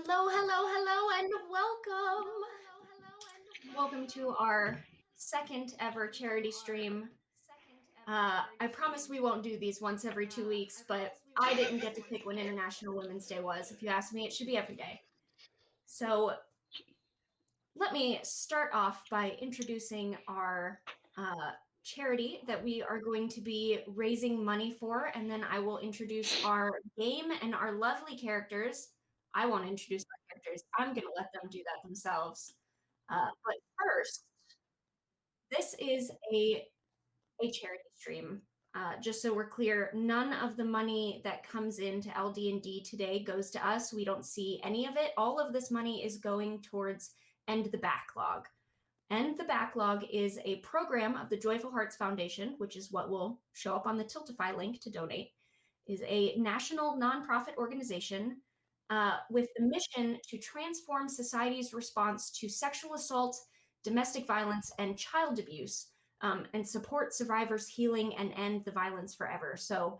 Hello, hello, hello, and welcome. Welcome to our second ever charity stream. I promise we won't do these once every 2 weeks, but I didn't get to pick when International Women's Day was. If you ask me, it should be every day. So let me start off by introducing our charity that we are going to be raising money for, and then I will introduce our game and our lovely characters. I won't introduce our characters. I'm going to let them do that themselves. But first, this is a charity stream. Just so we're clear, none of the money that comes into LD&D today goes to us. We don't see any of it. All of this money is going towards End the Backlog. End the Backlog is a program of the Joyful Hearts Foundation, which is what will show up on the Tiltify link to donate, is a national nonprofit organization with the mission to transform society's response to sexual assault, domestic violence, and child abuse, and support survivors' healing and end the violence forever. So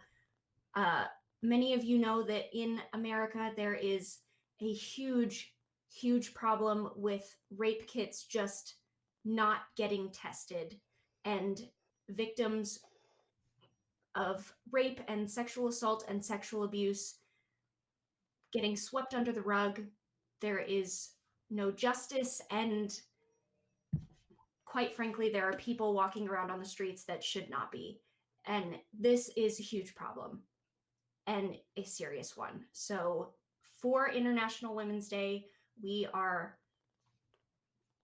many of you know that in America, there is a huge, huge problem with rape kits just not getting tested, and victims of rape and sexual assault and sexual abuse getting swept under the rug. There is no justice, and quite frankly, there are people walking around on the streets that should not be. And this is a huge problem and a serious one. So for International Women's Day, we are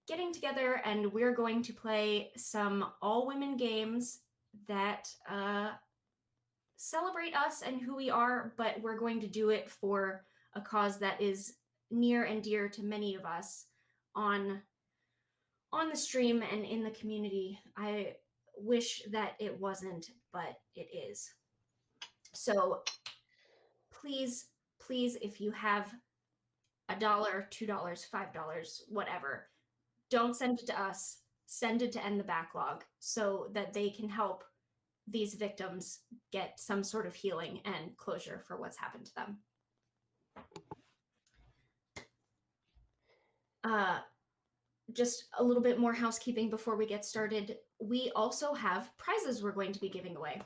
getting together and we're going to play some all-women games that celebrate us and who we are, but we're going to do it for a cause that is near and dear to many of us on the stream and in the community. I wish that it wasn't, but it is. So please, if you have $1, $2, $5, whatever, don't send it to us. Send it to End the Backlog so that they can help these victims get some sort of healing and closure for what's happened to them. Just a little bit more housekeeping before we get started. We also have prizes we're going to be giving away.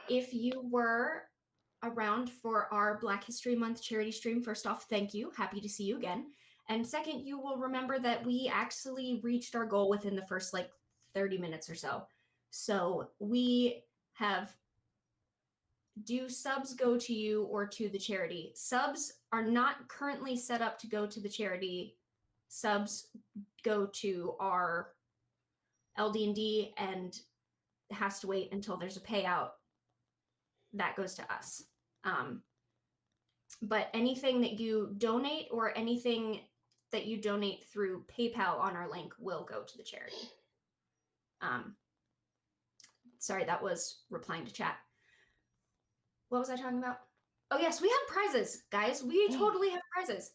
If you were around for our Black History Month charity stream, first off, thank you. Happy to see you again. And second, you will remember that we actually reached our goal within the first 30 minutes or so. So we have, do subs go to you or to the charity? Subs are not currently set up to go to the charity. Subs go to our LD&D and has to wait until there's a payout. That goes to us. But anything that you donate or anything that you donate through PayPal on our link will go to the charity. Sorry, that was replying to chat. What was I talking about? Oh, yes, we have prizes, guys. We totally have prizes.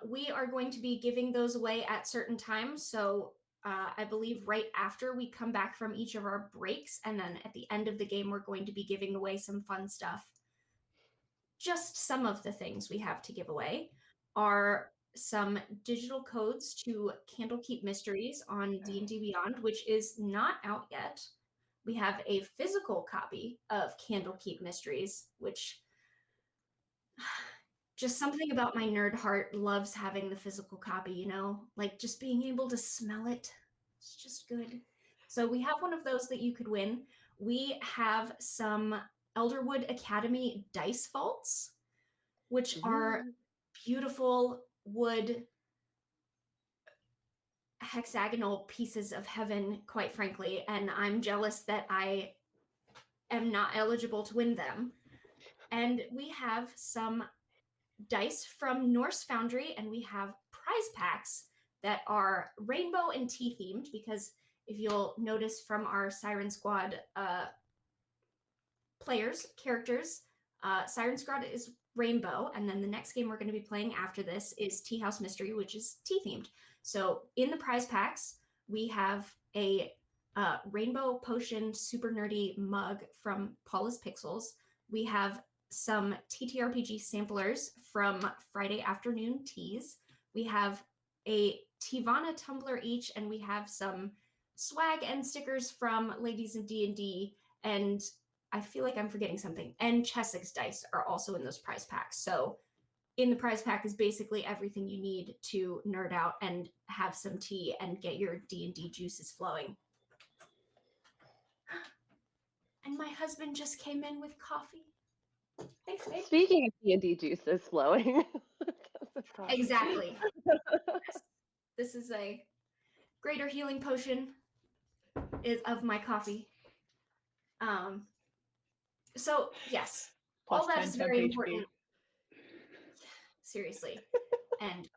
We are going to be giving those away at certain times. So I believe right after we come back from each of our breaks, and then at the end of the game, we're going to be giving away some fun stuff. Just some of the things we have to give away are some digital codes to Candlekeep Mysteries on D&D Beyond, which is not out yet. We have a physical copy of Candlekeep Mysteries, which just something about my nerd heart loves having the physical copy, you know, like just being able to smell it. It's just good. So we have one of those that you could win. We have some Elderwood Academy dice vaults, which are beautiful wood hexagonal pieces of heaven, quite frankly, and I'm jealous that I am not eligible to win them. And we have some dice from Norse Foundry, and we have prize packs that are rainbow and tea themed, because if you'll notice from our Siren Squad characters, Siren Squad is rainbow, and then the next game we're going to be playing after this is Tea House Mystery, which is tea themed. So in the prize packs, we have a rainbow potion super nerdy mug from Paula's Pixels. We have some TTRPG samplers from Friday Afternoon Teas. We have a Tivana tumbler each, and we have some swag and stickers from Ladies of D&D, and I feel like I'm forgetting something. And Chessex dice are also in those prize packs. So in the prize pack is basically everything you need to nerd out and have some tea and get your D&D juices flowing. And my husband just came in with coffee. Thanks, babe. Speaking of D&D juices flowing. Exactly. Yes. This is a greater healing potion of my coffee. So yes, all that is very important. Seriously. And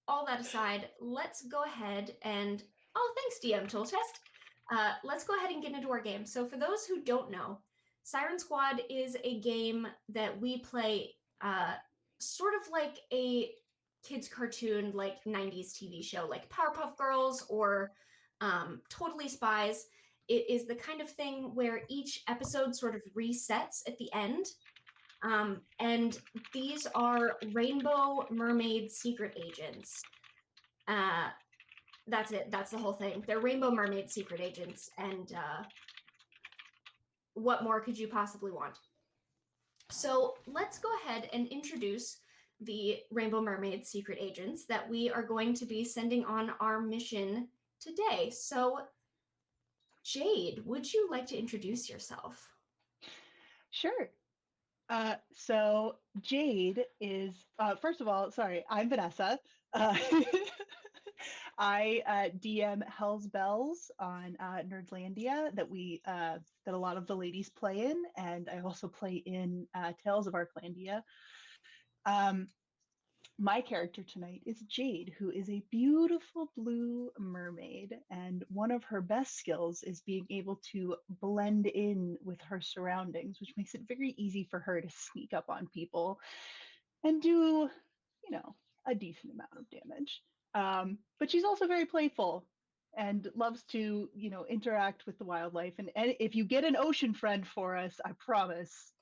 all that aside, let's go ahead and thanks DM Toolchest. Let's go ahead and get into our game. So for those who don't know, Siren Squad is a game that we play sort of like a kids cartoon, like 90s TV show, like Powerpuff Girls or Totally Spies. It is the kind of thing where each episode sort of resets at the end. And these are Rainbow Mermaid Secret Agents. That's it. That's the whole thing. They're Rainbow Mermaid Secret Agents, and what more could you possibly want? So let's go ahead and introduce the Rainbow Mermaid Secret Agents that we are going to be sending on our mission today. So, Jade, would you like to introduce yourself? Sure. So Jade is, first of all, sorry, I'm Vanessa. I DM Hell's Bells on Nerdlandia that a lot of the ladies play in, and I also play in Tales of Arclandia. My character tonight is Jade, who is a beautiful blue mermaid, and one of her best skills is being able to blend in with her surroundings, which makes it very easy for her to sneak up on people and do, a decent amount of damage. But she's also very playful and loves to, interact with the wildlife. And if you get an ocean friend for us, I promise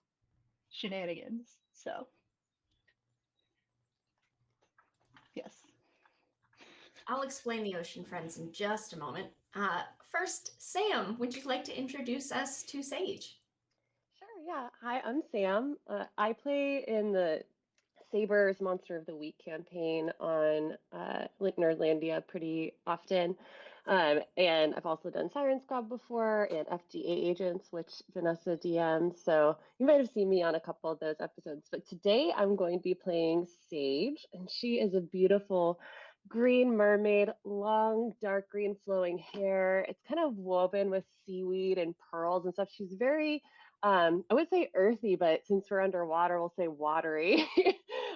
shenanigans. So yes. I'll explain the Ocean Friends in just a moment. First, Sam, would you like to introduce us to Sage? Sure, yeah. Hi, I'm Sam. I play in the Saber's Monster of the Week campaign on Nerdlandia pretty often. And I've also done Siren Squad before and FGA Agents, which Vanessa DMs. So you might have seen me on a couple of those episodes. But today I'm going to be playing Sage, and she is a beautiful green mermaid, long, dark green flowing hair. It's kind of woven with seaweed and pearls and stuff. She's very I would say earthy, but since we're underwater, we'll say watery.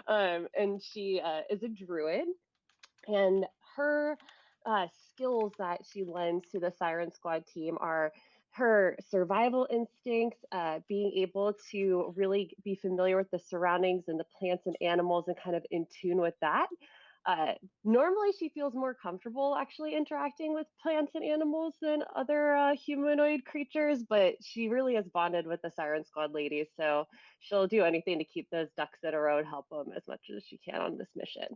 And she is a druid, and her skills that she lends to the Siren Squad team are her survival instincts, being able to really be familiar with the surroundings and the plants and animals and kind of in tune with that. Normally, she feels more comfortable actually interacting with plants and animals than other humanoid creatures, but she really has bonded with the Siren Squad ladies, so she'll do anything to keep those ducks in a row and help them as much as she can on this mission.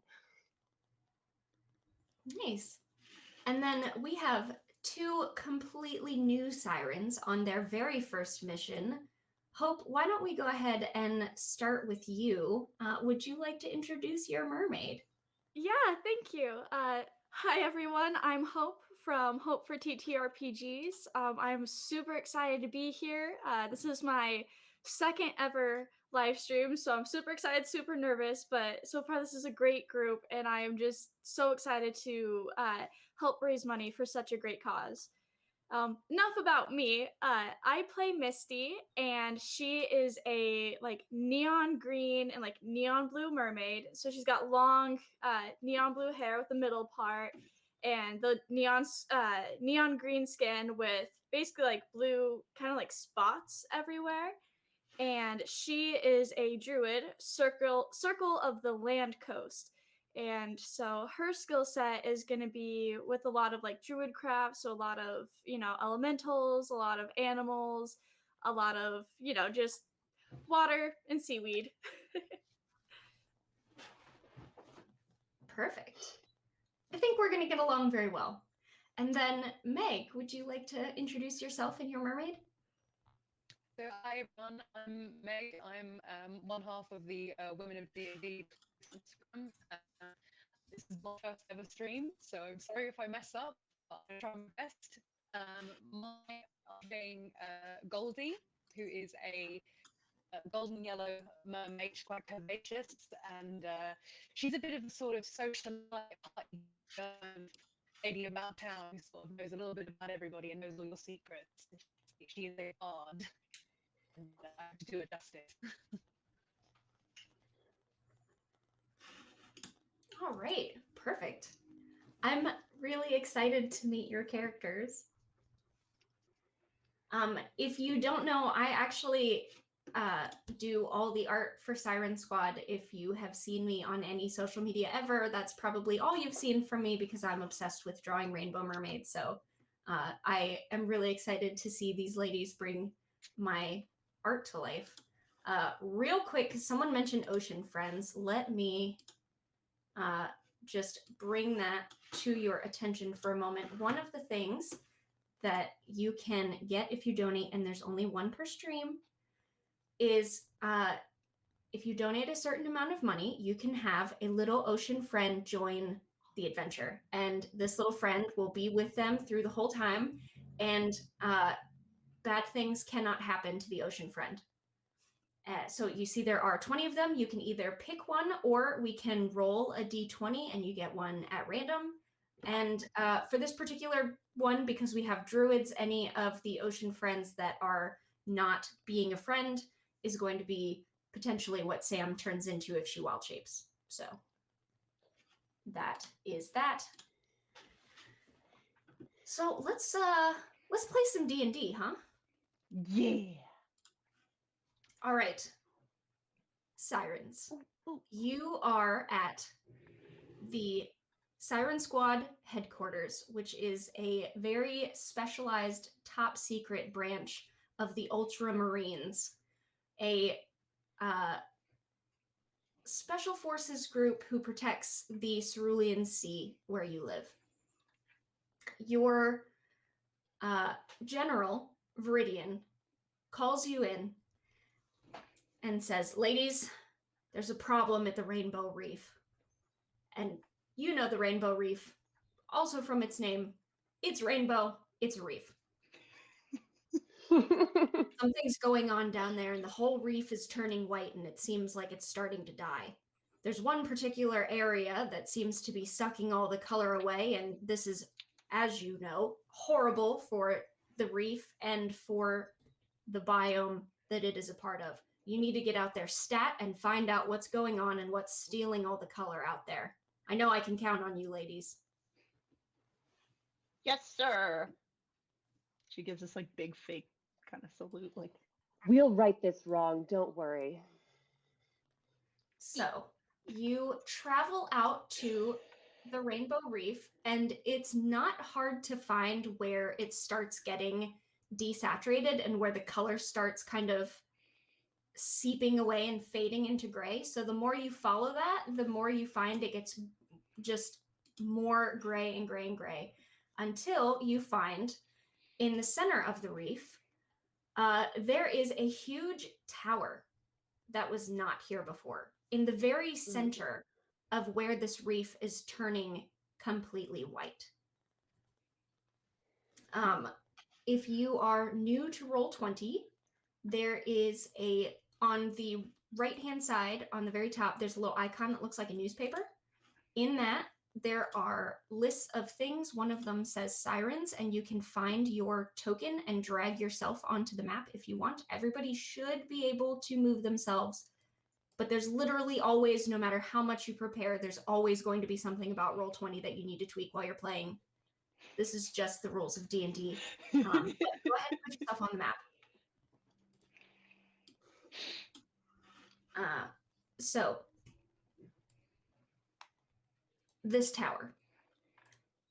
Nice. And then we have two completely new sirens on their very first mission. Hope, why don't we go ahead and start with you? Would you like to introduce your mermaid? Yeah, thank you. Hi, everyone. I'm Hope from Hope for TTRPGs. I'm super excited to be here. This is my second ever live stream, so I'm super excited, super nervous, but so far this is a great group, and I am just so excited to help raise money for such a great cause. Enough about me. I play Misty, and she is a like neon green and like neon blue mermaid. So she's got long neon blue hair with the middle part, and the neon green skin with basically like blue kind of like spots everywhere. And she is a druid, circle of the land coast. And so her skill set is going to be with a lot of like druid craft, so a lot of elementals, a lot of animals, a lot of just water, and seaweed. Perfect. I think we're going to get along very well. And then, Meg, would you like to introduce yourself and your mermaid? So hi everyone, I'm Meg. I'm one half of the Women of D&D Instagram. This is my first ever stream, so I'm sorry if I mess up, but I'll try my best. I'm playing Goldie, who is a golden yellow mermaid. She's quite curvaceous, and she's a bit of a sort of socialite lady about town who sort of knows a little bit about everybody and knows all your secrets. She is a bard. And I have to do it justice. All right, perfect. I'm really excited to meet your characters. If you don't know, I actually do all the art for Siren Squad. If you have seen me on any social media ever, that's probably all you've seen from me because I'm obsessed with drawing rainbow mermaids. So I am really excited to see these ladies bring my art to life. Real quick, someone mentioned Ocean Friends. Let me just bring that to your attention for a moment. One of the things that you can get if you donate, and there's only one per stream, is if you donate a certain amount of money, you can have a little ocean friend join the adventure. And this little friend will be with them through the whole time, and bad things cannot happen to the ocean friend. So you see there are 20 of them. You can either pick one, or we can roll a d20 and you get one at random. And for this particular one, because we have druids, any of the ocean friends that are not being a friend is going to be potentially what Sam turns into if she wild shapes. So that is that. So let's play some D&D, huh? Yeah. All right. Sirens. You are at the Siren Squad headquarters, which is a very specialized top secret branch of the Ultramarines, a special forces group who protects the Cerulean Sea where you live. Your general, Viridian, calls you in and says, "Ladies, there's a problem at the Rainbow Reef." And you know the Rainbow Reef, also from its name. It's rainbow, it's a reef. Something's going on down there, and the whole reef is turning white, and it seems like it's starting to die. There's one particular area that seems to be sucking all the color away, and this is, as you know, horrible for the reef and for the biome that it is a part of. You need to get out there stat and find out what's going on and what's stealing all the color out there. I know I can count on you, ladies. Yes, sir. She gives us like big fake kind of salute, like We'll right this wrong, don't worry. So you travel out to the Rainbow Reef, and it's not hard to find where it starts getting desaturated and where the color starts kind of seeping away and fading into gray. So the more you follow that, the more you find it gets just more gray and gray and gray until you find in the center of the reef, there is a huge tower that was not here before in the very center of where this reef is turning completely white. If you are new to Roll20, there is on the right-hand side, on the very top, there's a little icon that looks like a newspaper. In that, there are lists of things. One of them says Sirens, and you can find your token and drag yourself onto the map if you want. Everybody should be able to move themselves, but there's literally always, no matter how much you prepare, there's always going to be something about Roll20 that you need to tweak while you're playing. This is just the rules of D&D. But go ahead and put yourself on the map. So, this tower.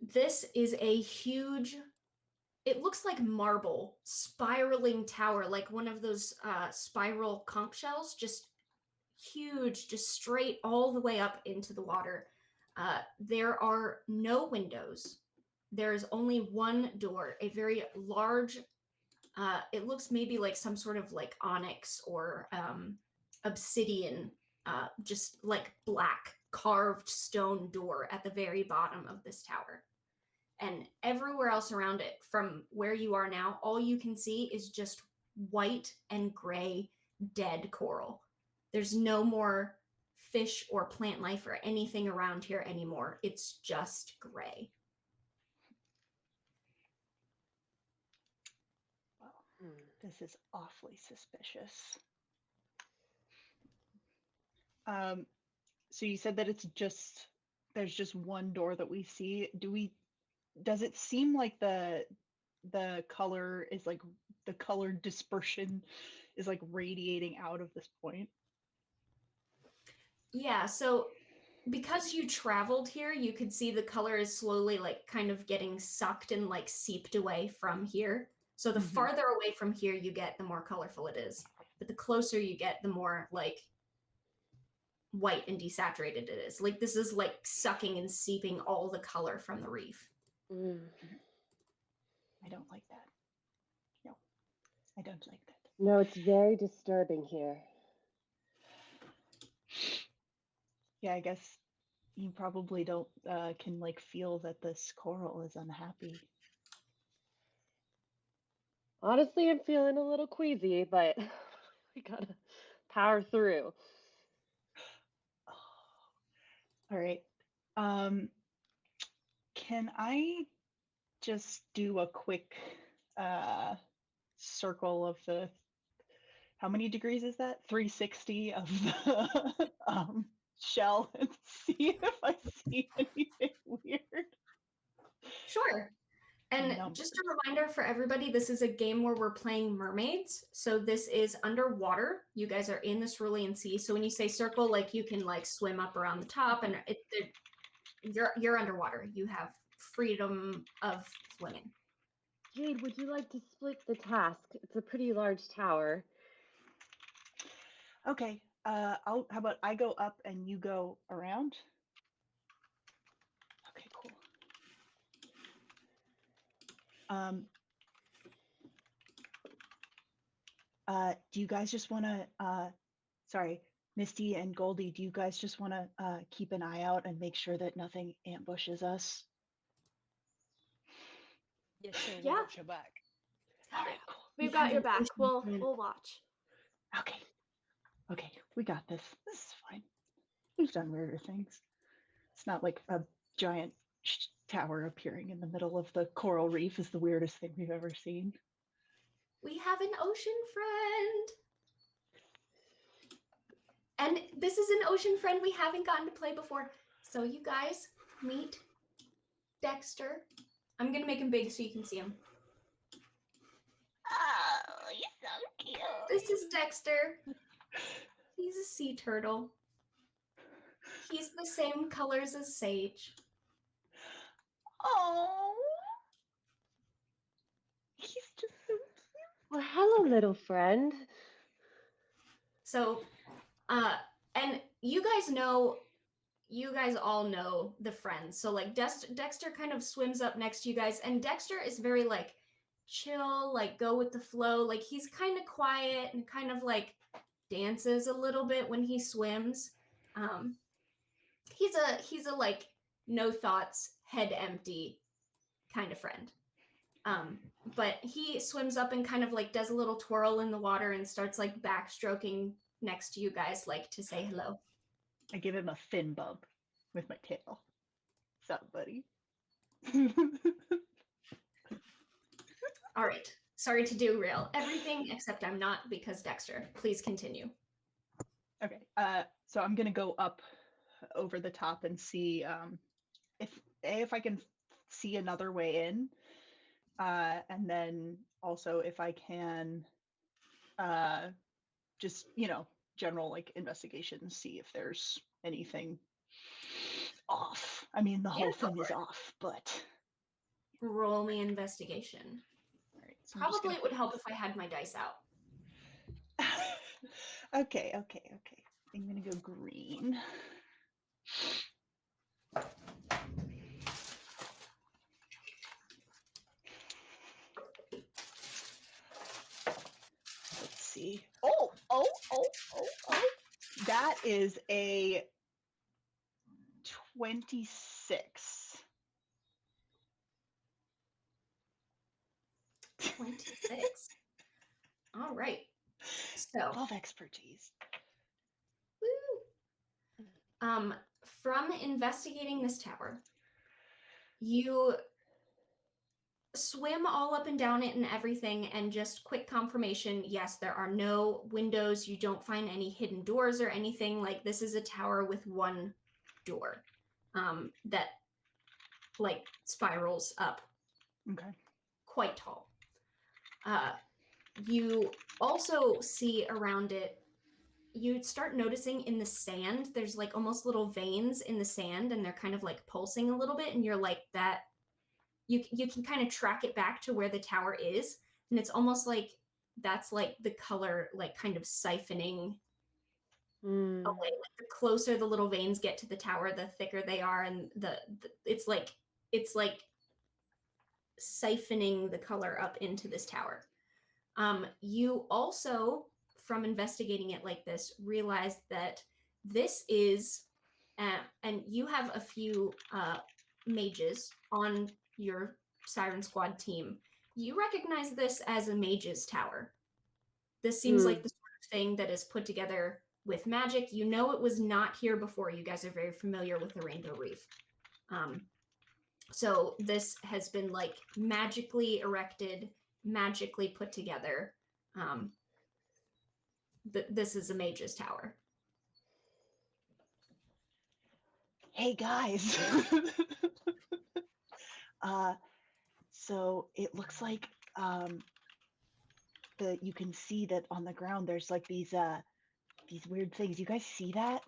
This is a huge it looks like marble, spiraling tower, like one of those spiral conch shells, just huge, just straight all the way up into the water. There are no windows. There's only one door, a very large, it looks maybe like some sort of like onyx or obsidian, just like black carved stone door at the very bottom of this tower. And everywhere else around it, from where you are now, all you can see is just white and gray dead coral. There's no more fish or plant life or anything around here anymore. It's just gray. Well, this is awfully suspicious. So you said that there's just one door that we see. Does it seem like the color is like the color dispersion is like radiating out of this point? Yeah, so because you traveled here, you could see the color is slowly like kind of getting sucked and like seeped away from here. So the farther away from here you get, the more colorful it is. But the closer you get, the more like white and desaturated it is. Like this is like sucking and seeping all the color from the reef. I don't like that. No, I don't like that. No, it's very disturbing here. Yeah, I guess you probably don't can like feel that this coral is unhappy. Honestly, I'm feeling a little queasy, but we gotta power through. All right. Can I just do a quick circle of the how many degrees is that? 360 of the shell and see if I see anything weird. Sure. And just a reminder for everybody, this is a game where we're playing mermaids. So this is underwater. You guys are in the cerulean sea. So when you say circle, like you can like swim up around the top, and you're underwater. You have freedom of swimming. Jade, would you like to split the task? It's a pretty large tower. Okay. How about I go up and you go around? Okay, cool. Do you guys just want to sorry, Misty and Goldie, do you guys just want to keep an eye out and make sure that nothing ambushes us? Yeah, sure. Yeah. We'll watch your back. All right, cool. We've got your back. We'll watch. Okay. Okay, we got this. This is fine. We've done weirder things. It's not like a giant tower appearing in the middle of the coral reef is the weirdest thing we've ever seen. We have an ocean friend. And this is an ocean friend we haven't gotten to play before. So you guys meet Dexter. I'm going to make him big so you can see him. Oh, you're so cute. This is Dexter. He's a sea turtle. He's the same colors as Sage. Oh. He's just so cute. Well, hello, little friend. So, and you guys all know the friends. So like Dexter kind of swims up next to you guys, and Dexter is very like chill, like go with the flow. Like he's kind of quiet and kind of like dances a little bit when he swims. He's a like no thoughts, head empty kind of friend. But he swims up and kind of like does a little twirl in the water and starts like backstroking next to you guys, like to say hello. I give him a fin bump with my tail. What's up, buddy? All right. Sorry to derail everything, except I'm not, because Dexter. Please continue. Okay. So I'm gonna go up over the top and see if I can see another way in, and then also if I can just general like investigation, see if there's anything off. I mean, the whole thing is off, but roll me investigation. So I'm just Probably gonna it would put help if I had my dice out. Okay. I'm gonna go green. Let's see. Oh. That is a 26. 26. All right. So, Love expertise. woo. From investigating this tower, you swim all up and down it and everything, and just quick confirmation, yes, there are no windows. You don't find any hidden doors or anything. Like, this is a tower with one door that like spirals up Okay. quite tall. You also see around it, you start noticing in the sand, there's like almost little veins in the sand, and they're kind of like pulsing a little bit, and you're like, that you can kind of track it back to where the tower is, and it's almost like that's like the color like kind of siphoning away. Like, the closer the little veins get to the tower, the thicker they are, and the it's like siphoning the color up into this tower. You also, from investigating it like this, realize that this is, and you have a few mages on your Siren Squad team. You recognize this as a mage's tower. This seems like the sort of thing that is put together with magic. You know it was not here before. You guys are very familiar with the Rainbow Reef. So this has been like magically erected, magically put together. This is a mage's tower. Hey guys. So it looks like you can see that on the ground there's like these weird things. You guys see that?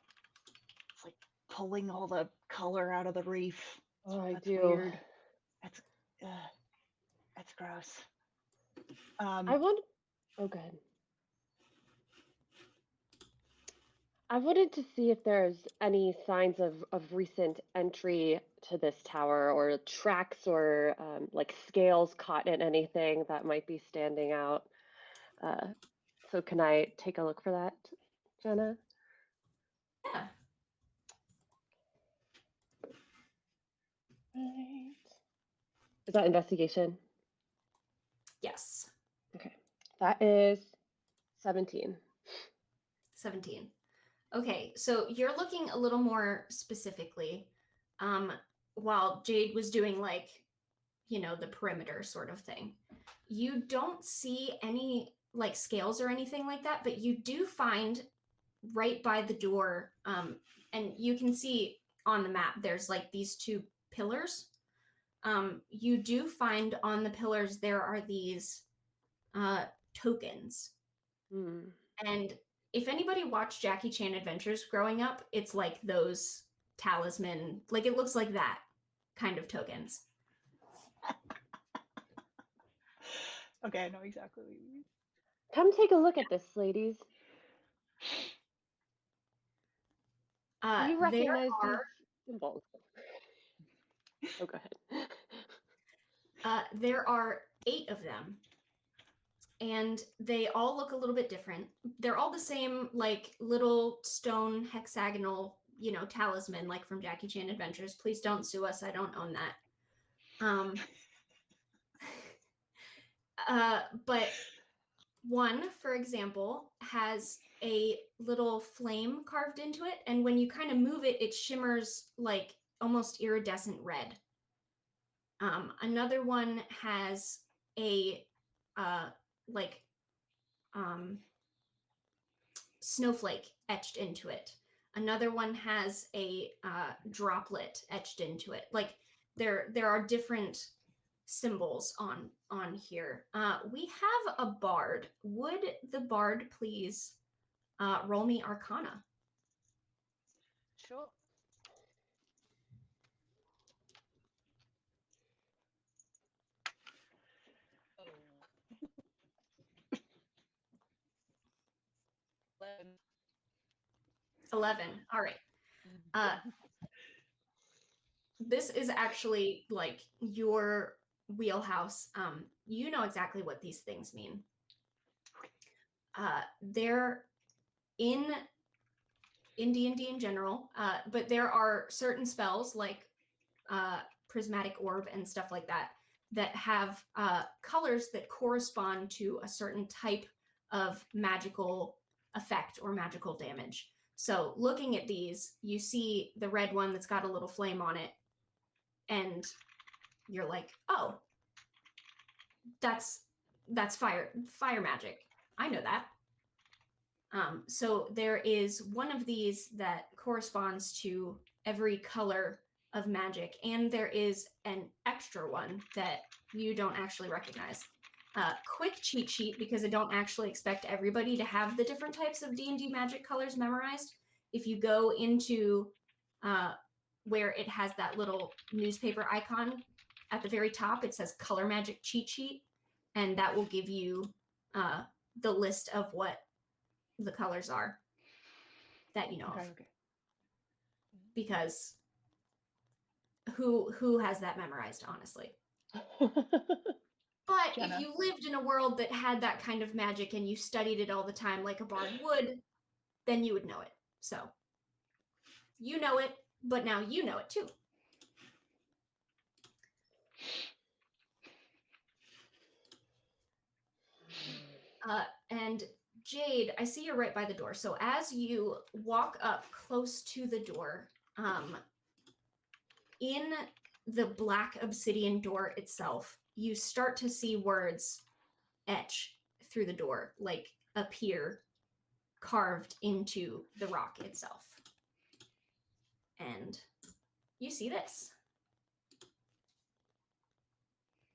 It's like pulling all the color out of the reef. Oh, I That's do. weird. That's gross. I want. Oh, good. I wanted to see if there's any signs of recent entry to this tower, or tracks, or like scales caught in anything that might be standing out. So can I take a look for that, Jenna? Yeah. Right. Is that investigation? Yes. Okay. That is 17. 17. Okay, so you're looking a little more specifically, while Jade was doing like, the perimeter sort of thing. You don't see any like scales or anything like that, but you do find right by the door, and you can see on the map, there's like these two pillars. You do find on the pillars there are these tokens. And if anybody watched Jackie Chan Adventures growing up, it's like those talisman, like it looks like that kind of tokens. Okay, I know exactly what you mean. Come take a look at this, ladies. Do you recognize these symbols? Oh, go ahead. There are 8 of them, and they all look a little bit different. They're all the same, like little stone hexagonal, talisman, like from Jackie Chan Adventures. Please don't sue us. I don't own that. But one, for example, has a little flame carved into it, and when you kind of move it, it shimmers like almost iridescent red. Another one has a like snowflake etched into it. Another one has a droplet etched into it. Like there are different symbols on here. We have a bard. Would the bard please roll me Arcana? Sure. Oh. 11. All right. This is actually like your wheelhouse. You know exactly what these things mean. They're in D&D in general, but there are certain spells like prismatic orb and stuff like that that have colors that correspond to a certain type of magical effect or magical damage. So looking at these, you see the red one that's got a little flame on it, and you're like, oh, that's fire magic. I know that. So there is one of these that corresponds to every color of magic, and there is an extra one that you don't actually recognize. Quick cheat sheet, because I don't actually expect everybody to have the different types of D&D magic colors memorized. If you go into where it has that little newspaper icon at the very top, it says color magic cheat sheet, and that will give you the list of what the colors are that you know of. Okay. Because who has that memorized, honestly? But Jenna. if you lived in a world that had that kind of magic and you studied it all the time like a bard would, then you would know it. So you know it, but now you know it too. And Jade, I see you're right by the door. So as you walk up close to the door, in the black obsidian door itself, you start to see words etch through the door, like appear carved into the rock itself. And you see this.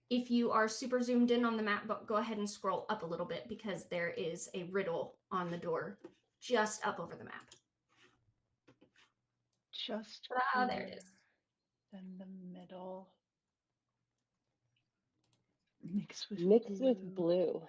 If you are super zoomed in on the map, but go ahead and scroll up a little bit, because there is a riddle on the door just up over the map. Just There it is. in the middle. Mix with blue.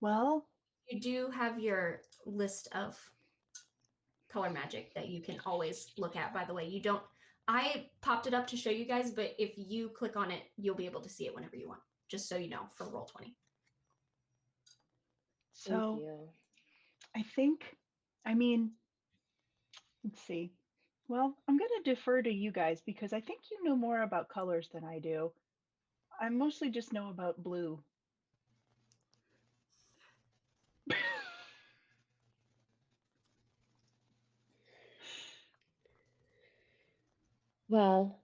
Well, You do have your list of color magic that you can always look at, by the way. I popped it up to show you guys, but if you click on it, you'll be able to see it whenever you want, just so you know, for Roll20. so Thank you. I think, let's see. Well, I'm going to defer to you guys because I think you know more about colors than I do. I mostly just know about blue. Well,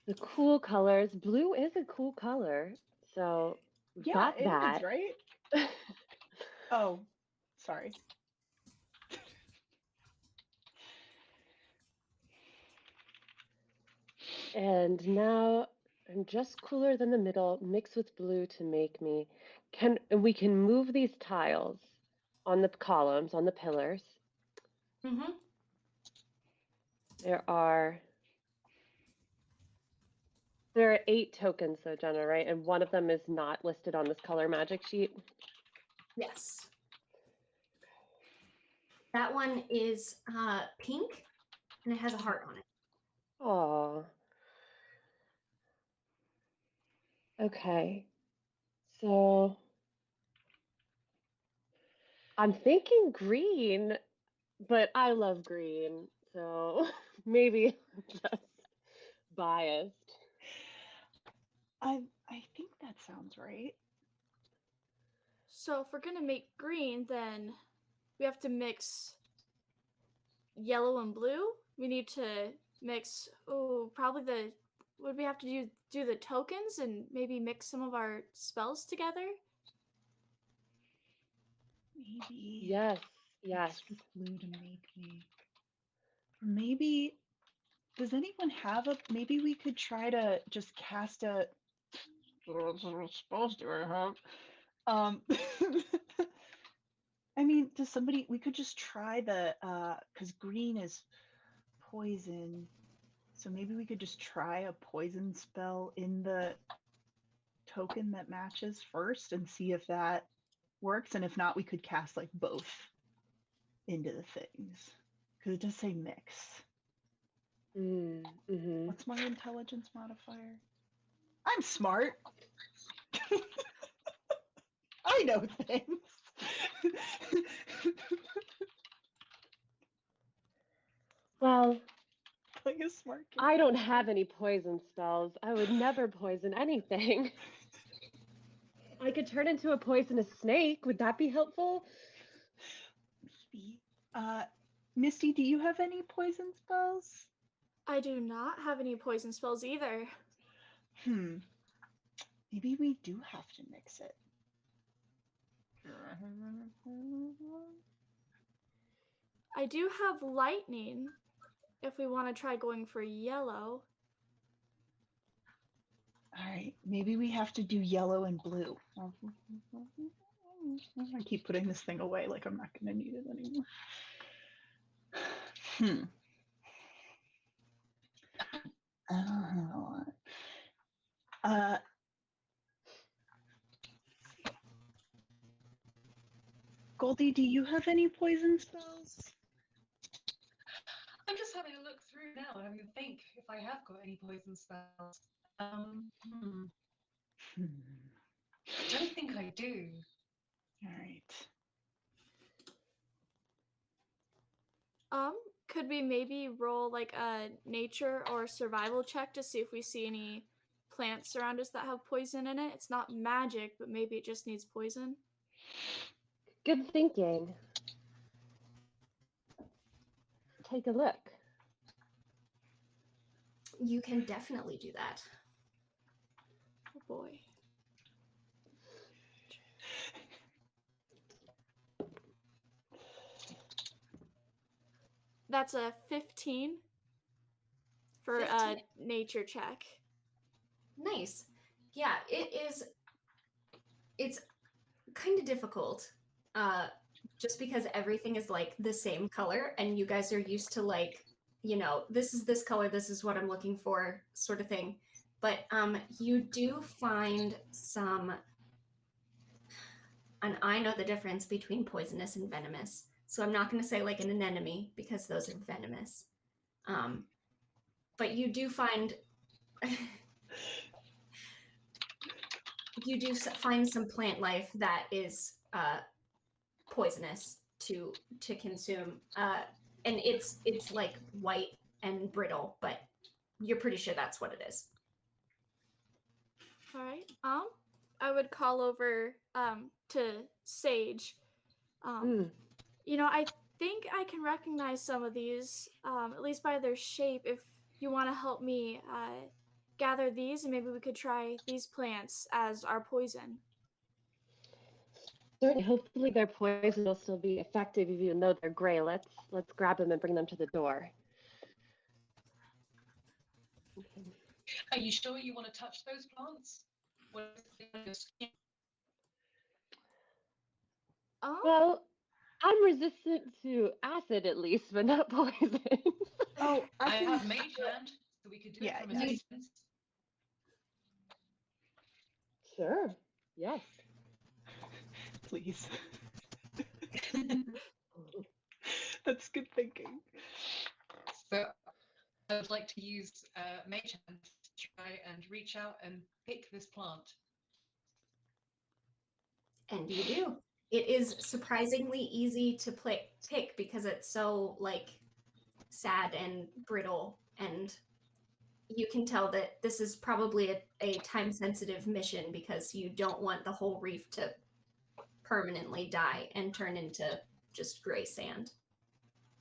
the cool colors. Blue is a cool color, so we've Yeah, got it that. is, right? Oh, sorry. And now I'm just cooler than the middle, mix with blue to make me. We can move these tiles on the columns, on the pillars. Mm-hmm. There are 8 tokens though, Jenna, right? And one of them is not listed on this color magic sheet. Yes. That one is pink, and it has a heart on it. Oh. Okay. So I'm thinking green, but I love green, so maybe I'm just biased. I think that sounds right. So if we're gonna make green, then we have to mix yellow and blue. We need to mix probably would we have to do the tokens and maybe mix some of our spells together? Maybe. Yes. Mix with blue to make me. Maybe. Does anyone have maybe we could try to just cast a. What spells do I have? Does we could just try because green is poison. So maybe we could just try a poison spell in the token that matches first and see if that works. And if not, we could cast like both into the things. Because it does say mix. Mm-hmm. What's my intelligence modifier? I'm smart. I know things. Well, Playing a smart kid. I don't have any poison spells. I would never poison anything. I could turn into a poisonous snake. Would that be helpful? Maybe. Misty, do you have any poison spells? I do not have any poison spells either. Maybe we do have to mix it. I do have lightning if we want to try going for yellow. All right, maybe we have to do yellow and blue. I keep putting this thing away like I'm not going to need it anymore. I don't have a lot. Goldie, do you have any poison spells? I'm just having a look through now and having to think if I have got any poison spells. I don't think I do. All right. Could we maybe roll like a nature or survival check to see if we see any plants around us that have poison in it? It's not magic, but maybe it just needs poison. Good thinking. Take a look. You can definitely do that. Oh boy. That's a 15 for 15. a nature check. Nice. Yeah, it's kind of difficult. Just because everything is like the same color and you guys are used to like, this is this color, this is what I'm looking for, sort of thing. But you do find some, and I know the difference between poisonous and venomous. So I'm not going to say like an anemone because those are venomous. But you do find find some plant life that is poisonous to consume, and it's like white and brittle, but you're pretty sure that's what it is. All right. I would call over to Sage. I think I can recognize some of these, at least by their shape. If you want to help me gather these, and maybe we could try these plants as our poison. Certainly. Hopefully their poison will still be effective even though they're gray. Let's grab them and bring them to the door. Okay. Are you sure you want to touch those plants? Well, I'm resistant to acid at least, but not poison. Oh, I have mage hand, so we could do it from a distance. Sure. Yes. Please. That's good thinking. So I would like to use mage hand to try and reach out and pick this plant. And you do. It is surprisingly easy to pick because it's so like sad and brittle, and you can tell that this is probably a time-sensitive mission because you don't want the whole reef to permanently die and turn into just gray sand.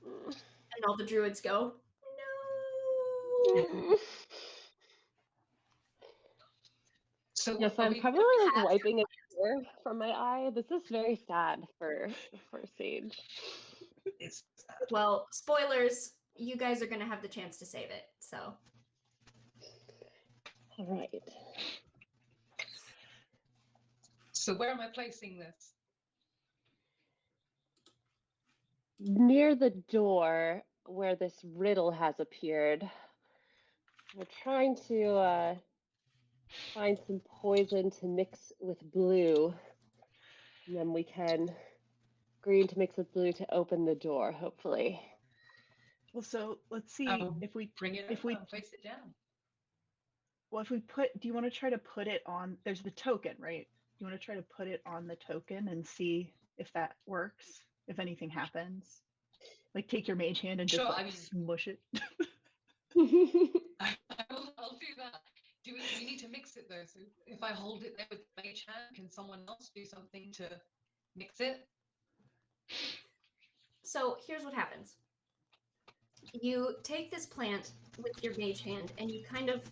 And all the druids go, no. So yes, I'm probably like wiping a tear from my eye. This is very sad for Sage. It's sad. Well, spoilers, you guys are going to have the chance to save it, so. All right. So where am I placing this? Near the door where this riddle has appeared. We're trying to find some poison to mix with blue, and then we can green to mix with blue to open the door, hopefully. Well, so let's see if we Bring it if over we and face it down. well if we put. Do you want to try to put it on? There's the token, right? You want to try to put it on the token and see if that works. If anything happens, like take your mage hand and just Sure, like I mean, smush it. I'll do that. We need to mix it though? So if I hold it there with the mage hand, can someone else do something to mix it? So here's what happens. You take this plant with your mage hand and you kind of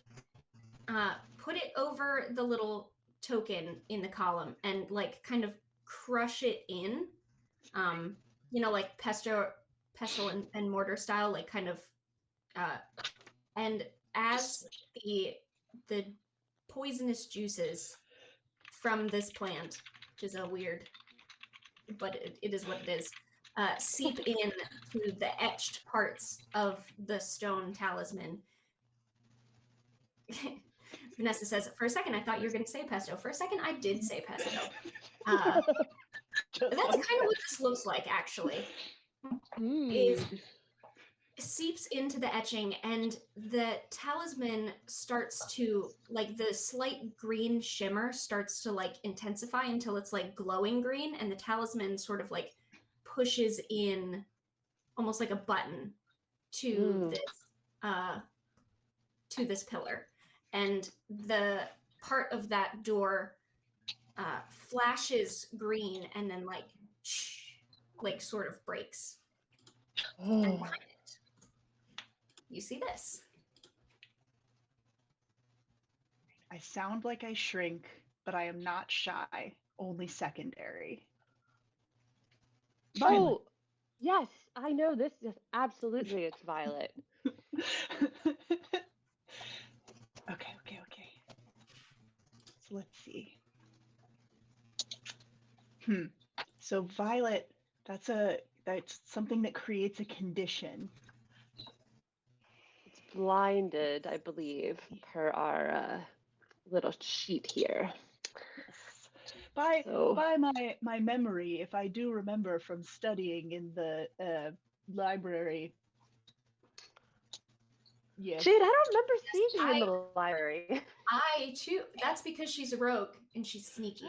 put it over the little token in the column and like kind of crush it in. Like pestle and mortar style, like kind of and as the poisonous juices from this plant, which is a weird, but it is what it is, seep in to the etched parts of the stone talisman. Vanessa says, for a second, I thought you were going to say pesto. For a second, I did say pesto. That's kind of what this looks like, actually. Is seeps into the etching, and the talisman starts to, like, the slight green shimmer starts to, like, intensify until it's, like, glowing green, and the talisman sort of, like, pushes in almost like a button to this pillar. And the part of that door flashes green and then like sort of breaks. And behind it, you see this. I sound like I shrink, but I am not shy. Only secondary. Violet. Oh, yes, I know this. Is absolutely, it's Violet. Okay. So let's see. So Violet, that's something that creates a condition. It's blinded, I believe, per our little sheet here. Yes. By my memory, if I do remember from studying in the library. Yes. Jade, I don't remember seeing you in the library. I too. That's because she's a rogue and she's sneaky.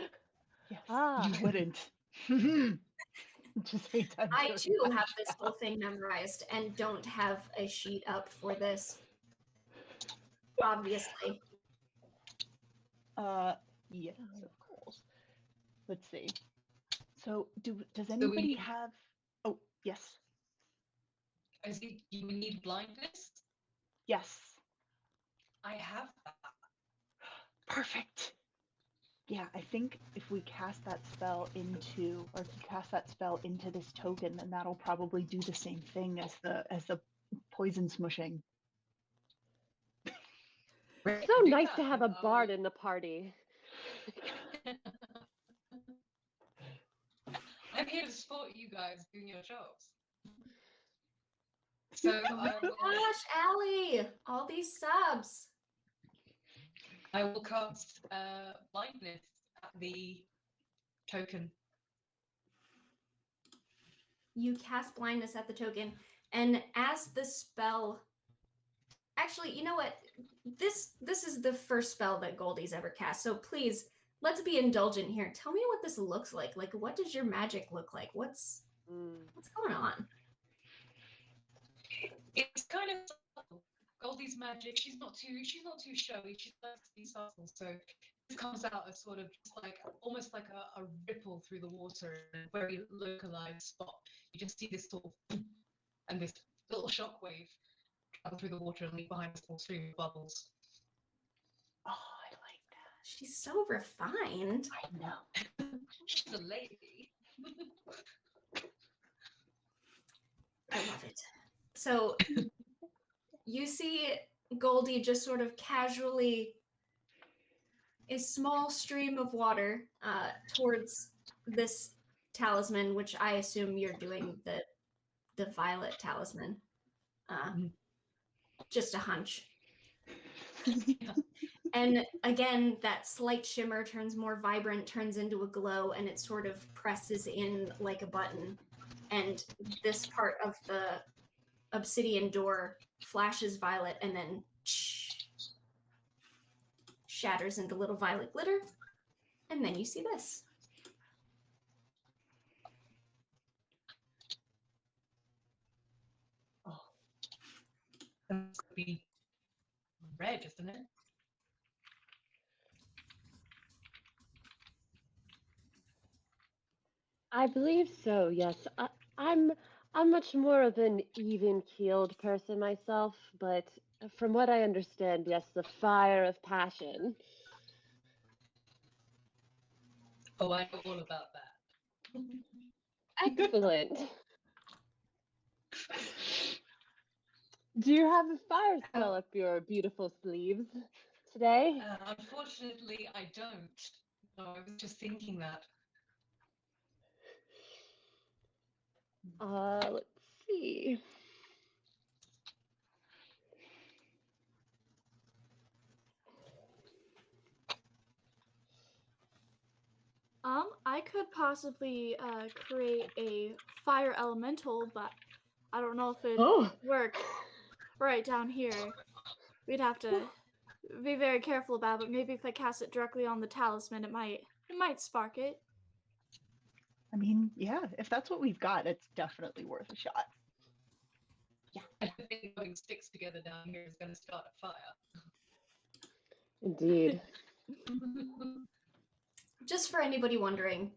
Yes. You wouldn't. Just I too have this whole thing memorized and don't have a sheet up for this. Obviously. Yes, of course. Let's see. So, does anybody have? Oh, yes. I think you need blindness. Yes. I have that. Perfect. Yeah, I think if we cast that spell into, or if you cast that spell into this token, then that'll probably do the same thing as the poison smushing. So nice to have a bard in the party. I'm here to support you guys doing your jobs. So, oh my gosh, Allie! All these subs. I will cast blindness at the token. You cast blindness at the token, and as the spell... Actually, you know what? This is the first spell that Goldie's ever cast, so please, let's be indulgent here. Tell me what this looks like. Like, what does your magic look like? What's going on? It's kind of subtle. Goldie's magic. She's not too showy. She likes to be subtle. So this comes out as sort of just like almost like a ripple through the water in a very localized spot. You just see this sort of and this little shockwave travel through the water and leave behind a small stream of bubbles. Oh, I like that. She's so refined. I know. She's a lady. I love it. So you see Goldie just sort of casually, a small stream of water towards this talisman, which I assume you're doing the violet talisman. Just a hunch. And again, that slight shimmer turns more vibrant, turns into a glow, and it sort of presses in like a button. And this part of the obsidian door flashes violet and then shatters into little violet glitter. And then you see this. Oh, that's gonna be red, isn't it? I believe so, yes. I'm much more of an even-keeled person myself, but from what I understand, yes, the fire of passion. Oh, I know all about that. Excellent. Do you have a fire spell up your beautiful sleeves today? Unfortunately, I don't. No, I was just thinking that. Let's see. I could possibly create a fire elemental, but I don't know if it'd Oh, work right down here. We'd have to be very careful about it, but maybe if I cast it directly on the talisman, it might spark it. I mean, yeah, if that's what we've got, it's definitely worth a shot. I don't think putting sticks together down here is going to start a fire. indeed. Just for anybody wondering,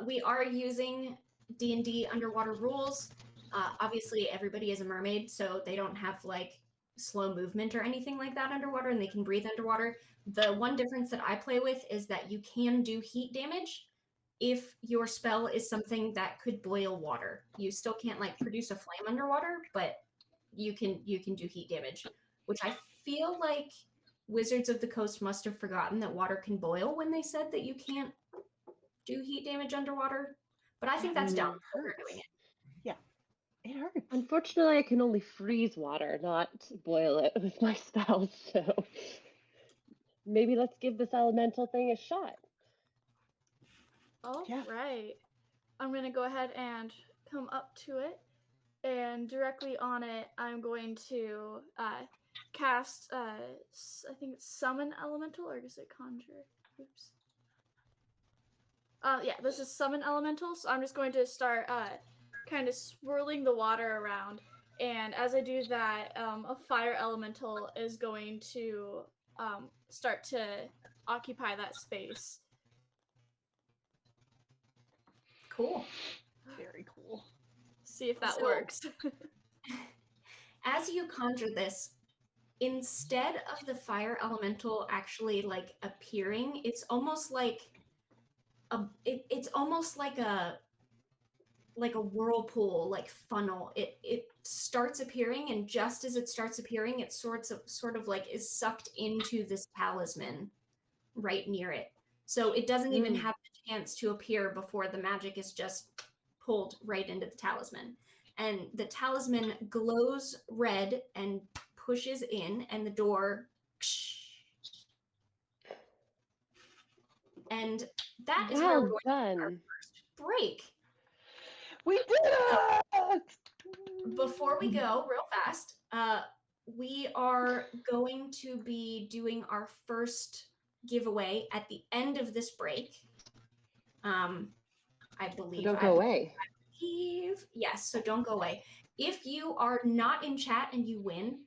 we are using D&D underwater rules. Obviously, everybody is a mermaid, so they don't have like slow movement or anything like that underwater, and they can breathe underwater. The one difference that I play with is that you can do heat damage if your spell is something that could boil water. You still can't like produce a flame underwater, but you can do heat damage, which I feel like Wizards of the Coast must have forgotten that water can boil when they said that you can't do heat damage underwater. But I think that's dumb that they're doing it. Yeah, it hurts. Unfortunately, I can only freeze water, not boil it with my spells, so maybe let's give this elemental thing a shot. All Yeah. right. I'm going to go ahead and come up to it, and directly on it, I'm going to cast, I think it's Summon Elemental, or is it Conjure? Oops. Yeah, this is Summon Elemental, so I'm just going to start kind of swirling the water around, and as I do that, a Fire Elemental is going to start to occupy that space. Cool. Very cool. See if that So- works. As you conjure this, instead of the fire elemental actually like appearing, it's almost like it's almost like a whirlpool, like funnel. It starts appearing, and just as it starts appearing, it sort of like is sucked into this talisman right near it. So it doesn't even have the chance to appear before the magic is just pulled right into the talisman. And the talisman glows red and pushes in, and the door. And that is where we're Well going to our done. first break. We did it! Before we go, real fast, we are going to be doing our first giveaway at the end of this break. I believe. So don't go away. Yes, so don't go away. If you are not in chat and you win,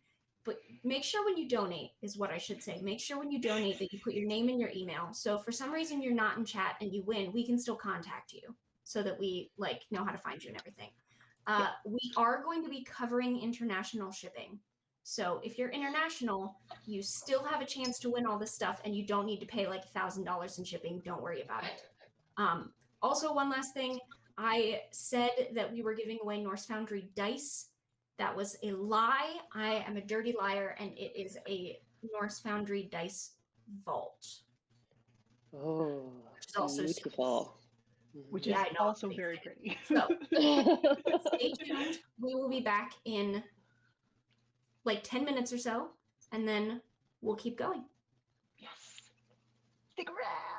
but make sure when you donate, is what I should say. Make sure when you donate that you put your name and your email. So if for some reason you're not in chat and you win, we can still contact you so that we like know how to find you and everything. We are going to be covering international shipping. So if you're international, you still have a chance to win all this stuff, and you don't need to pay like $1,000 in shipping. Don't worry about it. Also, one last thing. I said that we were giving away Norse Foundry dice. That was a lie. I am a dirty liar, and it is a Norse Foundry dice vault. Oh, Which is also super beautiful. Which Yeah, is I know, also I'm very excited. pretty. So stay tuned. We will be back in like 10 minutes or so, and then we'll keep going. Yes. Stick around.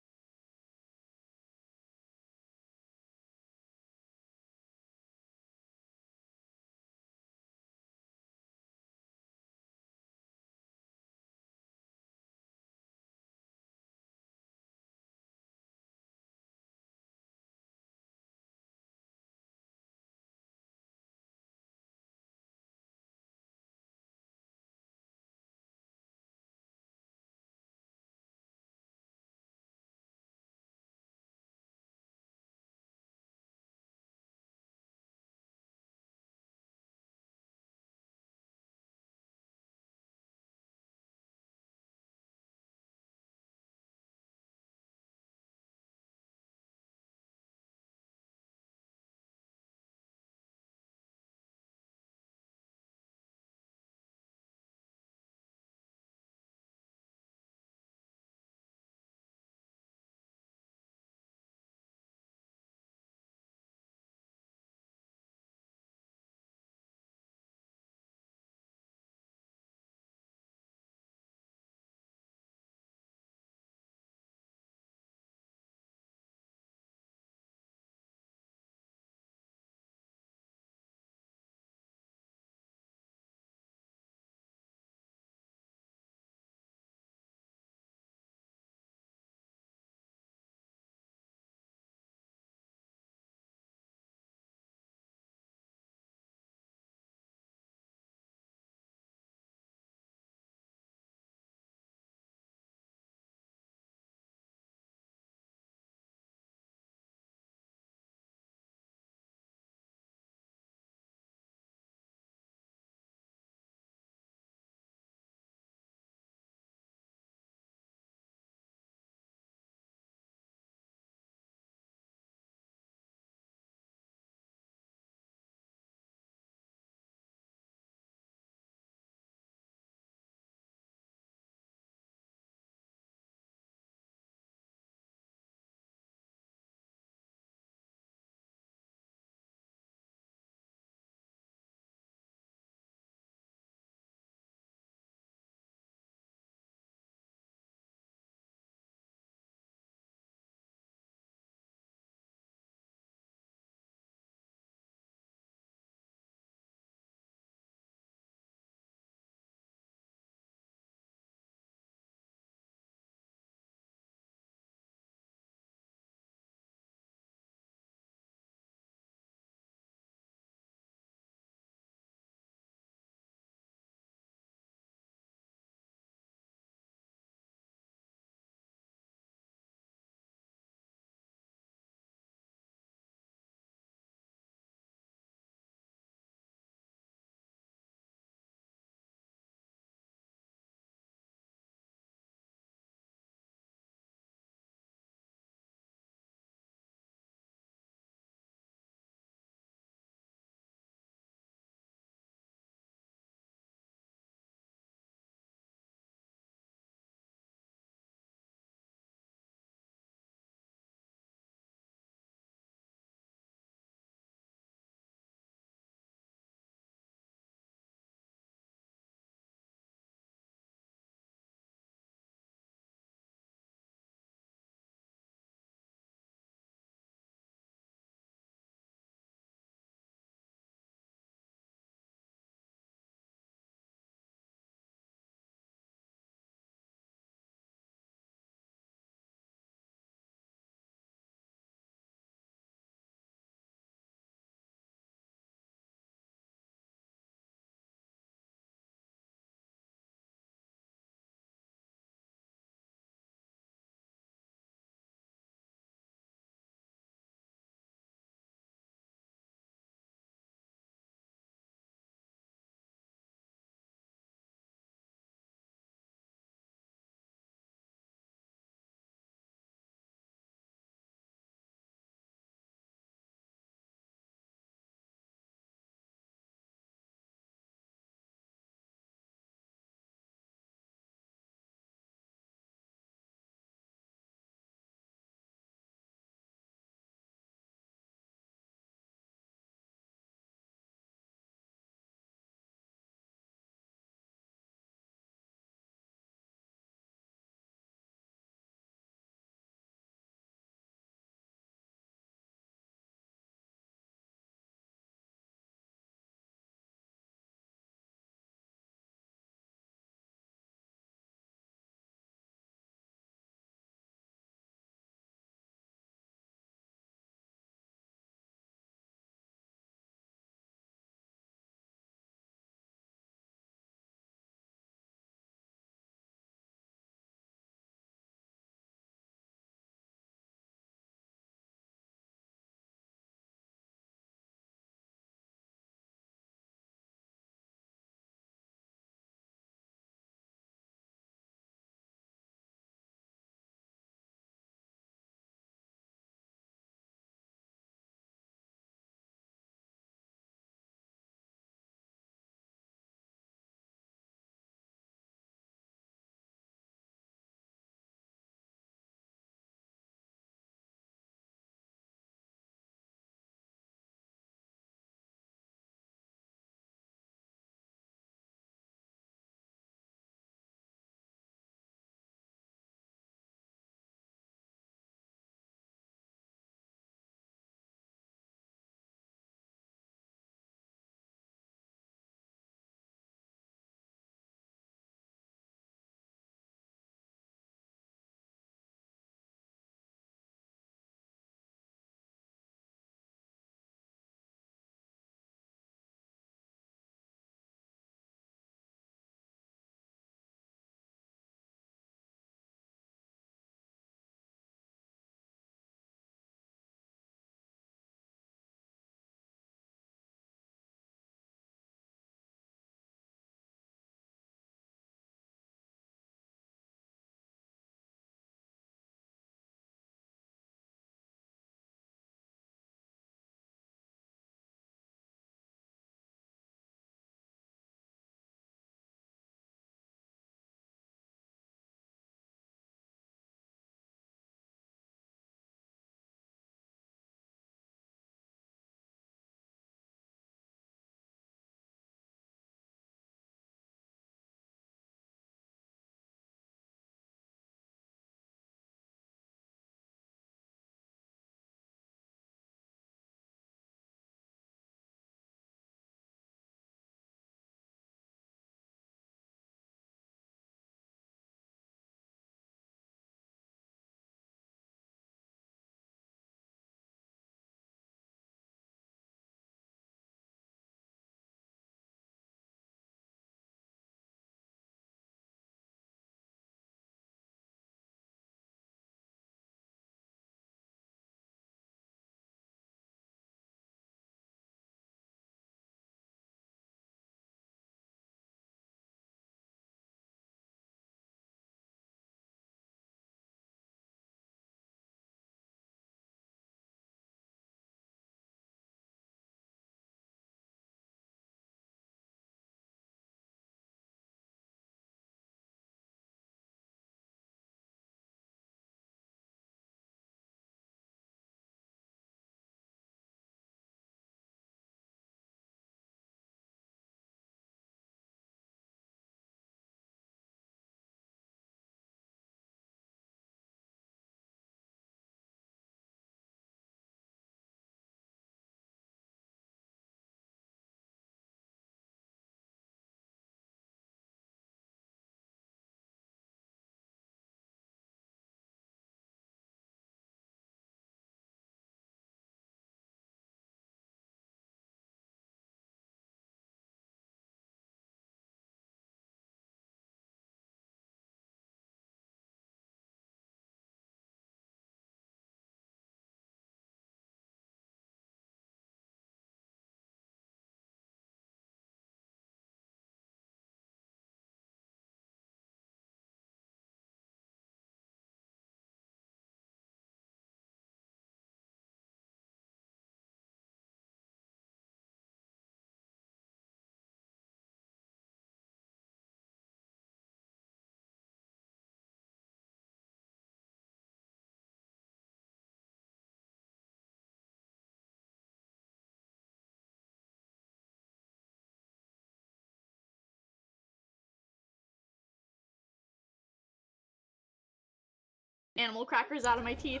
animal crackers out of my teeth.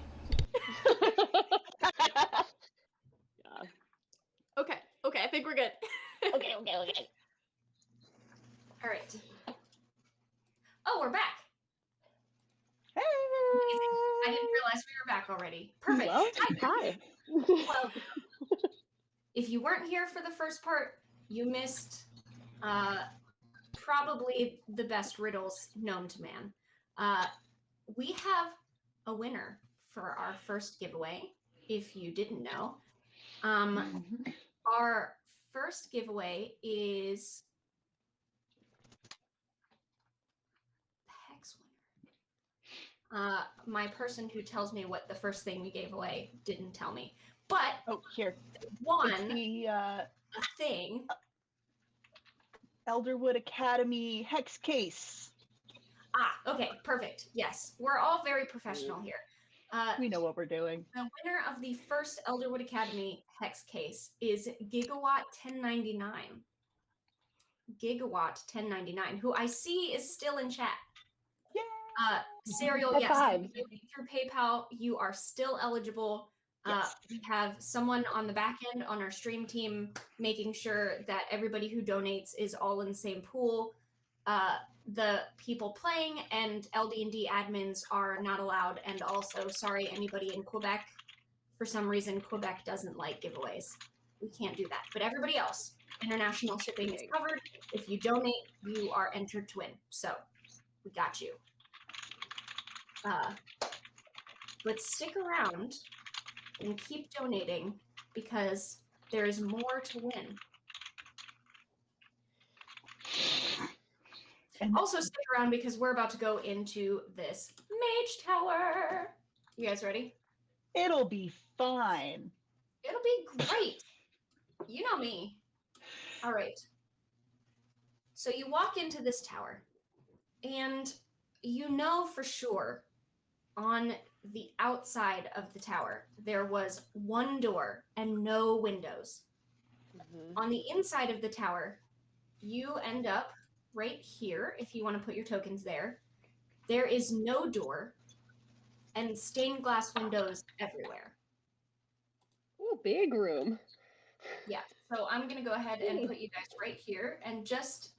Yeah. Okay, I think we're good. Okay. All right. Oh, we're back. Hey! I didn't realize we were back already. Perfect. Well, hi. Well, if you weren't here for the first part, you missed probably the best riddles known to man. We have a winner for our first giveaway, if you didn't know. Our first giveaway is the Hex winner. My person who tells me what the first thing we gave away didn't tell me, but Oh, here. won It's the a thing. Elderwood Academy hex case. Okay, perfect. Yes, we're all very professional here. We know what we're doing. The winner of the first Elderwood Academy hex case is Gigawatt 1099. Gigawatt 1099, who I see is still in chat. Yay! Serial, High yes, five. through PayPal, you are still eligible. Yes. We have someone on the back end on our stream team making sure that everybody who donates is all in the same pool. The people playing and LD&D admins are not allowed, and also, sorry, anybody in Quebec. For some reason, Quebec doesn't like giveaways. We can't do that. But everybody else, international shipping is covered. If you donate, you are entered to win. So, we got you. But stick around and keep donating because there is more to win. And Also stick around because we're about to go into this mage tower. You guys ready? it'll be fine. It'll be great. You know me. All right. So you walk into this tower and you know for sure on the outside of the tower there was one door and no windows. On the inside of the tower, you end up right here if you want to put your tokens there. There is no door and stained glass windows everywhere. Ooh, big room. Yeah, so I'm going to go ahead and put you guys right here. And just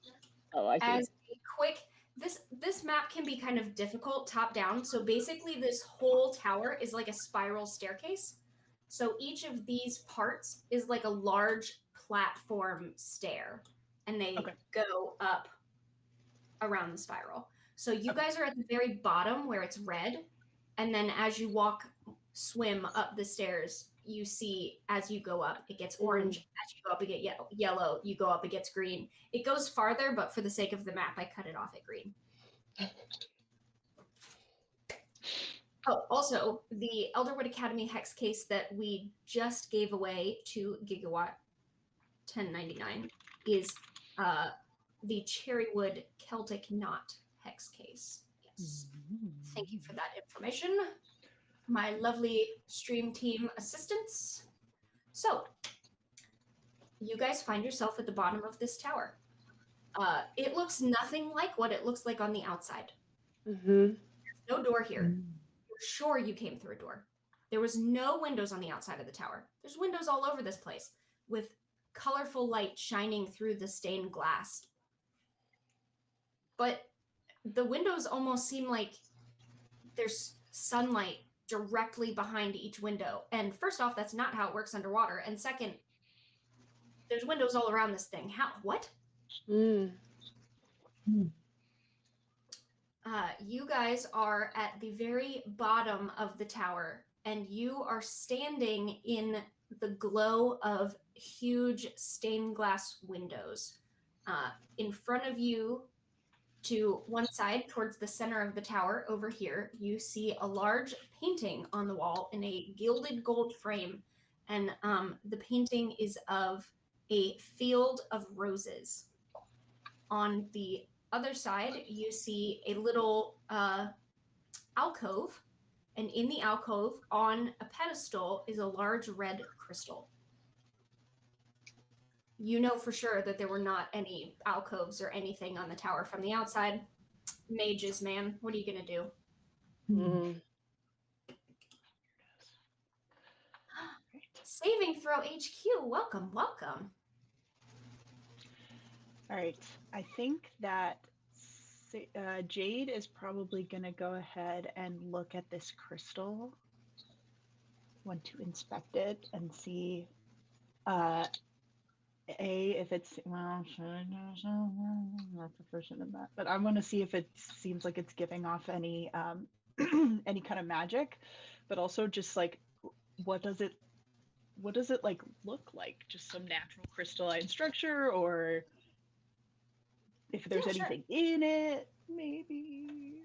I see. as a quick, this map can be kind of difficult top down. So basically this whole tower is like a spiral staircase. So each of these parts is like a large platform stair, and they go up around the spiral. So you guys are at the very bottom where it's red, and then as you swim up the stairs, you see as you go up, it gets orange. As you go up, it gets yellow. You go up, it gets green. It goes farther, but for the sake of the map, I cut it off at green. Oh, also, the Elderwood Academy hex case that we just gave away to Gigawatt 1099 is the Cherrywood Celtic Knot hex case. Yes. Thank you for that information. My lovely stream team assistants. So, you guys find yourself at the bottom of this tower. It looks nothing like what it looks like on the outside. There's no door here. You're sure you came through a door. There was no windows on the outside of the tower. There's windows all over this place with colorful light shining through the stained glass. But the windows almost seem like there's sunlight directly behind each window. And first off, that's not how it works underwater. And second, there's windows all around this thing. How? What? You guys are at the very bottom of the tower, and you are standing in the glow of huge stained glass windows. In front of you, to one side, towards the center of the tower, over here, you see a large painting on the wall in a gilded gold frame, and the painting is of a field of roses. On the other side, you see a little alcove, and in the alcove, on a pedestal, is a large red crystal. You know for sure that there were not any alcoves or anything on the tower from the outside. Mages, man, what are you gonna do? Saving throw HQ. Welcome, welcome. All right. I think that Jade is probably going to go ahead and look at this crystal. Want to inspect it and see if it's well, that's the first one of that. But I want to see if it seems like it's giving off any any kind of magic, but also just like what does it like look like? Just some natural crystalline structure, or if there's Yeah, sure. anything in it, maybe.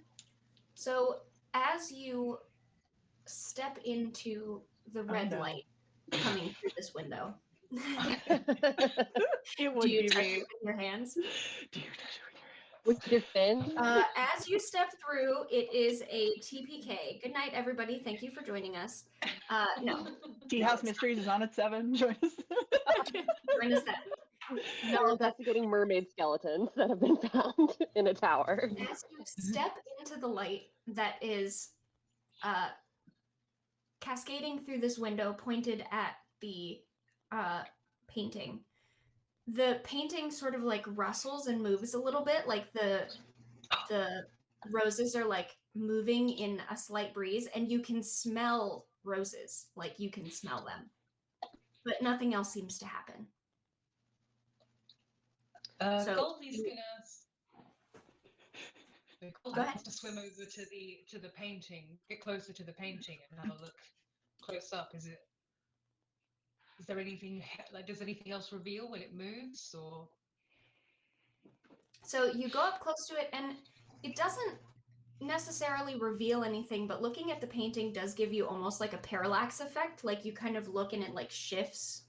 So as you step into the red no. light coming through this window, It would do you be touch me. it with your hands? Do you touch it with your hands? With your fin? As you step through, it is a TPK. Good night, everybody. Thank you for joining us. No. Tea No, House it's Mysteries is on at 7. Join us. Join us then. No, No, investigating mermaid skeletons that have been found in a tower. as you step into the light that is cascading through this window pointed at the painting, the painting sort of like rustles and moves a little bit, like the roses are like moving in a slight breeze, and you can smell roses, like you can smell them, but nothing else seems to happen. So Goldie's you- Goldie Go ahead. wants to swim over to the painting, get closer to the painting, and have a look close up. Is there anything like? Does anything else reveal when it moves, or? So you go up close to it, and it doesn't necessarily reveal anything, but looking at the painting does give you almost like a parallax effect. Like you kind of look and it like shifts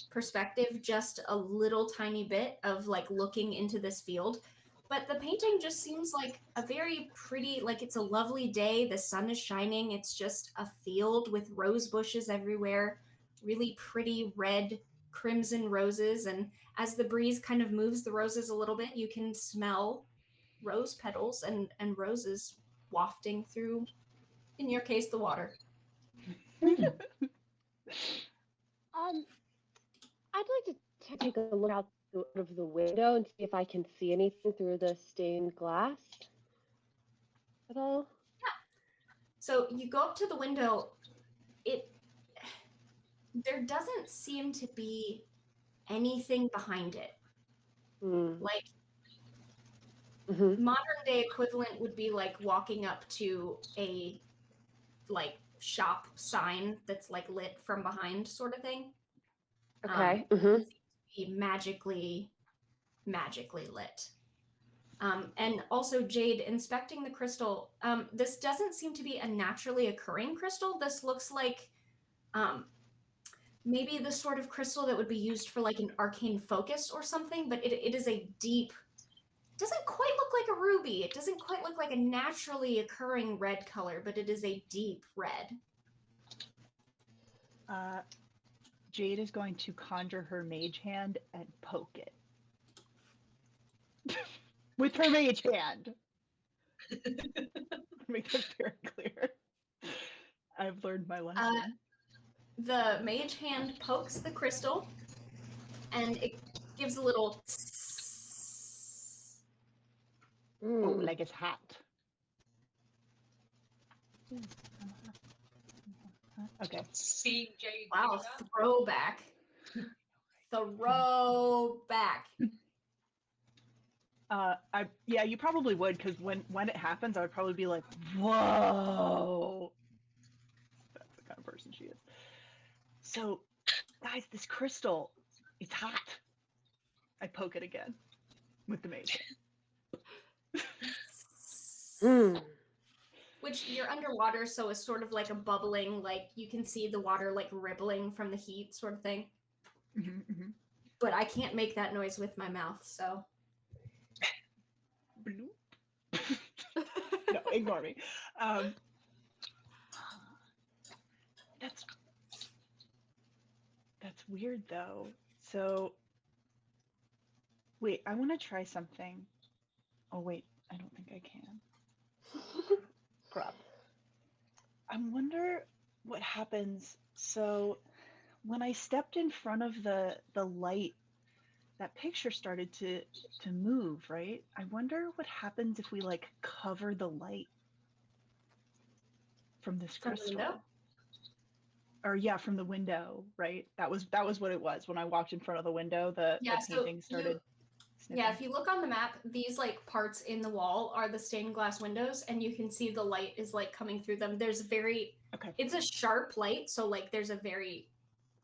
perspective just a little tiny bit of like looking into this field. But the painting just seems like a very pretty, like it's a lovely day. The sun is shining. It's just a field with rose bushes everywhere, really pretty red, crimson roses. And as the breeze kind of moves the roses a little bit, you can smell rose petals and roses wafting through, in your case, the water. I'd like to take a look out of the window and see if I can see anything through the stained glass at all. So you go up to the window. There doesn't seem to be anything behind it. Like modern day equivalent would be like walking up to a like shop sign that's like lit from behind, sort of thing. Okay. It seems to be magically lit. And also, Jade, inspecting the crystal, this doesn't seem to be a naturally occurring crystal. This looks like maybe the sort of crystal that would be used for like an arcane focus or something, but it is a deep, doesn't quite look like a ruby. It doesn't quite look like a naturally occurring red color, but it is a deep red. Jade is going to conjure her mage hand and poke it. With her mage hand. Make that very clear. I've learned my lesson. The mage hand pokes the crystal, and it gives a little Oh, like it's hot. Okay. Seeing Jade. wow, do that? throwback. Throwback. Yeah, you probably would, because when it happens, I would probably be like, whoa. That's the kind of person she is. So, guys, this crystal, it's hot. I poke it again with the mage hand. Which you're underwater, so it's sort of like a bubbling, like you can see the water like rippling from the heat, sort of thing. But I can't make that noise with my mouth, so. No, ignore me. That's weird though. So wait, I want to try something. Oh wait, I don't think I can. Crap. I wonder what happens. So when I stepped in front of the light, that picture started to move, right? I wonder what happens if we like cover the light from this From the window? crystal. Or yeah, from the window, right? That was what it was. When I walked in front of the window, the Yeah, so painting started snipping. Yeah, if you look on the map, these like parts in the wall are the stained glass windows, and you can see the light is like coming through them. There's Okay. it's a sharp light, so like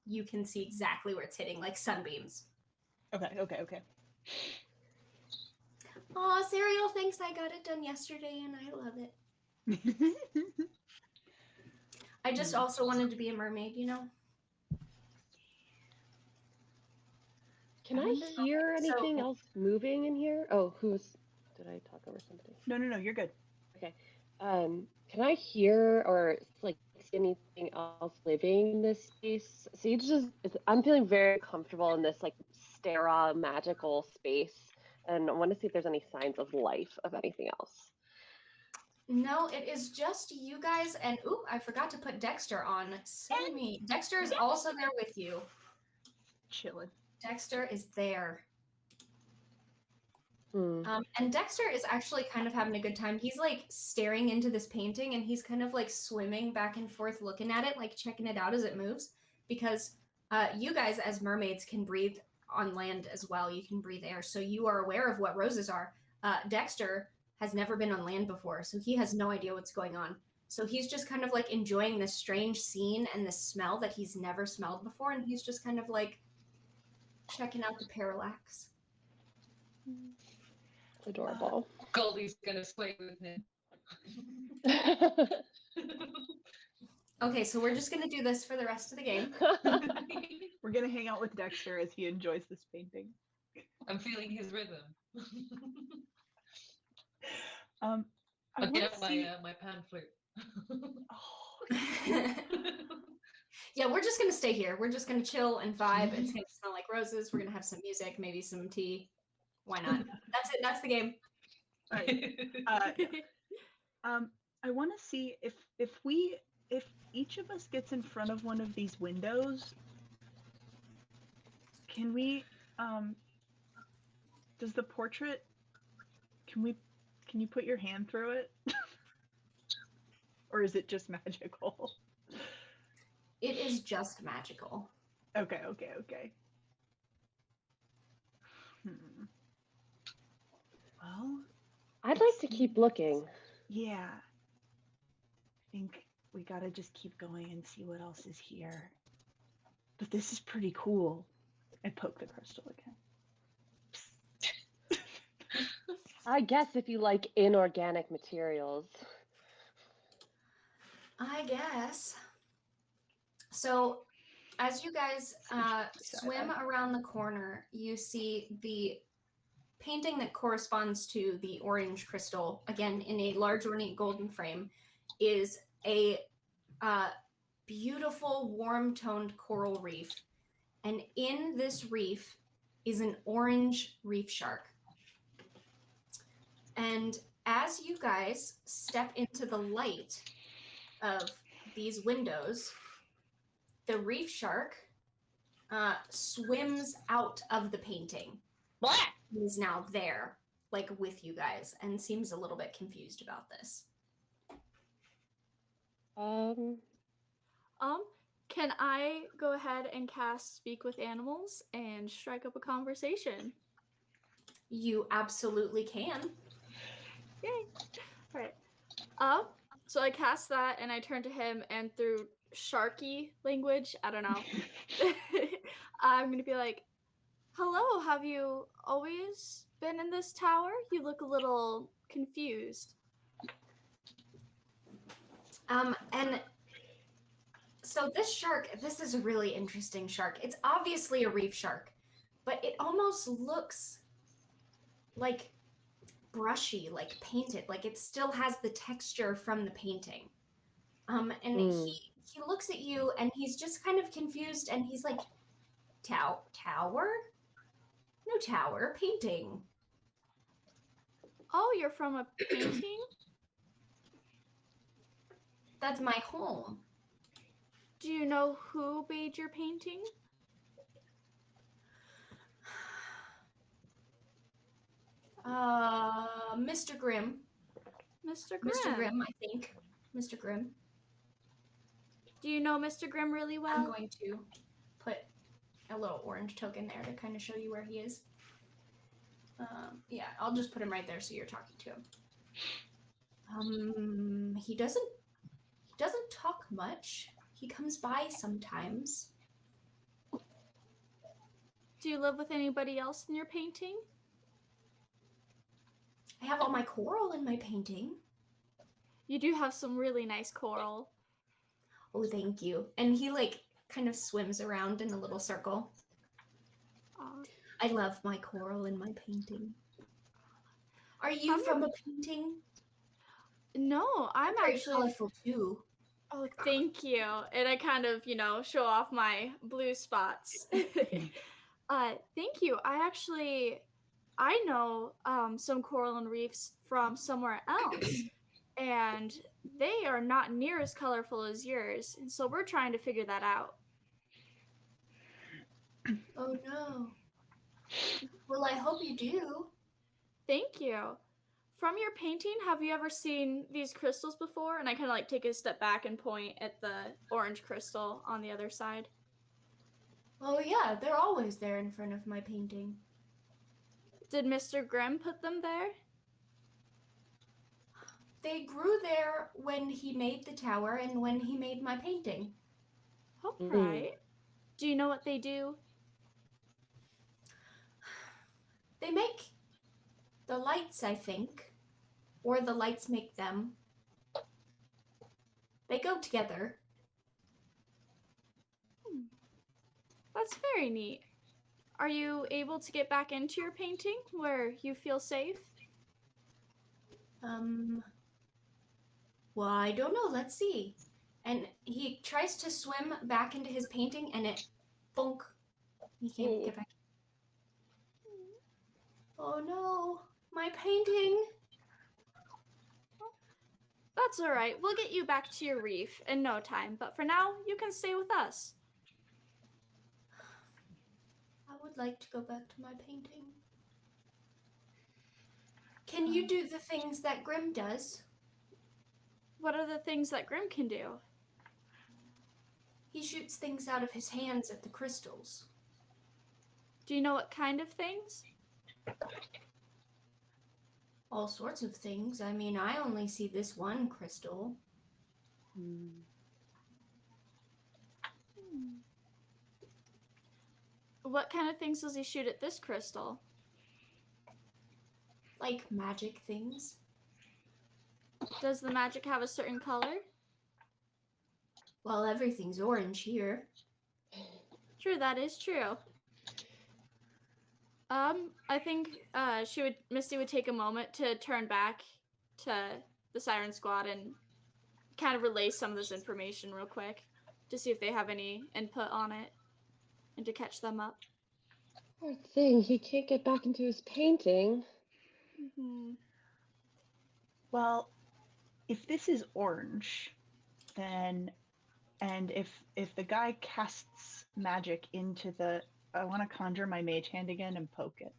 you can see exactly where it's hitting, like sunbeams. Okay. Aw, Cereal thinks I got it done yesterday, and I love it. I just also wanted to be a mermaid, you know? Can I hear anything else moving in here? Oh, did I talk over somebody? No, you're good. Okay. Can I hear or like see anything else living in this space? See, I'm feeling very comfortable in this like sterile, magical space, and I want to see if there's any signs of life of anything else. No, it is just you guys, and oop, I forgot to put Dexter on. Silly me. Dexter is also there with you. Chilling. Dexter is there. Hmm. And Dexter is actually kind of having a good time. He's like staring into this painting, and he's kind of like swimming back and forth looking at it, like checking it out as it moves, because you guys as mermaids can breathe on land as well. You can breathe air, so you are aware of what roses are. Dexter has never been on land before, so he has no idea what's going on. So he's just kind of like enjoying this strange scene and this smell that he's never smelled before, and he's just kind of like checking out the parallax. It's adorable. Goldie's gonna sway with him. Okay, so we're just gonna do this for the rest of the game. We're gonna hang out with Dexter as he enjoys this painting. I'm feeling his rhythm. I I'll get wanna see... my pan flute. Oh, Yeah, we're just gonna stay here. We're just gonna chill and vibe. It's gonna smell like roses. We're gonna have some music, maybe some tea. Why not? That's it. That's the game. all right. I want to see if each of us gets in front of one of these windows. Can we? Does the portrait? Can you put your hand through it? Or is it just magical? It is just magical. Okay. Well, I'd like to keep looking. yeah. I think we gotta just keep going and see what else is here. But this is pretty cool. I poke the crystal again. I guess if you like inorganic materials. I guess. So, as you guys swim around the corner, you see the painting that corresponds to the orange crystal, again in a large ornate golden frame, is a beautiful warm-toned coral reef. And in this reef is an orange reef shark. And as you guys step into the light of these windows, the reef shark swims out of the painting. He is now there, like with you guys, and seems a little bit confused about this. Can I go ahead and cast Speak with Animals and strike up a conversation? You absolutely can. Yay! All right. So I cast that and I turn to him, and through Sharky language, I don't know, I'm gonna be like, "Hello, have you always been in this tower? You look a little confused." And so this is a really interesting shark. It's obviously a reef shark, but it almost looks like brushy, like painted, like it still has the texture from the painting. And he looks at you and he's just kind of confused, and he's like, tower? No tower, painting. Oh, you're from a painting? That's my home. Do you know who made your painting? Mr. Grimm. Mr. Mr. Grimm. Grimm, I think. Mr. Grimm. Do you know Mr. Grimm really well? I'm going to put a little orange token there to kind of show you where he is. Yeah, I'll just put him right there so you're talking to him. He doesn't talk much. He comes by sometimes. Do you live with anybody else in your painting? I have all my coral in my painting. You do have some really nice coral. Oh, thank you. And he like kind of swims around in a little circle. Aw. I love my coral in my painting. Are you from a painting? No, I'm Very actually. colorful too. Oh, thank you. And I kind of, show off my blue spots. Thank you. I know some coral and reefs from somewhere else, and they are not near as colorful as yours. And so we're trying to figure that out. Oh no. Well, I hope you do. Thank you. From your painting, have you ever seen these crystals before? And I kind of like take a step back and point at the orange crystal on the other side. Oh yeah, they're always there in front of my painting. Did Mr. Grimm put them there? They grew there when he made the tower and when he made my painting. All right. Do you know what they do? They make the lights, I think. Or the lights make them. They go together. That's very neat. Are you able to get back into your painting where you feel safe? Well, I don't know. Let's see. And he tries to swim back into his painting and it bonk. He can't get back. Oh no, my painting. That's all right. We'll get you back to your reef in no time. But for now, you can stay with us. I would like to go back to my painting. Can you do the things that Grimm does? What are the things that Grimm can do? He shoots things out of his hands at the crystals. Do you know what kind of things? All sorts of things. I mean, I only see this one crystal. What kind of things does he shoot at this crystal? Like magic things. Does the magic have a certain color? Well, everything's orange here. True, that is true. I think Misty would take a moment to turn back to the Siren Squad and kind of relay some of this information real quick to see if they have any input on it and to catch them up. Poor thing, he can't get back into his painting. Well, if this is orange, then and if the guy casts magic into the, I want to conjure my mage hand again and poke it.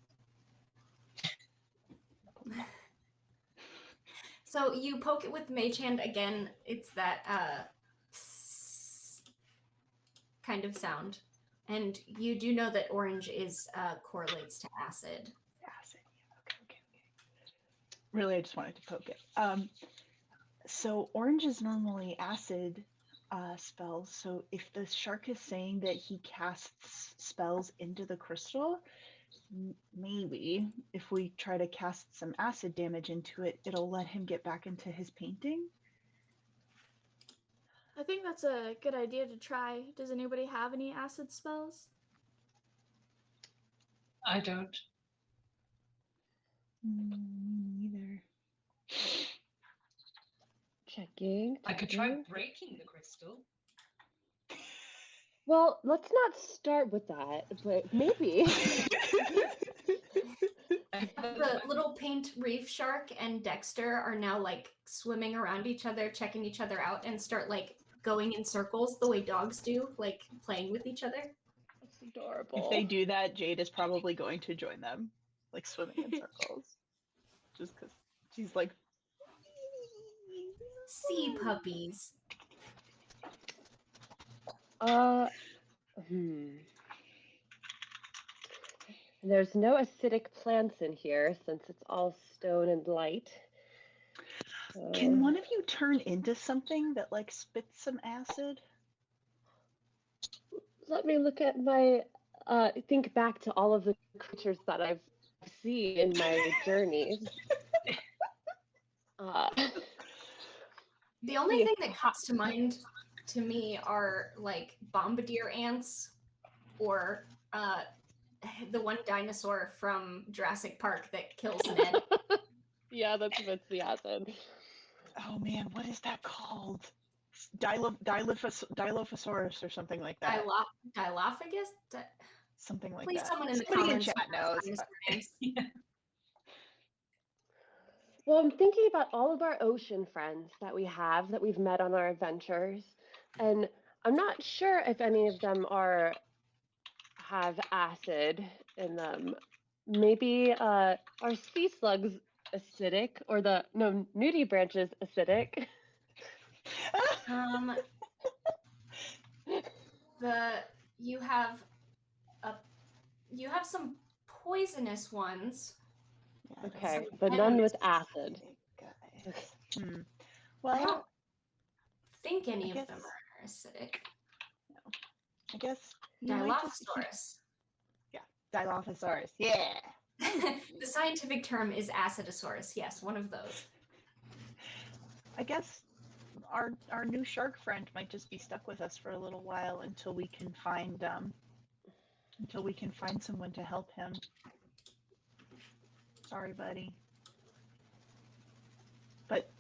So you poke it with mage hand again. It's that kind of sound, and you do know that orange is correlates to acid. Acid. Yeah. Okay. Really, I just wanted to poke it. So orange is normally acid spells. So if the shark is saying that he casts spells into the crystal, maybe if we try to cast some acid damage into it, it'll let him get back into his painting. I think that's a good idea to try. Does anybody have any acid spells? I don't. Me neither. Checking. I could try breaking the crystal. Well, let's not start with that, but maybe. The little paint reef shark and Dexter are now like swimming around each other, checking each other out, and start like going in circles the way dogs do, like playing with each other. That's adorable. If they do that, Jade is probably going to join them, like swimming in circles, just because she's like, Sea puppies. There's no acidic plants in here since it's all stone and light. Can one of you turn into something that like spits some acid? Let me look at my think back to all of the creatures that I've seen in my journeys. The only thing that comes to mind to me are like bombardier ants or the one dinosaur from Jurassic Park that kills Ned. Yeah, that's the acid. Oh man, what is that called? Dilophosaurus or something like that. Dilophagus? Something like Please, that. someone in the Somebody comments in chat knows. Well, I'm thinking about all of our ocean friends that we have that we've met on our adventures, and I'm not sure if any of them have acid in them. Maybe are sea slugs acidic, or the nudie branches acidic? You have some poisonous ones. Yeah, Okay, but none with acid. Well, I don't think any of them are acidic. No. I guess Dilophosaurus. Yeah, Dilophosaurus. Yeah. The scientific term is Acidosaurus. Yes, one of those. I guess our new shark friend might just be stuck with us for a little while until we can find someone to help him. Sorry, buddy. But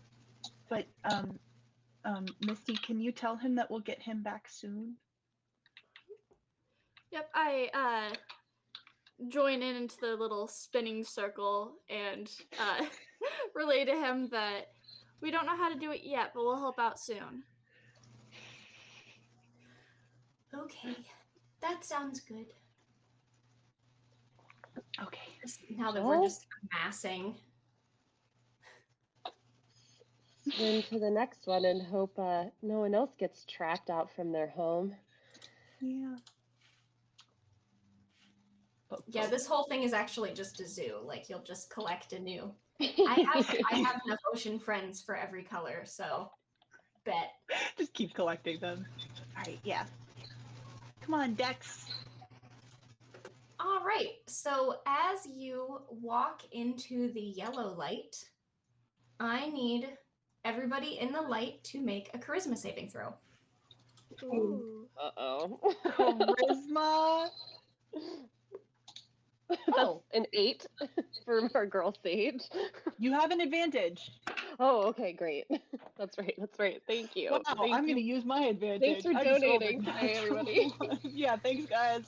Misty, can you tell him that we'll get him back soon? Yep, I join into the little spinning circle and relay to him that we don't know how to do it yet, but we'll help out soon. Okay, that sounds good. Okay. Now that we're just amassing. Swim to the next one and hope no one else gets trapped out from their home. Yeah. Yeah, this whole thing is actually just a zoo. Like you'll just collect a new. I have enough ocean friends for every color, so bet. Just keep collecting them. All right, yeah. Come on, Dex. All right. So as you walk into the yellow light, I need everybody in the light to make a charisma saving throw. Ooh. Uh-oh. Charisma. That's an 8 for our girl Sage. You have an advantage. Oh, okay, great. That's right. Thank you. Wow, Thank I'm you. going to use my advantage. Thanks for I just rolled a donating today, natural everybody. 1. Yeah, thanks, guys.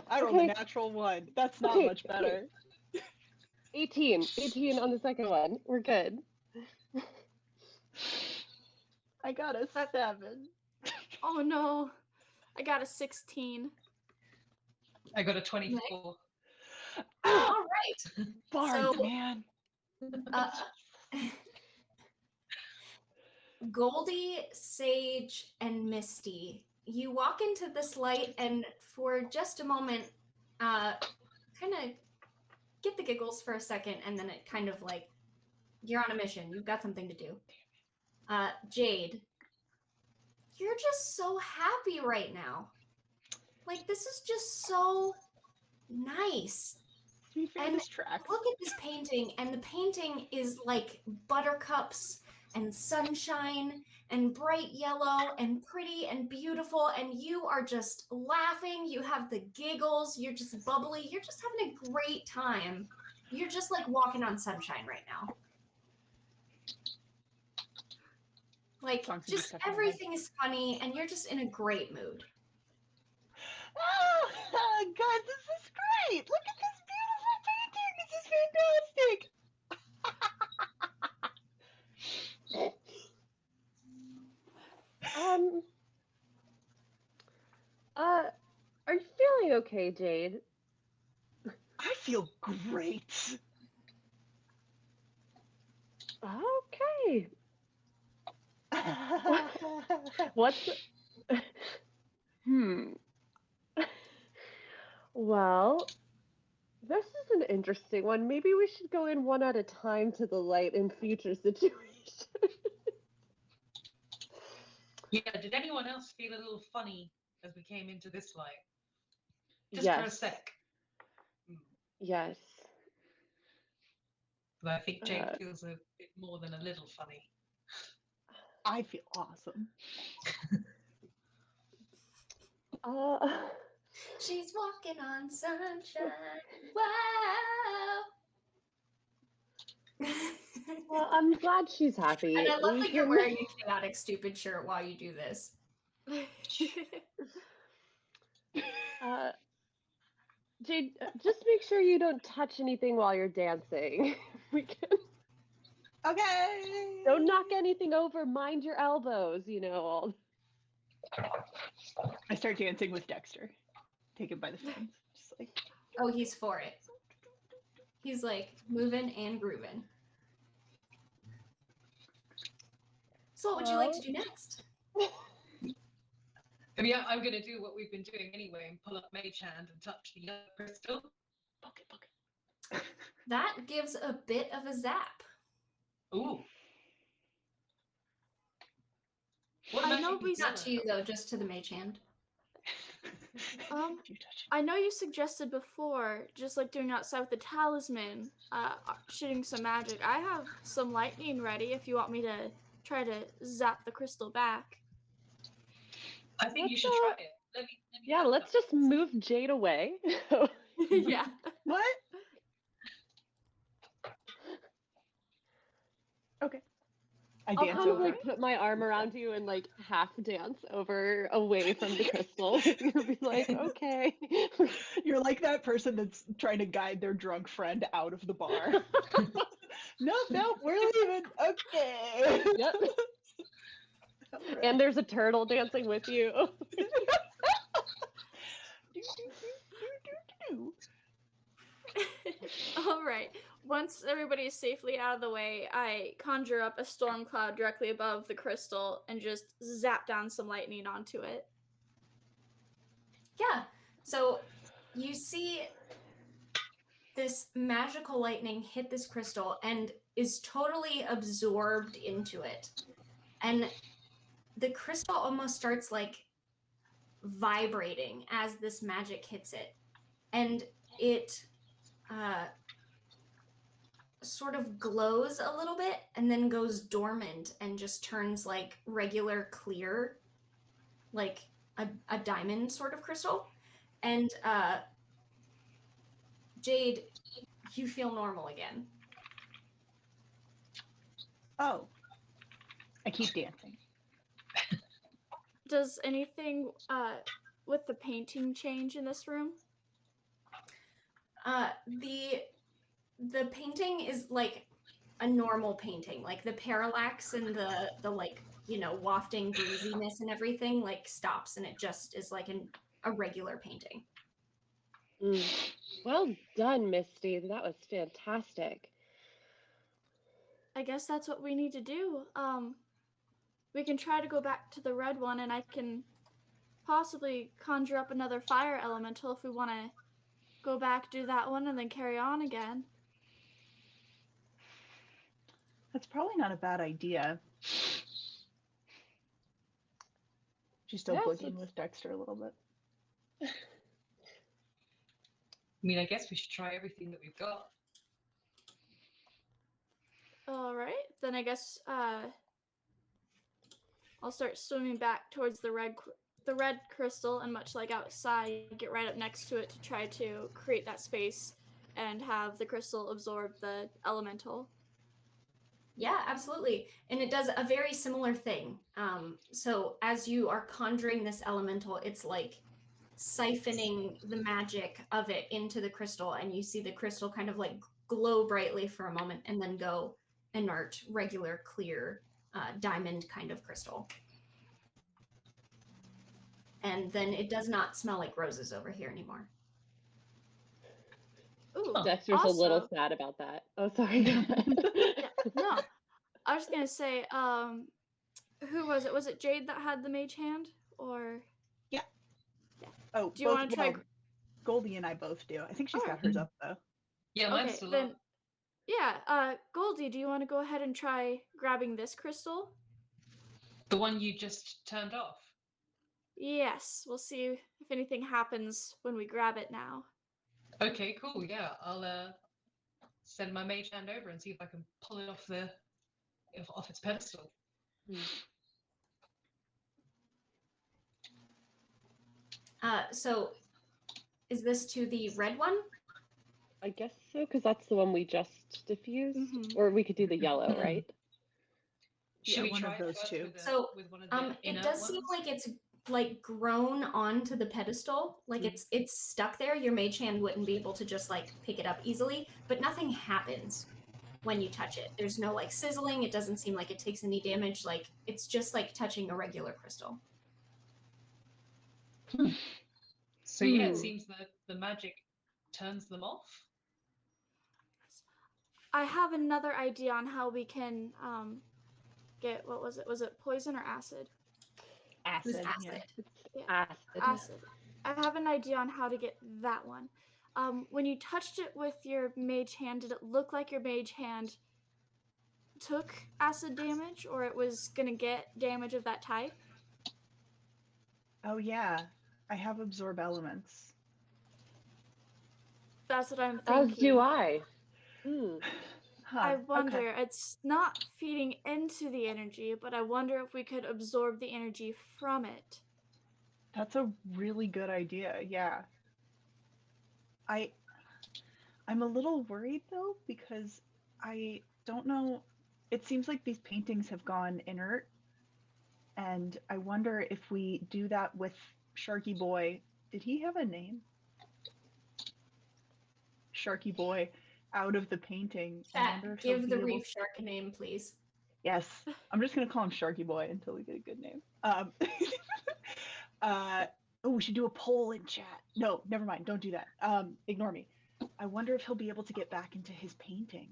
I rolled a natural 1. That's not much better. 18 on the second one. We're good. I got a 7. Oh no, I got a 16. I got a 24. All right. Bards, man. Goldie, Sage, and Misty, you walk into this light and for just a moment, kind of get the giggles for a second, and then it kind of like, you're on a mission. You've got something to do. Jade, you're just so happy right now. Like, this is just so nice. And look at this painting, and the painting is like buttercups and sunshine and bright yellow and pretty and beautiful, and you are just laughing. You have the giggles. You're just bubbly. You're just having a great time. You're just like walking on sunshine right now. Like, just everything is funny, and you're just in a great mood. Oh, God, this is great. Look at this beautiful painting. This is fantastic. okay, Jade? I feel great. Okay. What's hmm. Well, this is an interesting one. Maybe we should go in one at a time to the light in future situations. Yeah, did anyone else feel a little funny as we came into this light? Just for a Yes. sec. Mm. Yes. But I think Jade Uh, feels a bit more than a little funny. I feel awesome. uh, She's walking on sunshine. Wow. well, I'm glad she's happy. And I love We that you're can. wearing a chaotic stupid shirt while you do this. Jade, just make sure you don't touch anything while you're dancing. We can. Okay. Don't knock anything over. Mind your elbows. All. I start dancing with Dexter. Take him by the fans. Just like. Oh, he's for it. He's like moving and grooving. So what would you like to do next? I mean, I'm going to do what we've been doing anyway and pull up Mage Hand and touch the yellow crystal. Poke it. That gives a bit of a zap. Ooh. What I magic know is we- yellow? Not to you though, just to the mage hand. You touch I know you suggested before, just like doing outside with the talisman, shooting some magic. I have some lightning ready if you want me to try to zap the crystal back. I think you Let's, should try it. Let me Yeah, look let's up. just move Jade away. Yeah. What? Okay. I I'll dance kind of over. like put my arm around you and like half dance over away from the crystal. You'll be like, okay. You're like that person that's trying to guide their drunk friend out of the bar. No, we're leaving. Okay. Yep. Alright. And there's a turtle dancing with you. Do, do, do, do, do. All right. Once everybody is safely out of the way, I conjure up a storm cloud directly above the crystal and just zap down some lightning onto it. Yeah. So you see this magical lightning hit this crystal and is totally absorbed into it. And the crystal almost starts like vibrating as this magic hits it. And it sort of glows a little bit and then goes dormant and just turns like regular clear, like a diamond sort of crystal. And Jade, you feel normal again. Oh. I keep dancing. Does anything with the painting change in this room? The painting is like a normal painting, like the parallax and the like, wafting breeziness and everything like stops, and it just is like a regular painting. Well done, Misty. That was fantastic. I guess that's what we need to do. We can try to go back to the red one, and I can possibly conjure up another fire elemental if we want to go back, do that one, and then carry on again. That's probably not a bad idea. She's still Yes, boogieing it's- with Dexter a little bit. I mean, I guess we should try everything that we've got. All right, then I guess I'll start swimming back towards the red crystal, and much like outside, get right up next to it to try to create that space and have the crystal absorb the elemental. Yeah, absolutely. And it does a very similar thing. So as you are conjuring this elemental, it's like siphoning the magic of it into the crystal, and you see the crystal kind of like glow brightly for a moment and then go inert, regular, clear, diamond kind of crystal. and then it does not smell like roses over here anymore. Ooh, Dexter's a little also, sad about that. Oh, sorry. Go ahead. yeah, no, I was just gonna say, who was it? Was it Jade that had the mage hand, or? Yeah. Yeah. Oh, Do you both. want to try? Well, Goldie and I both do. I think she's Okay. got hers up though. Yeah, mine's Okay, still then, up. yeah. Goldie, do you want to go ahead and try grabbing this crystal? The one you just turned off. Yes, we'll see if anything happens when we grab it now. Okay, cool. Yeah, I'll send my mage hand over and see if I can pull it off its pedestal. So is this to the red one? I guess so, because that's the one we just diffused. Mhm. Or we could do the yellow, right? Should Yeah, we one try of those first two. So, with one of the it inert does seem ones? like it's like grown onto the pedestal, like it's stuck there. Your mage hand wouldn't be able to just like pick it up easily, but nothing happens when you touch it. There's no like sizzling. It doesn't seem like it takes any damage. Like it's just like touching a regular crystal. So yeah, it seems that the magic turns them off. I have another idea on how we can get, what was it? Was it poison or acid? It was Acid. acid. Yeah. Yeah. Acid. Acid. I have an idea on how to get that one. When you touched it with your mage hand, did it look like your mage hand took acid damage, or it was gonna get damage of that type? Oh yeah, I have absorb elements. That's what I'm As thinking. do I. Huh. I wonder, Okay. it's not feeding into the energy, but I wonder if we could absorb the energy from it. That's a really good idea. Yeah. I'm a little worried though because I don't know. It seems like these paintings have gone inert, and I wonder if we do that with Sharky Boy. Did he have a name? Sharky Boy out of the painting. I Chat, wonder if he'll give be the able. reef shark a name, please. Yes, I'm just gonna call him Sharky Boy until we get a good name. Oh, we should do a poll in chat. No, never mind. Don't do that. Ignore me. I wonder if he'll be able to get back into his painting.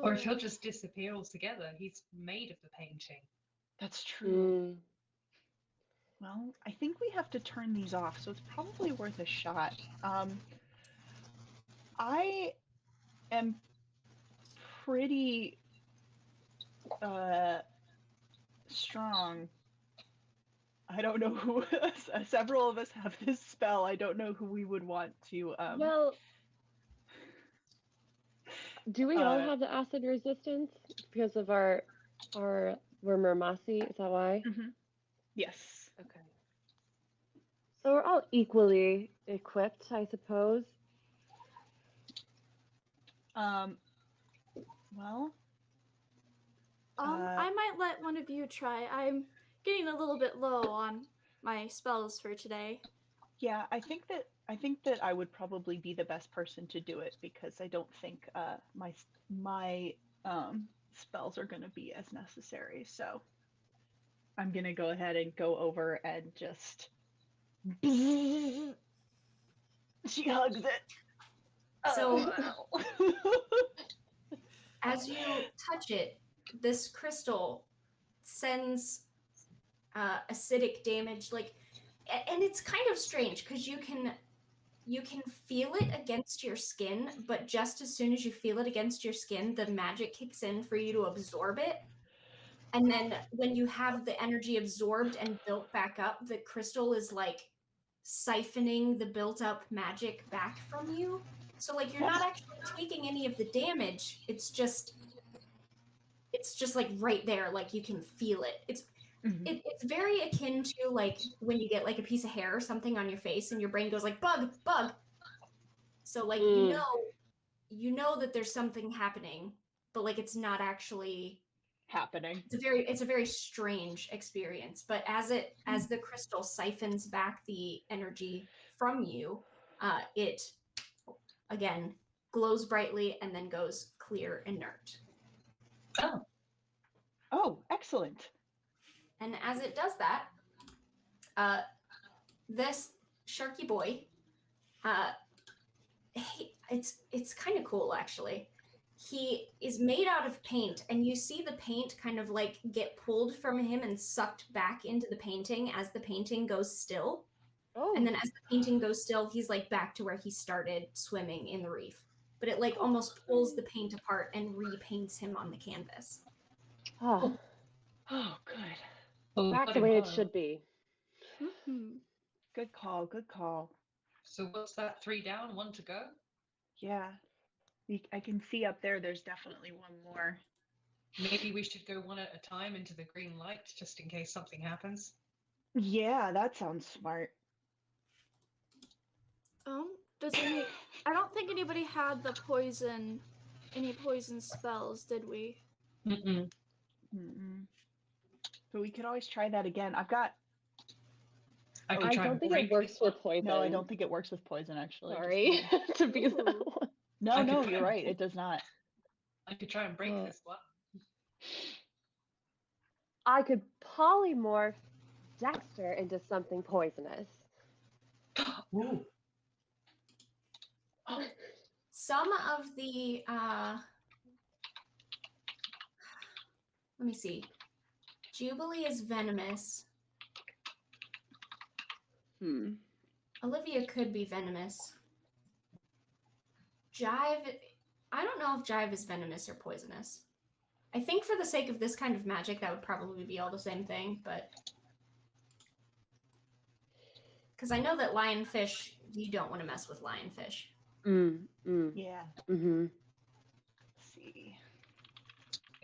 Or if he'll Ooh. just disappear altogether. He's made of the painting. That's true. Well, I think we have to turn these off, so it's probably worth a shot. I am pretty strong. I don't know who. Several of us have this spell. I don't know who we would want to. Well, do we all have the acid resistance because of our we're Mermasi? Is that why? Yes. Okay. So we're all equally equipped, I suppose. Well. I might let one of you try. I'm getting a little bit low on my spells for today. Yeah, I think that I would probably be the best person to do it because I don't think my spells are going to be as necessary. So I'm going to go ahead and go over and just she hugs it. So as you touch it, this crystal sends acidic damage, like, and it's kind of strange because you can feel it against your skin, but just as soon as you feel it against your skin, the magic kicks in for you to absorb it. And then when you have the energy absorbed and built back up, the crystal is like siphoning the built up magic back from you. So like you're not actually taking any of the damage. It's just like right there, like you can feel it. It's very akin to like when you get like a piece of hair or something on your face and your brain goes like bug, bug. So like you know that there's something happening, but like it's not actually happening. It's a very strange experience. But as the crystal siphons back the energy from you, it again glows brightly and then goes clear inert. Oh, excellent. And as it does that, this Sharky boy, it's kind of cool actually. He is made out of paint, and you see the paint kind of like get pulled from him and sucked back into the painting as the painting goes still. Oh. And then as the painting goes still, he's like back to where he started swimming in the reef. But it like almost pulls the paint apart and repaints him on the canvas. Oh, Oh, good. Oh, that's got the him way it hard. should be. Mhm. Good call. Good call. So what's that? 3 down, 1 to go? Yeah. I can see up there, there's definitely one more. Maybe we should go one at a time into the green light just in case something happens. Yeah, that sounds smart. Does any? I don't think anybody had any poison spells, did we? Mm-mm. Mm-mm. But we could always try that again. I've got. I could I try don't and think break it works this one. with poison. No, I don't think it works with poison, actually. just Sorry to be that Ooh. one. No, I no, could you're try. right. It does not. I could try and break Oh. this one. I could polymorph Dexter into something poisonous. Ooh. Some of the let me see. Jubilee is venomous. Olivia could be venomous. Jive, I don't know if Jive is venomous or poisonous. I think for the sake of this kind of magic, that would probably be all the same thing, but because I know that lionfish, you don't want to mess with lionfish. Yeah. Mm-hmm. Let's see.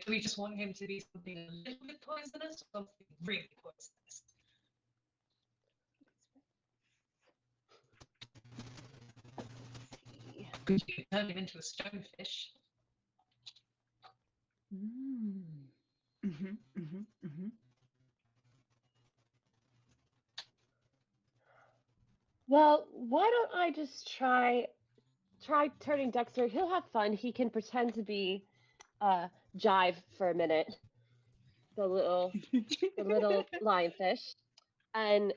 Do we just want him to be something a little bit poisonous or something really poisonous? Let's see. Could you turn him into a stonefish? Mm-hmm, mm-hmm. Well, why don't I just try turning Dexter? He'll have fun. He can pretend to be Jive for a minute, the little lionfish, and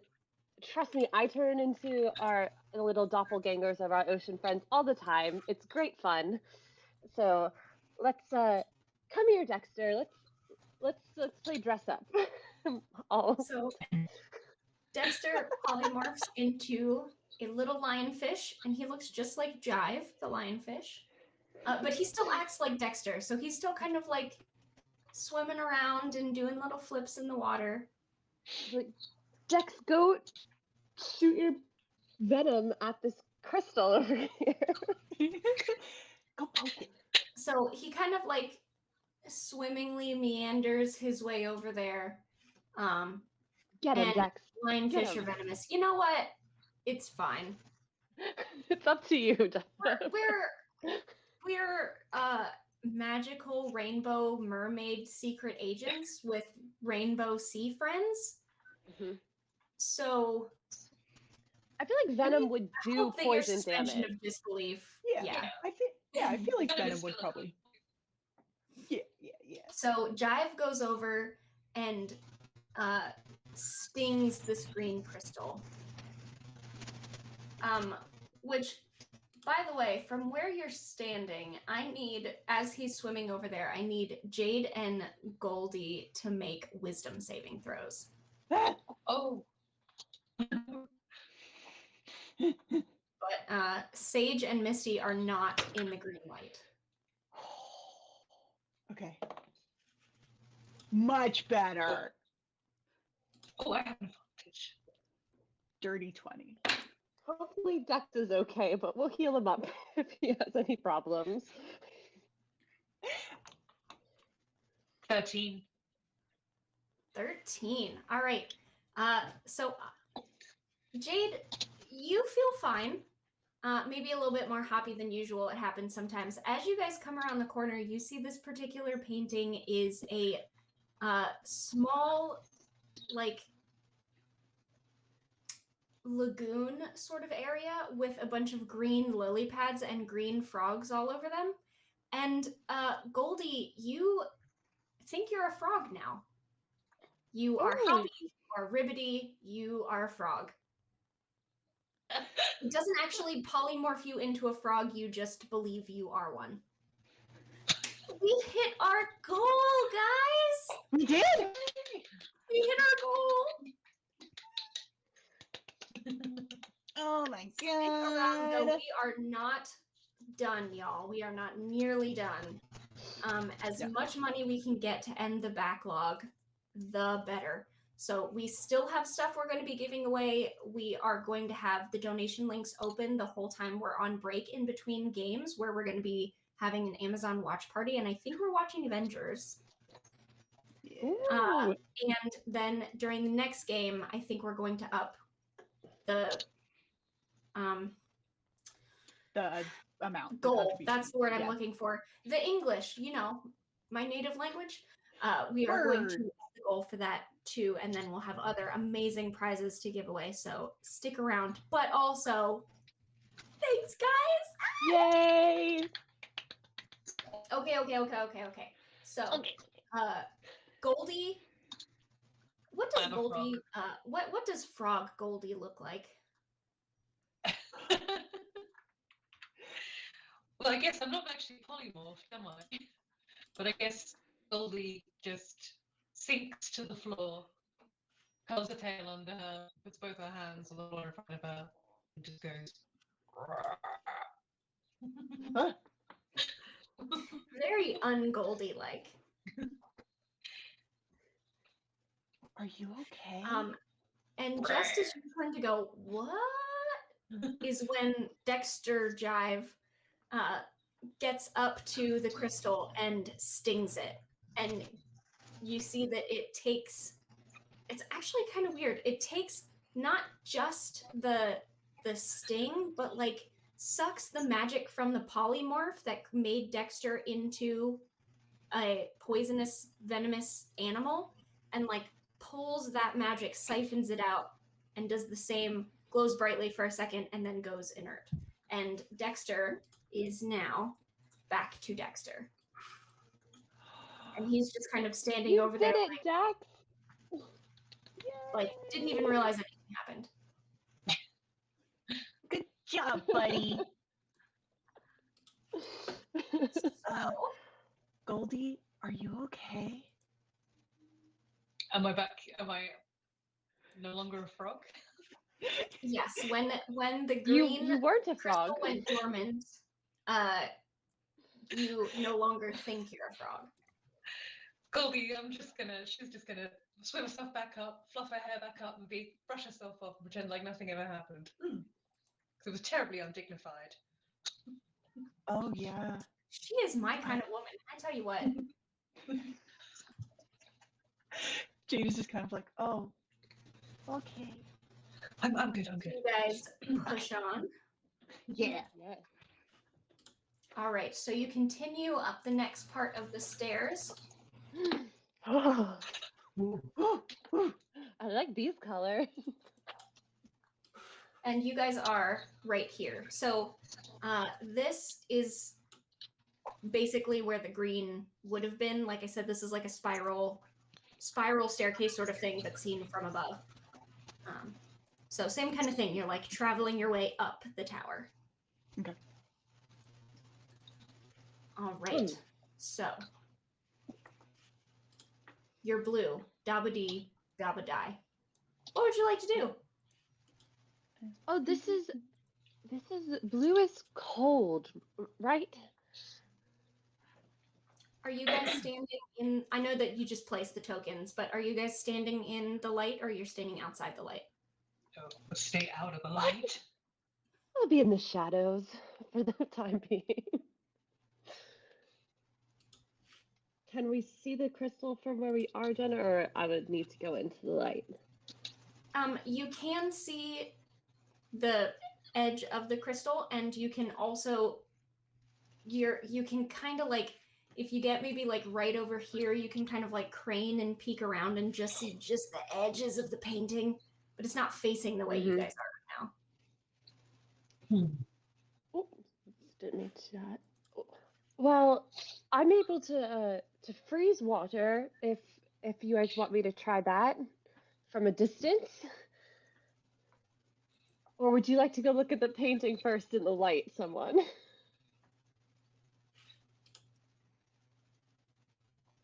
trust me, I turn into our little doppelgangers of our ocean friends all the time. It's great fun. So let's come here, Dexter. Let's play dress up. All So Dexter polymorphs into a little lionfish, and he looks just like Jive, the lionfish. But he still acts like Dexter, so he's still kind of like swimming around and doing little flips in the water. like, Dex, go shoot your venom at this crystal over here. Go poke it. So he kind of like swimmingly meanders his way over there. Get him, And Dex. lionfish Get are him. venomous. You know what? It's fine. It's up to you, Dex. We're magical rainbow mermaid secret agents with rainbow sea friends. Mhm. So I feel like venom would I do hope that your poison suspension damage. of disbelief. Yeah. I feel like venom would probably. Yeah. So Jive goes over and stings this green crystal. Which, by the way, from where you're standing, I need, as he's swimming over there, I need Jade and Goldie to make wisdom saving throws. Oh. But Sage and Misty are not in the green light. Okay. Much better. Oh, I have an advantage. Dirty 20. Hopefully Dex is okay, but we'll heal him up if he has any problems. 13. 13. All right. So Jade, you feel fine. Maybe a little bit more happy than usual. It happens sometimes. As you guys come around the corner, you see this particular painting is a small, like, lagoon sort of area with a bunch of green lily pads and green frogs all over them. And Goldie, you think you're a frog now. You are Oh. happy are Ribbity, you are a frog. It doesn't actually polymorph you into a frog, you just believe you are one. We hit our goal, guys! We did! We hit our goal! Oh my Stick around, though. god. We are not done, y'all. We are not nearly done. As much money we can get to end the backlog, the better. So we still have stuff we're going to be giving away. We are going to have the donation links open the whole time we're on break in between games, where we're going to be having an Amazon watch party, and I think we're watching Avengers. Ooh. And then during the next game, I think we're going to up the amount. Goal. That's the word I'm looking for. The English, my native language. We are going to up the goal for that too, and then we'll have other amazing prizes to give away. So stick around. But also, thanks, guys. Yay! Okay. So, Goldie. What does Goldie? What does Frog Goldie look like? Well, I guess I'm not actually polymorphed, am I? But I guess Goldie just sinks to the floor, curls her tail under her, puts both her hands on the floor in front of her, and just goes. Very un-Goldie like. Are you okay? And just as you turn to go, what? Is when Dexter Jive gets up to the crystal and stings it. And you see that it's actually kind of weird. It takes not just the sting, but like sucks the magic from the polymorph that made Dexter into a poisonous, venomous animal, and like pulls that magic, siphons it out, and does the same, glows brightly for a second, and then goes inert. And Dexter is now back to Dexter. And he's just kind of standing over there. You did it, Dex! Like, didn't even realize anything happened. Good job, buddy. So, Goldie, are you okay? Am I back? Am I no longer a frog? yes, when the green you weren't a crystal frog. went dormant, you no longer think you're a frog. Goldie, she's just gonna swim herself back up, fluff her hair back up, and brush herself off and pretend like nothing ever happened. Because it was terribly undignified. Oh, yeah. She is my kind of woman, I tell you what. Jade is just kind of like, oh, okay. I'm good. You guys push on. Yeah. Yes. All right, so you continue up the next part of the stairs. I like these colors. And you guys are right here. So this is basically where the green would have been. Like I said, this is like a spiral staircase sort of thing, but seen from above. So same kind of thing. You're like traveling your way up the tower. Okay. All right. So you're blue. Dabba-dee, dabba-die. What would you like to do? Oh, this is blue is cold, right? Are you guys standing in? I know that you just placed the tokens, but are you guys standing in the light, or you're standing outside the light? Oh, stay out of the light. I'll be in the shadows for the time being. Can we see the crystal from where we are, Jenna, or I would need to go into the light? You can see the edge of the crystal, and you can also you can kind of like, if you get maybe like right over here, you can kind of like crane and peek around and just see just the edges of the painting, but it's not facing the way you guys are right now. Oh, didn't mean to do that. Well, I'm able to freeze water if you guys want me to try that from a distance? Or would you like to go look at the painting first in the light, someone?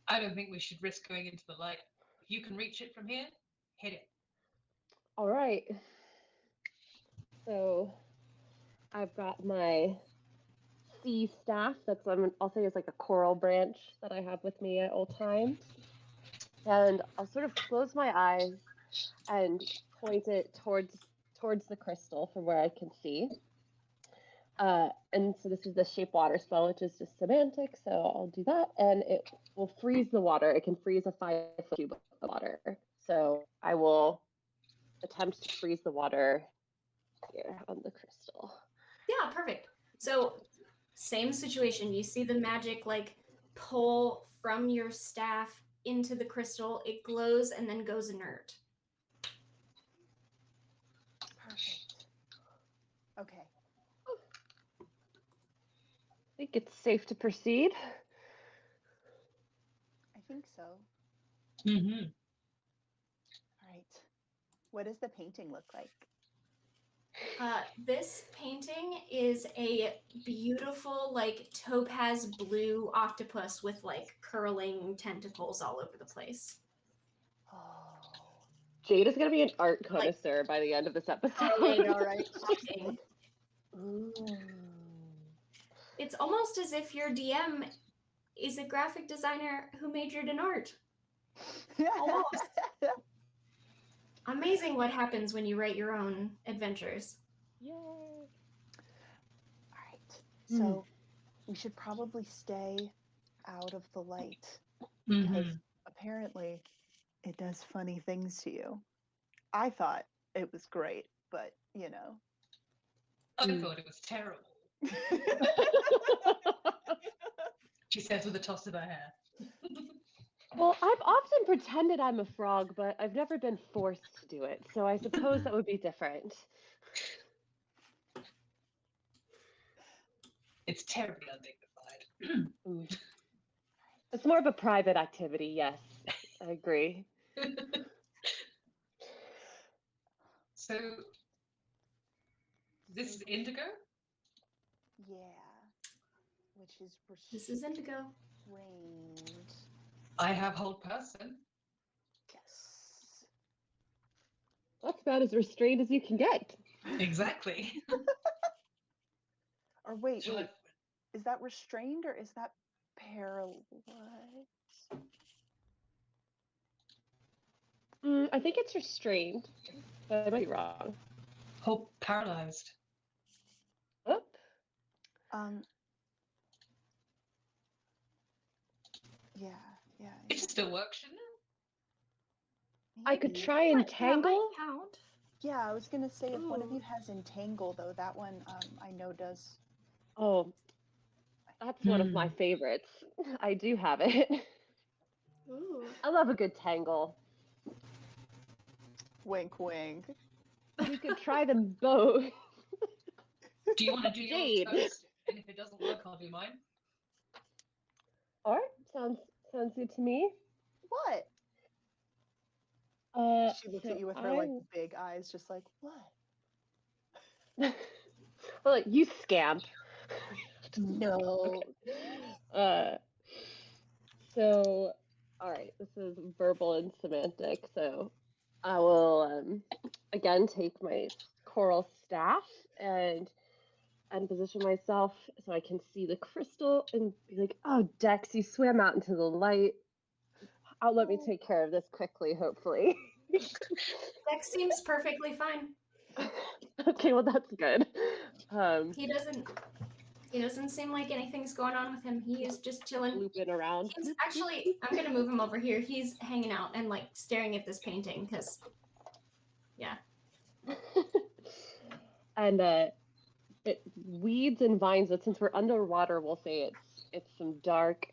I don't think we should risk going into the light. If you can reach it from here, hit it. All right. So I've got my sea staff. I'll say is like a coral branch that I have with me at all times. And I'll sort of close my eyes and point it towards the crystal from where I can see. And so this is the shape water spell, which is just semantic. So I'll do that, and it will freeze the water. It can freeze a 5-foot cube of water. So I will attempt to freeze the water here on the crystal. Yeah, perfect. So same situation. You see the magic like pull from your staff into the crystal. It glows and then goes inert. Perfect. Okay. I think it's safe to proceed. I think so. Mm-hmm. All right. What does the painting look like? This painting is a beautiful, like topaz blue octopus with like curling tentacles all over the place. Oh. Jade is going to be an art connoisseur by the end of this episode. I know, right? Shocking. Ooh. It's almost as if your DM is a graphic designer who majored in art. Almost. Amazing what happens when you write your own adventures. Yay. All right. So we should probably stay out of the light because apparently it does funny things to you. I thought it was great, but you know. I thought it was terrible. She says with a toss of her hair. Well, I've often pretended I'm a frog, but I've never been forced to do it, so I suppose that would be different. It's terribly undignified. It's more of a private activity, yes. I agree. So, this is indigo? Yeah. Which is This is indigo. restrained. I have hold person. Yes. That's about as restrained as you can get. Exactly. Or wait, Shall wait. Is that restrained or is that paralyzed? I think it's restrained, but I might be wrong. Hold paralyzed. Oh, Yeah, yeah. It should still work, shouldn't it? I could Maybe. try entangle. That might count. Yeah, I was gonna say if one of Ooh. you has entangle though, that one I know does. Oh, that's one of my favorites. I do have it. Ooh. I love a good tangle. Wink, wink. We could try them both. Do you want to do yours Jade. first? And if it doesn't work, I'll do mine. All right, sounds good to me. What? She looks at you with her like big eyes, just like, what? Well, you scamp. No. Okay. So, all right, this is verbal and semantic. So, I will again take my coral staff and position myself so I can see the crystal and be like, "Oh, Dex, you swam out into the light. Let me take care of this quickly, hopefully." Dex seems perfectly fine. Okay, well that's good. He doesn't seem like anything's going on with him. He is just chilling. Looping around. He's actually, I'm gonna move him over here. He's hanging out and like staring at this painting because, yeah. And it weeds and vines, but since we're underwater, we'll say it's some dark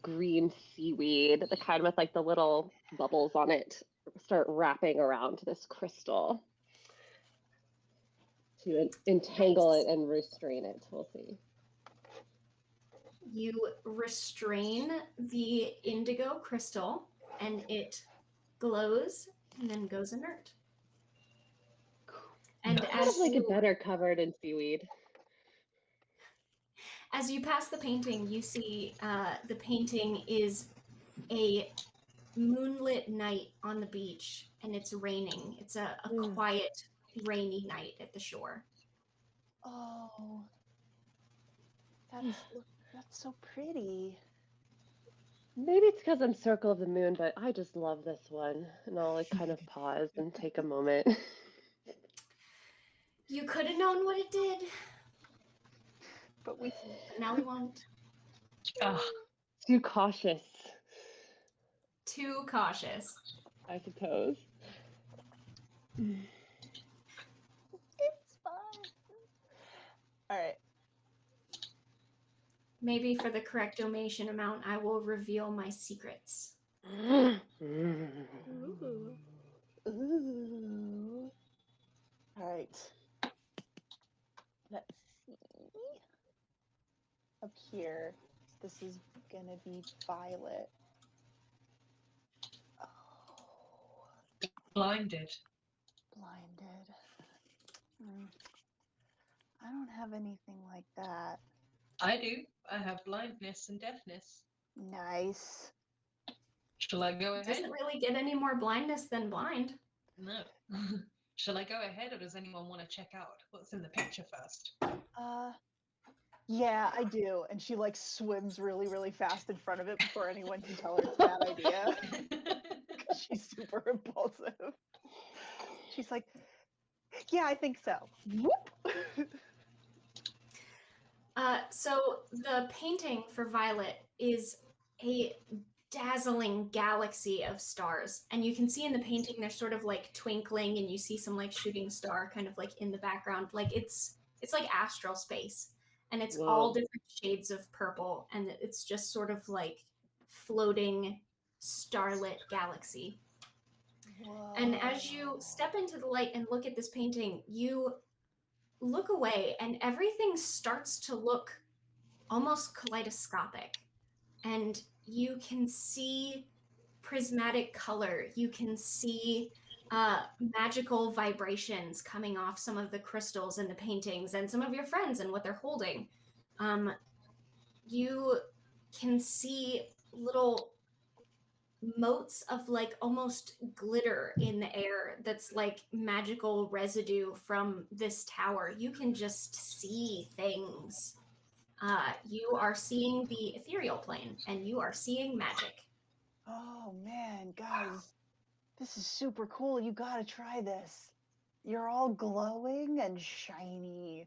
green seaweed, the kind with like the little bubbles on it, start wrapping around this crystal to entangle it and restrain it. We'll see. You restrain the indigo crystal and it glows and then goes inert. And And Kind of as like a you better covered in seaweed. as you pass the painting, you see the painting is a moonlit night on the beach, and it's raining. It's a quiet, rainy night at the shore. Oh, that's so pretty. Maybe it's because I'm Circle of the Moon, but I just love this one. And I'll like kind of pause and take a moment. You could have known what it did, But we but now we won't. Ah, Too cautious, Too cautious. I suppose. it's fine. All right. Maybe for the correct donation amount, I will reveal my secrets. Ooh. Ooh. All right. Let's see. Up here, this is gonna be violet. Oh, blinded. blinded. I don't have anything like that. I do. I have blindness and deafness. Nice. Shall I go It ahead? doesn't really get any more blindness than blind. No. Shall I go ahead, or does anyone want to check out what's in the picture first? Yeah, I do. And she like swims really, really fast in front of it before anyone can tell her it's a bad idea. 'Cause she's super impulsive. She's like, yeah, I think so. Whoop. So the painting for Violet is a dazzling galaxy of stars, and you can see in the painting they're sort of like twinkling, and you see some like shooting star kind of like in the background. Like it's like astral space, and it's all Whoa. different shades of purple, and it's just sort of like floating starlit galaxy. Whoa. And as you step into the light and look at this painting, you look away, and everything starts to look almost kaleidoscopic. And you can see prismatic color. You can see magical vibrations coming off some of the crystals in the paintings and some of your friends and what they're holding. You can see little motes of like almost glitter in the air that's like magical residue from this tower. You can just see things. You are seeing the ethereal plane and you are seeing magic. Oh man, guys, this is super cool. You gotta try this. You're all glowing and shiny.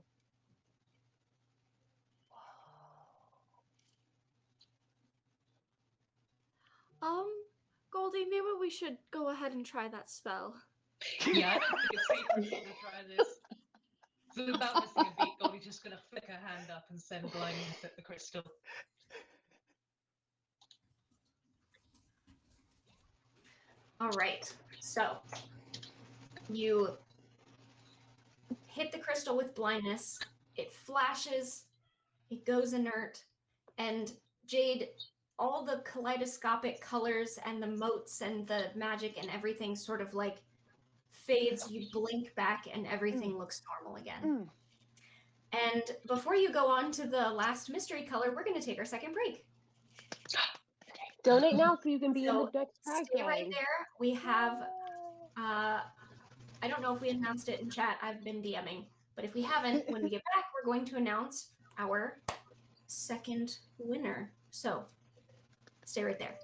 Goldie, maybe we should go ahead and try that spell. Yeah, I don't think it's safe for us to try this. So without missing a beat, Goldie's just going to flick her hand up and send blindness at the crystal. All right, so you hit the crystal with blindness, it flashes, it goes inert, and Jade, all the kaleidoscopic colors and the motes and the magic and everything sort of like fades. You blink back and everything looks normal again. And before you go on to the last mystery color, we're going to take our second break. Donate now so you can be in So the next prize stay right drawing. there. We have, I don't know if we announced it in chat. I've been DMing. But if we haven't, when we get back, we're going to announce our second winner. So stay right there.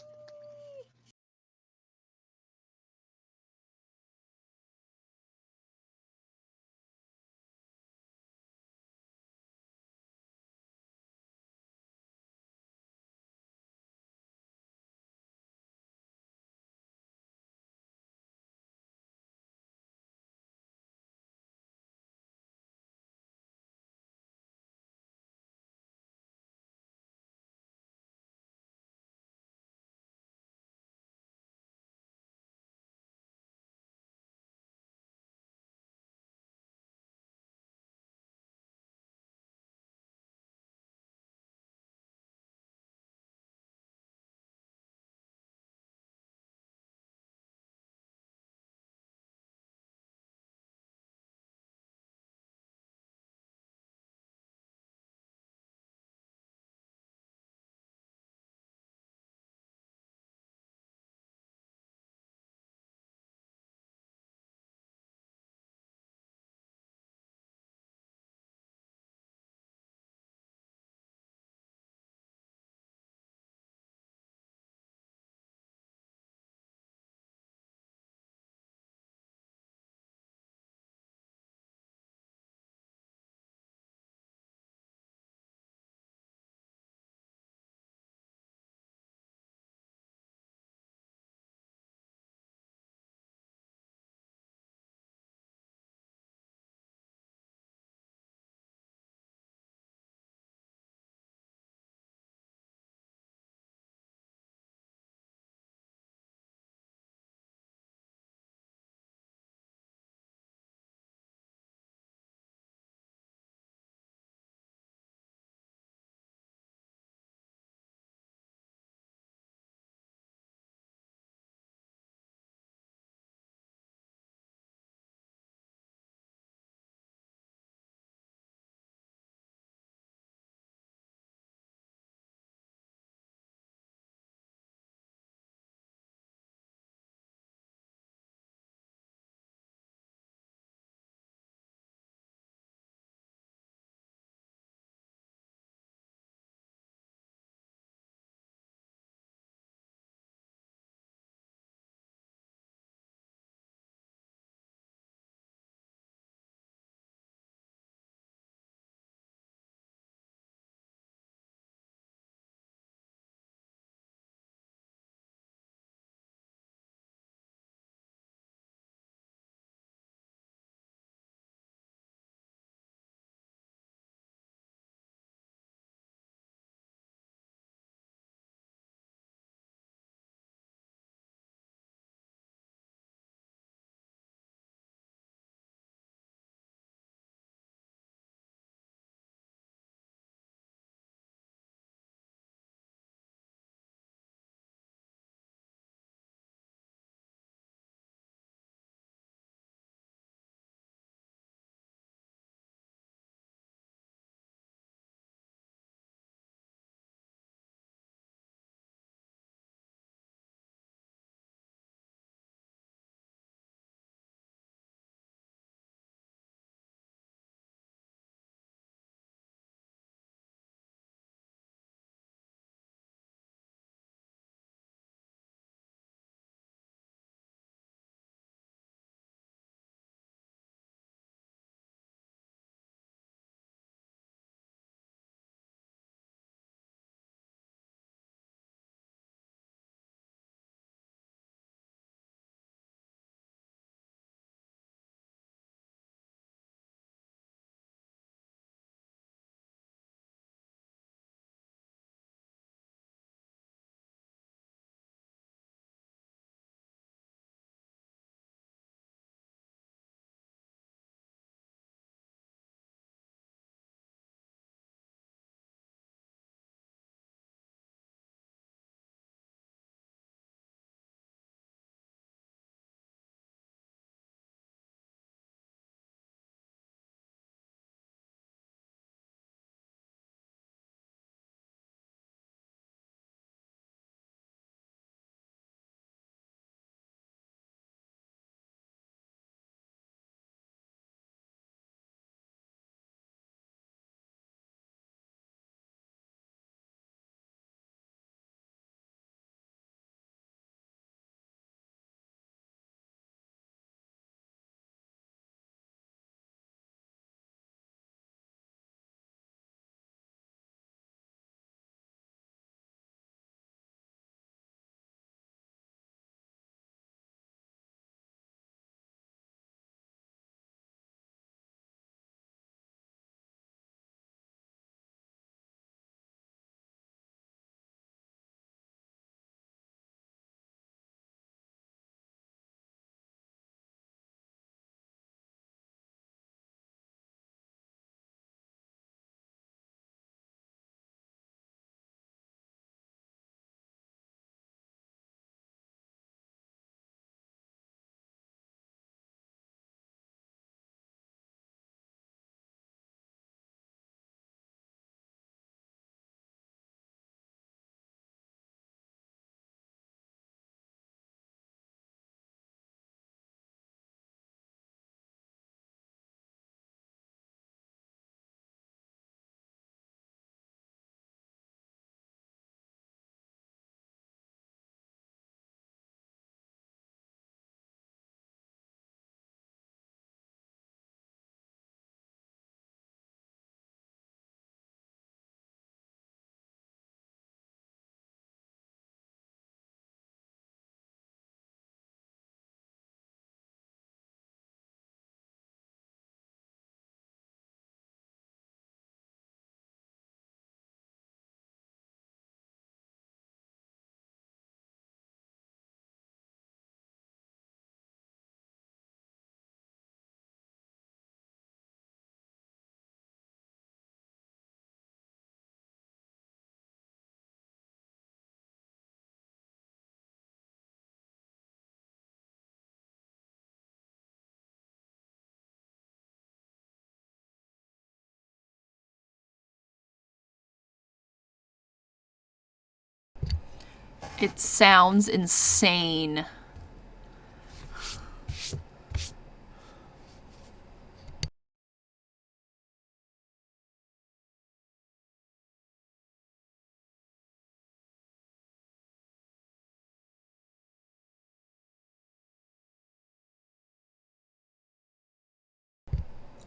It sounds insane.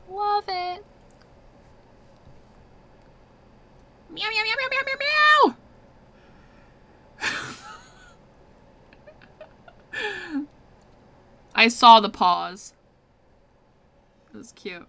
Love it. Meow, meow, meow, meow, meow, meow, meow. I saw the pause. It was cute.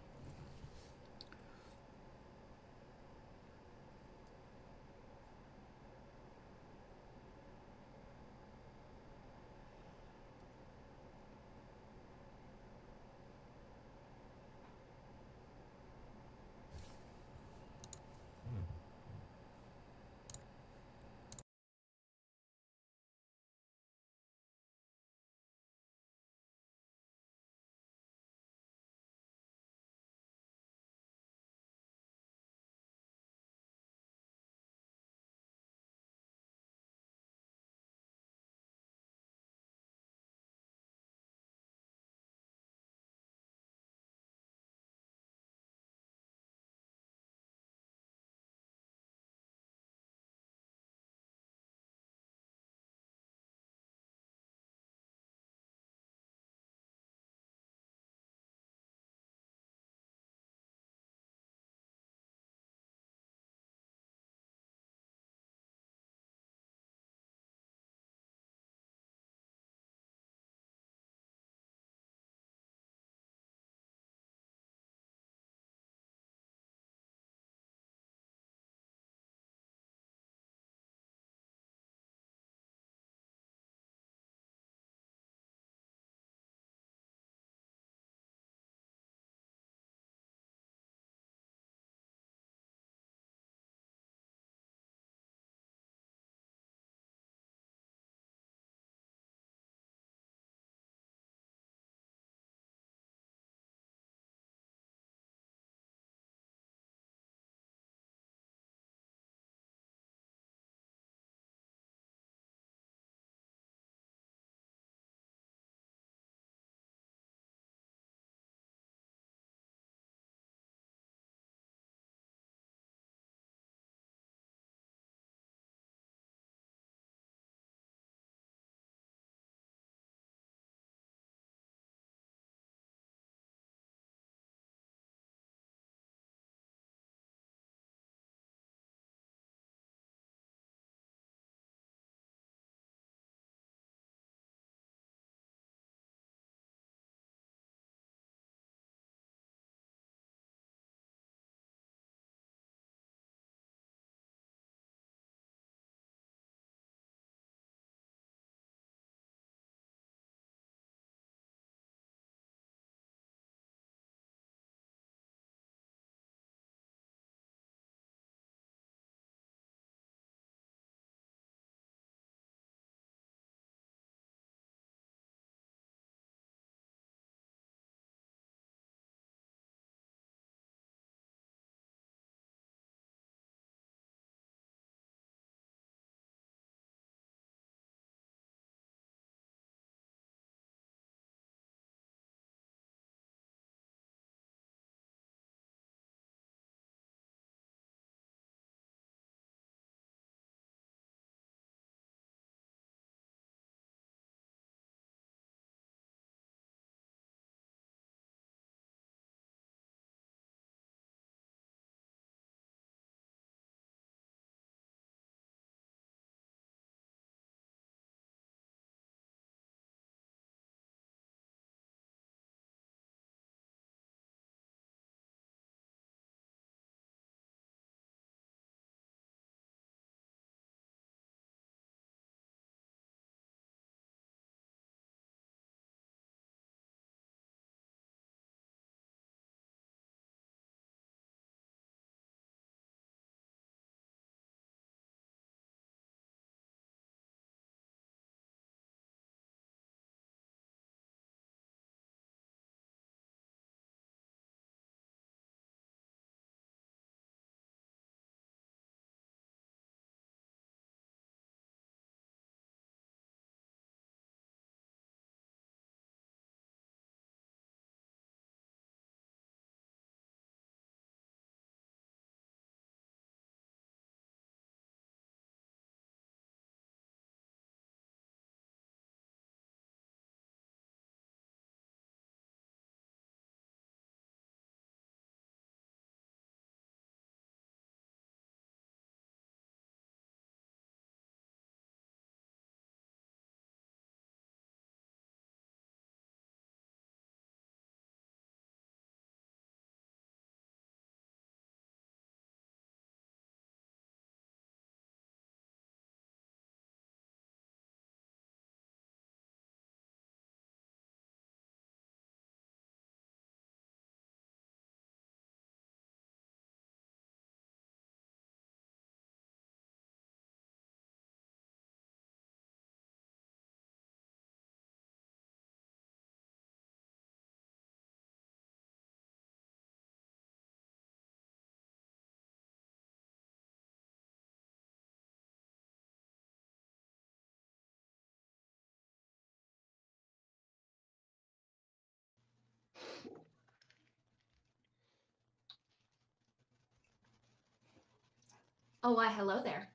Oh, why, hello there.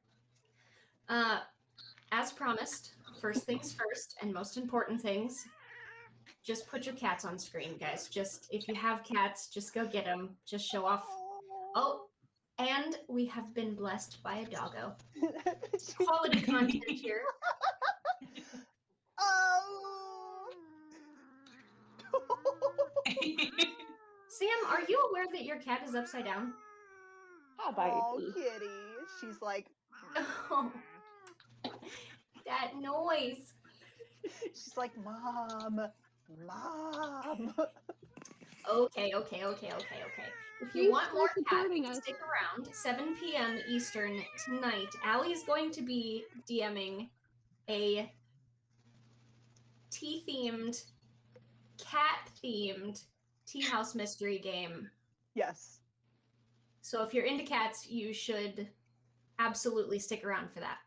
As promised, first things first, and most important things, just put your cats on screen, guys. Just, if you have cats, just go get them. Just show off. Oh, and we have been blessed by a doggo. Quality content here. Oh. Sam, are you aware that your cat is upside down? How about Oh, you? kitty. She's like, Oh, that noise. she's like, Mom, Mom. Okay. If you Thanks want for more cats, supporting us. stick around. 7 p.m. Eastern tonight. Allie's going to be DMing a tea-themed, cat-themed tea house mystery game. Yes. So if you're into cats, you should absolutely stick around for that.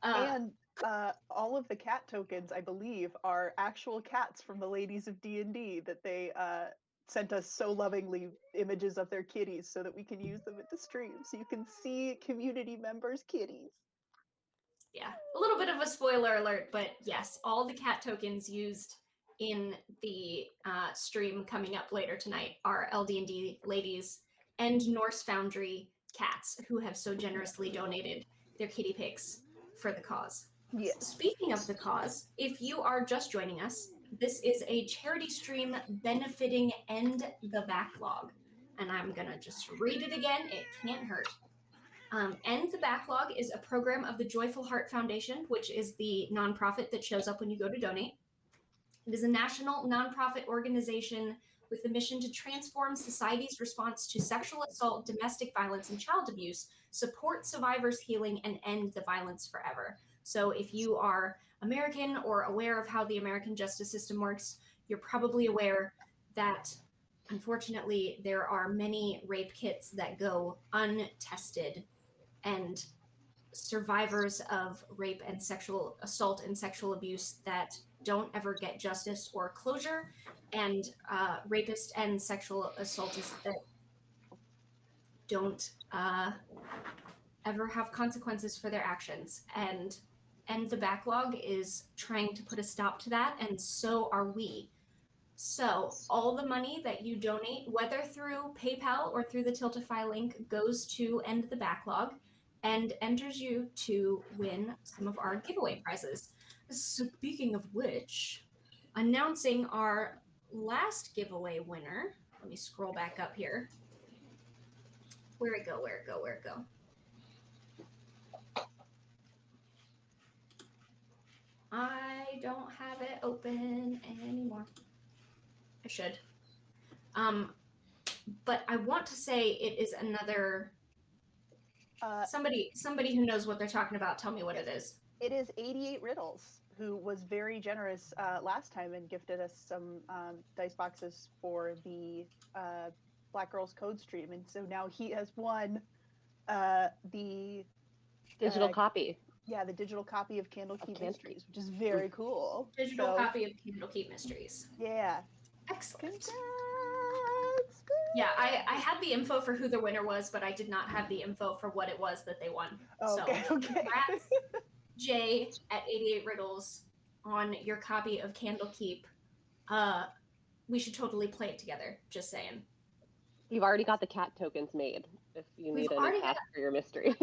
And all of the cat tokens, I believe, are actual cats from the ladies of D&D that they sent us so lovingly images of their kitties so that we can use them at the stream, so you can see community members' kitties. Yeah, a little bit of a spoiler alert, but yes, all the cat tokens used in the stream coming up later tonight are LD&D ladies and Norse Foundry cats who have so generously donated their kitty pics for the cause. Yes. Speaking of the cause, if you are just joining us, this is a charity stream benefiting End the Backlog. And I'm going to just read it again. It can't hurt. End the Backlog is a program of the Joyful Heart Foundation, which is the nonprofit that shows up when you go to donate. It is a national nonprofit organization with the mission to transform society's response to sexual assault, domestic violence, and child abuse, support survivors' healing, and end the violence forever. So if you are American or aware of how the American justice system works, you're probably aware that unfortunately there are many rape kits that go untested, and survivors of rape and sexual assault and sexual abuse that don't ever get justice or closure, and rapists and sexual assaultists that don't ever have consequences for their actions. And End the Backlog is trying to put a stop to that, and so are we. So all the money that you donate, whether through PayPal or through the Tiltify link, goes to End the Backlog and enters you to win some of our giveaway prizes. Speaking of which, announcing our last giveaway winner. Let me scroll back up here. Where'd it go? I don't have it open anymore. I should. But I want to say it is another somebody who knows what they're talking about. Tell me what it is. It is 88 Riddles, who was very generous last time and gifted us some dice boxes for the Black Girls Code stream, and so now he has won the Digital copy. Yeah, the digital copy of Candlekeep Candlekeep. Mysteries, which is very cool. Digital copy of Candlekeep Mysteries. Yeah. Excellent. Congrats. Yeah, I had the info for who the winner was, but I did not have the info for what it was that they won. Okay, so, okay. Congrats, Jay at 88 Riddles, on your copy of Candlekeep. We should totally play it together. Just saying. You've already got the cat tokens made if you need We've any already cats for your mysteries.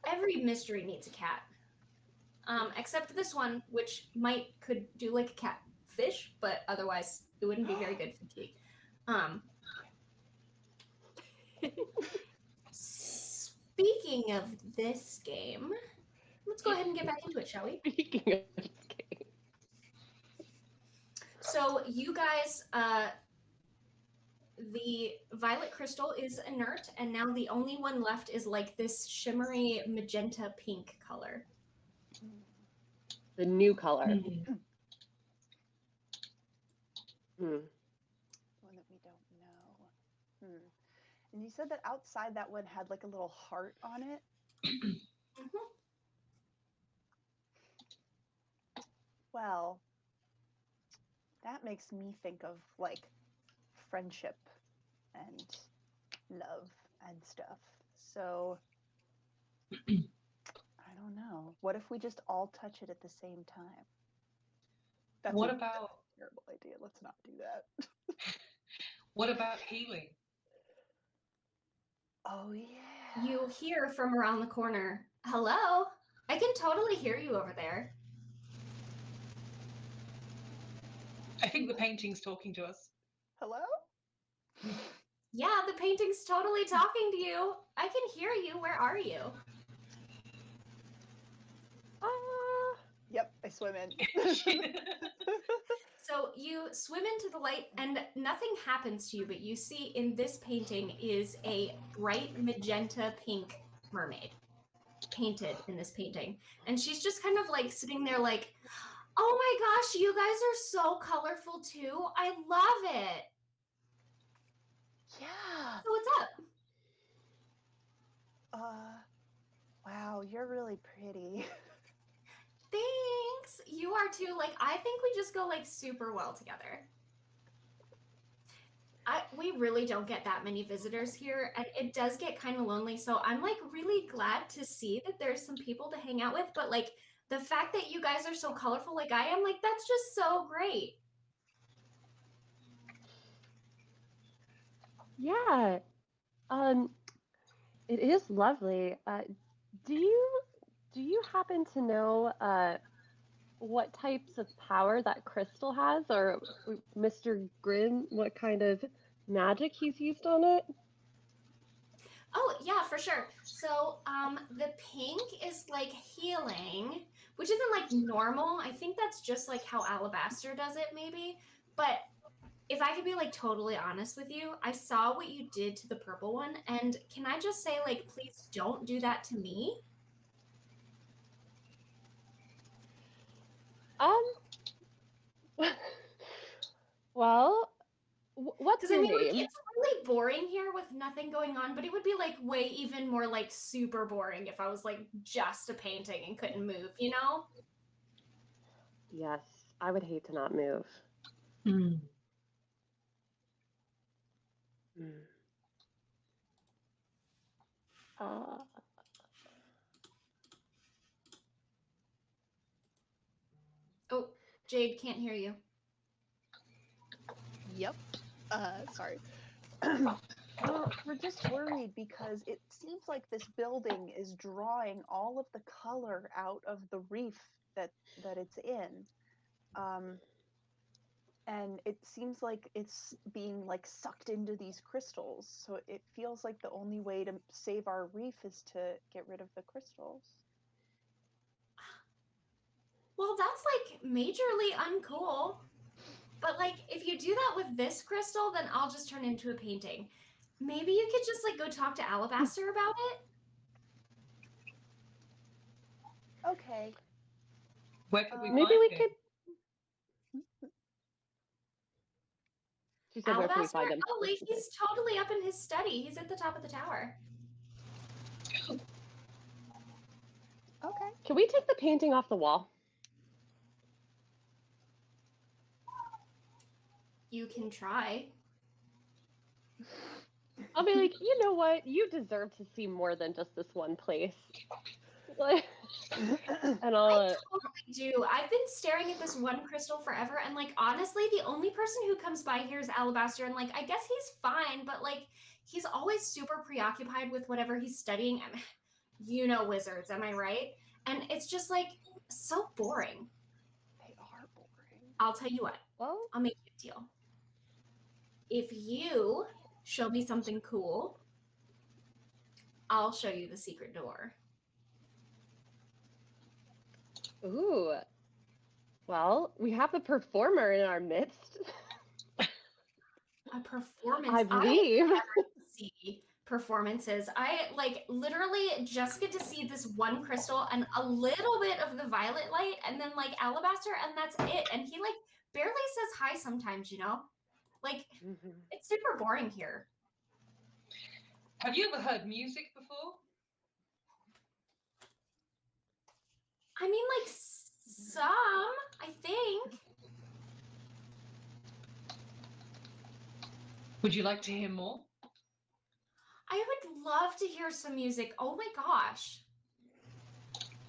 Every mystery needs a cat. Except this one, which could do like a catfish, but otherwise it wouldn't be very good for tea. Speaking of this game, let's go ahead and get back into it, shall we? Speaking of this game. So you guys, the violet crystal is inert, and now the only one left is like this shimmery magenta pink color. The new color. One that we don't know. And you said that outside that one had like a little heart on it? Well, that makes me think of like friendship and love and stuff. So I don't know. What if we just all touch it at the same time? That's What a about terrible idea. Let's not do that. what about healing? Oh yeah. You hear from around the corner, "Hello? I can totally hear you over there." I think the painting's talking to us. Hello? Yeah, the painting's totally talking to you. I can hear you. Where are you? Yep, I swim in. So you swim into the light and nothing happens to you, but you see in this painting is a bright magenta pink mermaid painted in this painting. And she's just kind of like sitting there like, "Oh my gosh, you guys are so colorful too. I love it." Yeah. So what's up? Wow, you're really pretty. Thanks. You are too. Like, I think we just go like super well together. We really don't get that many visitors here, and it does get kind of lonely. So I'm like really glad to see that there's some people to hang out with. But like the fact that you guys are so colorful, like I am, like that's just so great. Yeah. It is lovely. Do you happen to know what types of power that crystal has, or Mr. Grimm, what kind of magic he's used on it? Oh yeah, for sure. So the pink is like healing, which isn't like normal. I think that's just like how Alabaster does it, maybe. But if I could be like totally honest with you, I saw what you did to the purple one, and can I just say, like, please don't do that to me? Um, well, what's Because I your mean, like, name? it's really boring here with nothing going on, but it would be like way even more like super boring if I was like just a painting and couldn't move, you know? Yes, I would hate to not move. Hmm. Mm. Uh, Oh, Jade can't hear you. Yep. Sorry. We're just worried because it seems like this building is drawing all of the color out of the reef that it's in. And it seems like it's being like sucked into these crystals. So it feels like the only way to save our reef is to get rid of the crystals. Well, that's like majorly uncool. But like, if you do that with this crystal, then I'll just turn into a painting. Maybe you could just like go talk to Alabaster about it. Okay. Where could we maybe find we him? could. She said, "Where can we Alabaster? find him?" Oh, like he's totally up in his study. He's at the top of the tower. Okay. Can we take the painting off the wall? You can try. I'll be like, you know what? You deserve to see more than just this one place. Like, and I'll. I totally do. I've been staring at this one crystal forever, and like honestly, the only person who comes by here is Alabaster, and like I guess he's fine, but like he's always super preoccupied with whatever he's studying. You know, wizards, am I right? And it's just like so boring. They are boring. I'll tell you what. Well, I'll make you a deal. If you show me something cool, I'll show you the secret door. ooh. Well, we have a performer in our midst. A performance. I believe. See performances. I like literally just get to see this one crystal and a little bit of the violet light and then like Alabaster, and that's it. And he like barely says hi sometimes, you know? Like Mhm. it's super boring here. Have you ever heard music before? I mean, like some, I think. Would you like to hear more? I would love to hear some music. Oh my gosh.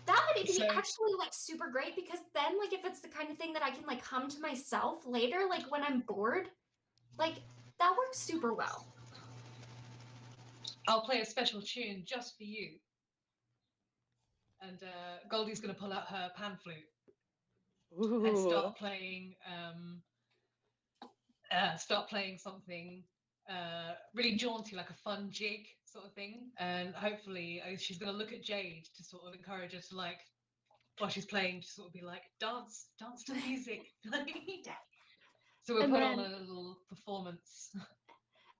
That would be So- actually like super great, because then like if it's the kind of thing that I can like hum to myself later, like when I'm bored, like that works super well. I'll play a special tune just for you. And Goldie's going to pull out her pan flute and Ooh. start playing something really jaunty, like a fun jig sort of thing. And hopefully she's going to look at Jade to sort of encourage her to, like, while she's playing, to sort of be like, dance to music. So we'll And put on then- a little performance.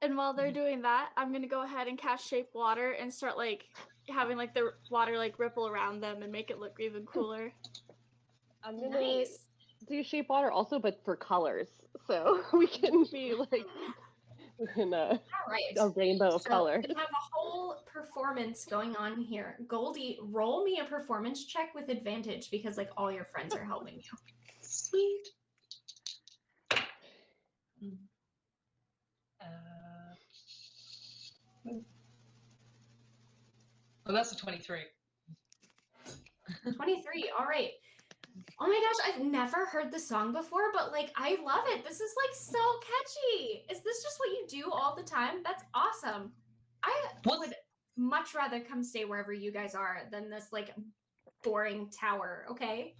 And while they're doing that, I'm gonna go ahead and cast Shape Water and start like having like the water like ripple around them and make it look even cooler. I'm gonna Nice. do shape water also, but for colors, so we can be like in All right. a rainbow of So color. we have a whole performance going on here. Goldie, roll me a performance check with advantage, because like all your friends are helping you. Sweet. Well, that's a 23. 23. All right. Oh my gosh, I've never heard the song before, but like I love it. This is like so catchy. Is this just what you do all the time? That's awesome. I What's- would much rather come stay wherever you guys are than this like boring tower, okay?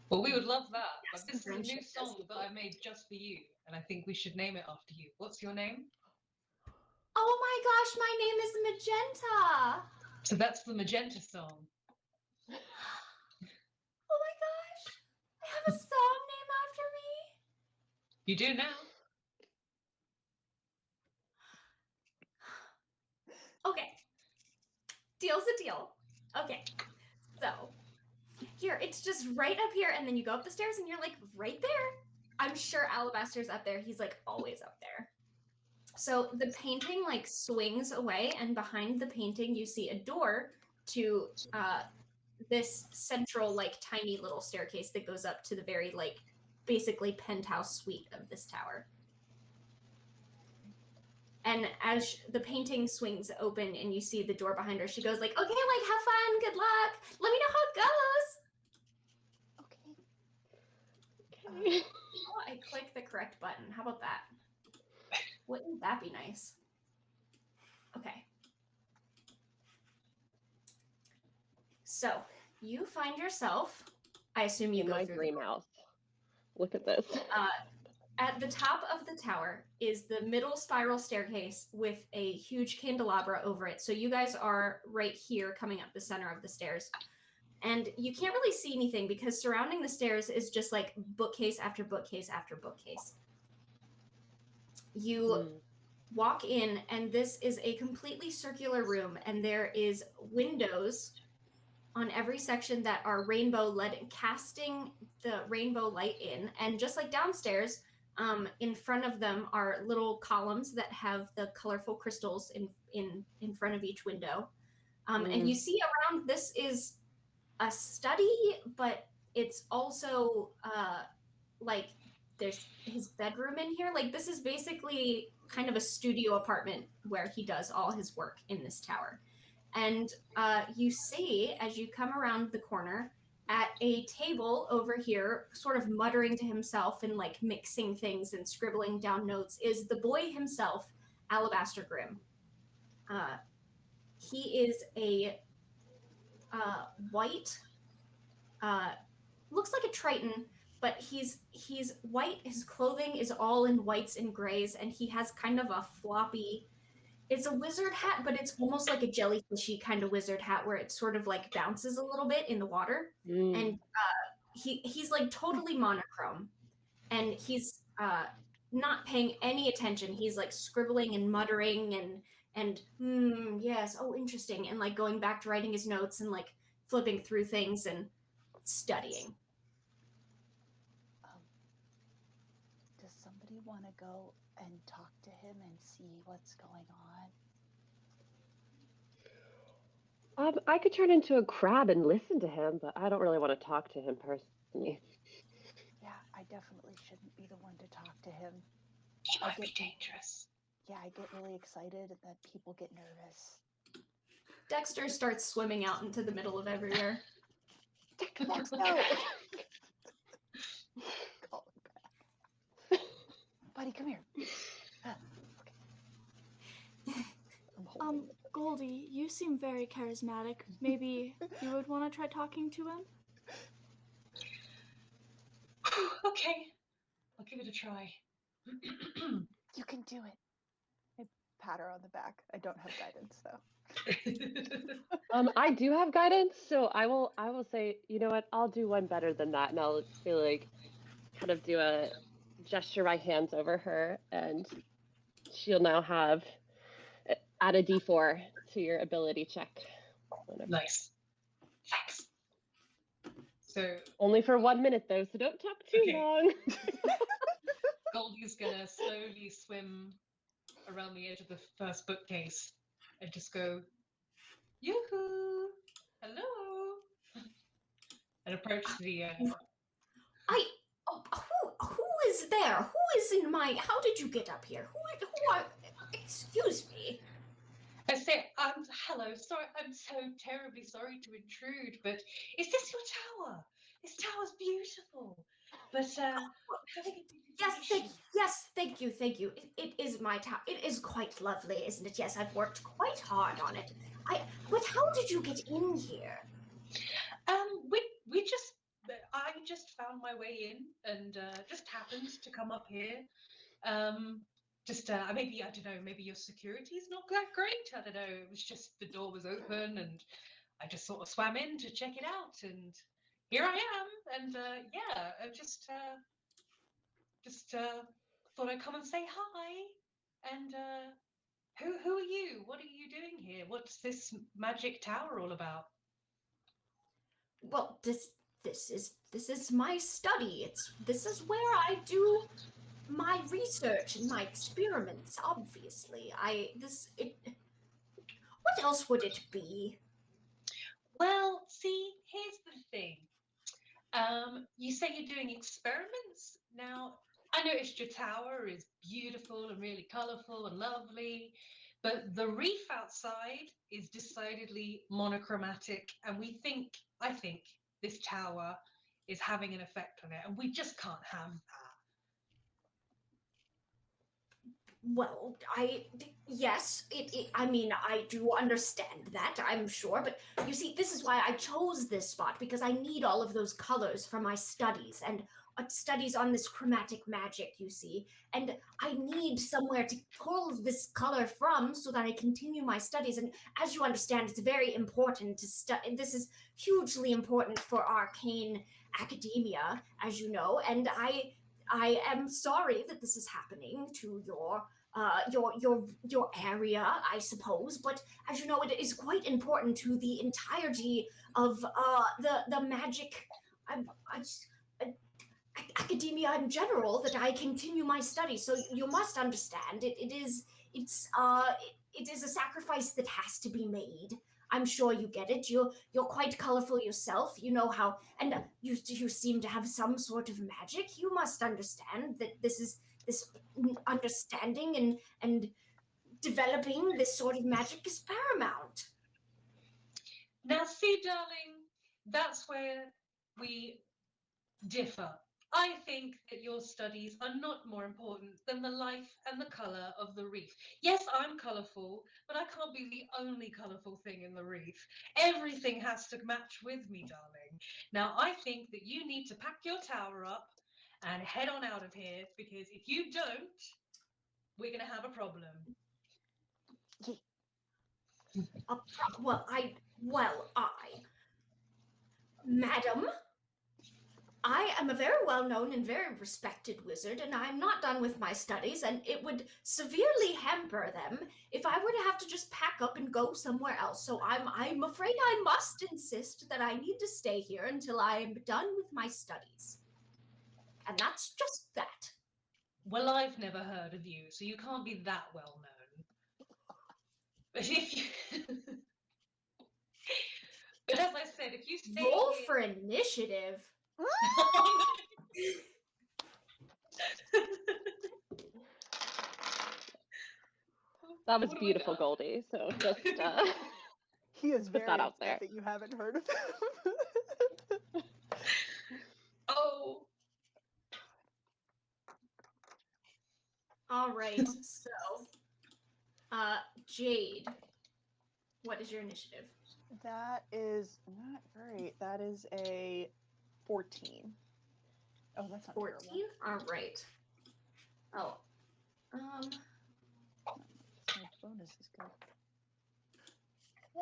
Well, we would love that. Yes, But this is a friendship new does song equal. that I made just for you, and I think we should name it after you. What's your name? Oh my gosh, my name is Magenta. So that's the Magenta song. Oh my gosh. I have a song named after me. You do now. Okay. Deal's a deal. Okay. So here, it's just right up here, and then you go up the stairs and you're like right there. I'm sure Alabaster's up there. He's like always up there. So the painting like swings away, and behind the painting you see a door to this central like tiny little staircase that goes up to the very like basically penthouse suite of this tower. And as the painting swings open and you see the door behind her, she goes like, okay, like have fun, good luck, let me know how it goes. Okay. Oh, I click the correct button. How about that? Wouldn't that be nice? Okay. So you find yourself, I assume you In go my through dream house. Look at this. At the top of the tower is the middle spiral staircase with a huge candelabra over it. So you guys are right here coming up the center of the stairs. And you can't really see anything because surrounding the stairs is just like bookcase after bookcase after bookcase. You walk in, and this is a completely circular room, and there is windows on every section that are rainbow lit, casting the rainbow light in. And just like downstairs, in front of them are little columns that have the colorful crystals in front of each window. And you see around, this is a study, but it's also like there's his bedroom in here. Like this is basically kind of a studio apartment where he does all his work in this tower. And you see, as you come around the corner, at a table over here, sort of muttering to himself and like mixing things and scribbling down notes, is the boy himself, Alabaster Grimm. He is a white, looks like a Triton, but he's white. His clothing is all in whites and grays, and he has kind of a floppy. It's a wizard hat, but it's almost like a jellyfishy kind of wizard hat where it sort of like bounces a little bit in the water. And he's like totally monochrome, and he's not paying any attention. He's like scribbling and muttering and yes, oh interesting, and like going back to writing his notes and like flipping through things and studying. Does somebody want to go and talk to him and see what's going on? I could turn into a crab and listen to him, but I don't really want to talk to him personally. Yeah, I definitely shouldn't be the one to talk to him. He might be dangerous. Yeah, I get really excited and then people get nervous. Dexter starts swimming out into the middle of everywhere. Dex, no! Call him back. Buddy, come here. Okay. I'm holding it. Goldie, you seem very charismatic. Maybe you would want to try talking to him? Okay, I'll give it a try. You can do it. I pat her on the back. I don't have guidance though. I do have guidance, so I will say, you know what, I'll do one better than that, and I'll say like kind of do a gesture my hands over her, and she'll now have add a d4 to your ability check. Nice. Thanks. So Only for 1 minute though, so don't talk too Okay. long. Goldie's gonna slowly swim around the edge of the first bookcase and just go, yoo-hoo, hello, and approach the. Who is there? Who is in my? How did you get up here? Who are? Excuse me. I say, hello. Sorry, I'm so terribly sorry to intrude, but is this your tower? This tower's beautiful, but having a Yes, thank you. It is my tower. It is quite lovely, isn't it? Yes, I've worked quite hard on it. But how did you get in here? I just found my way in and just happened to come up here. Maybe I don't know. Maybe your security's not that great. I don't know. It was just the door was open and I just sort of swam in to check it out, and here I am. And yeah, I just thought I'd come and say hi. And who are you? What are you doing here? What's this magic tower all about? Well, this is my study. This is where I do my research and my experiments. Obviously, what else would it be? Well, see, here's the thing. You say you're doing experiments. Now, I noticed your tower is beautiful and really colourful and lovely, but the reef outside is decidedly monochromatic, and I think this tower is having an effect on it, and we just can't have that. Well, yes, I mean, I do understand that, I'm sure, but you see, this is why I chose this spot, because I need all of those colors for my studies, and studies on this chromatic magic, you see, and I need somewhere to pull this color from so that I continue my studies, and as you understand, it's very important to study. This is hugely important for arcane academia, as you know, and I am sorry that this is happening to your area, I suppose. But as you know, it is quite important to the entirety of the magic academia in general that I continue my studies. So you must understand it is a sacrifice that has to be made. I'm sure you get it. You're quite colorful yourself. You know how, and you seem to have some sort of magic. You must understand that this understanding and developing this sort of magic is paramount. Now, see, darling, that's where we differ. I think that your studies are not more important than the life and the colour of the reef. Yes, I'm colourful, but I can't be the only colourful thing in the reef. Everything has to match with me, darling. Now, I think that you need to pack your tower up and head on out of here, because if you don't, we're going to have a problem. Madam, I am a very well-known and very respected wizard, and I'm not done with my studies, and it would severely hamper them if I were to have to just pack up and go somewhere else. So I'm afraid I must insist that I need to stay here until I am done with my studies. And that's just that. Well, I've never heard of you, so you can't be that well known. But if you... But as I said, if you stay Roll here... for initiative. That was What do we beautiful, got? Goldie. So just He is put very that out upset there. that you haven't heard of him. Oh, All right. So, Jade, what is your initiative? That is not great. That is a 14. Oh, that's not 14. terrible. All right. Oh, My bonus is good. Hey,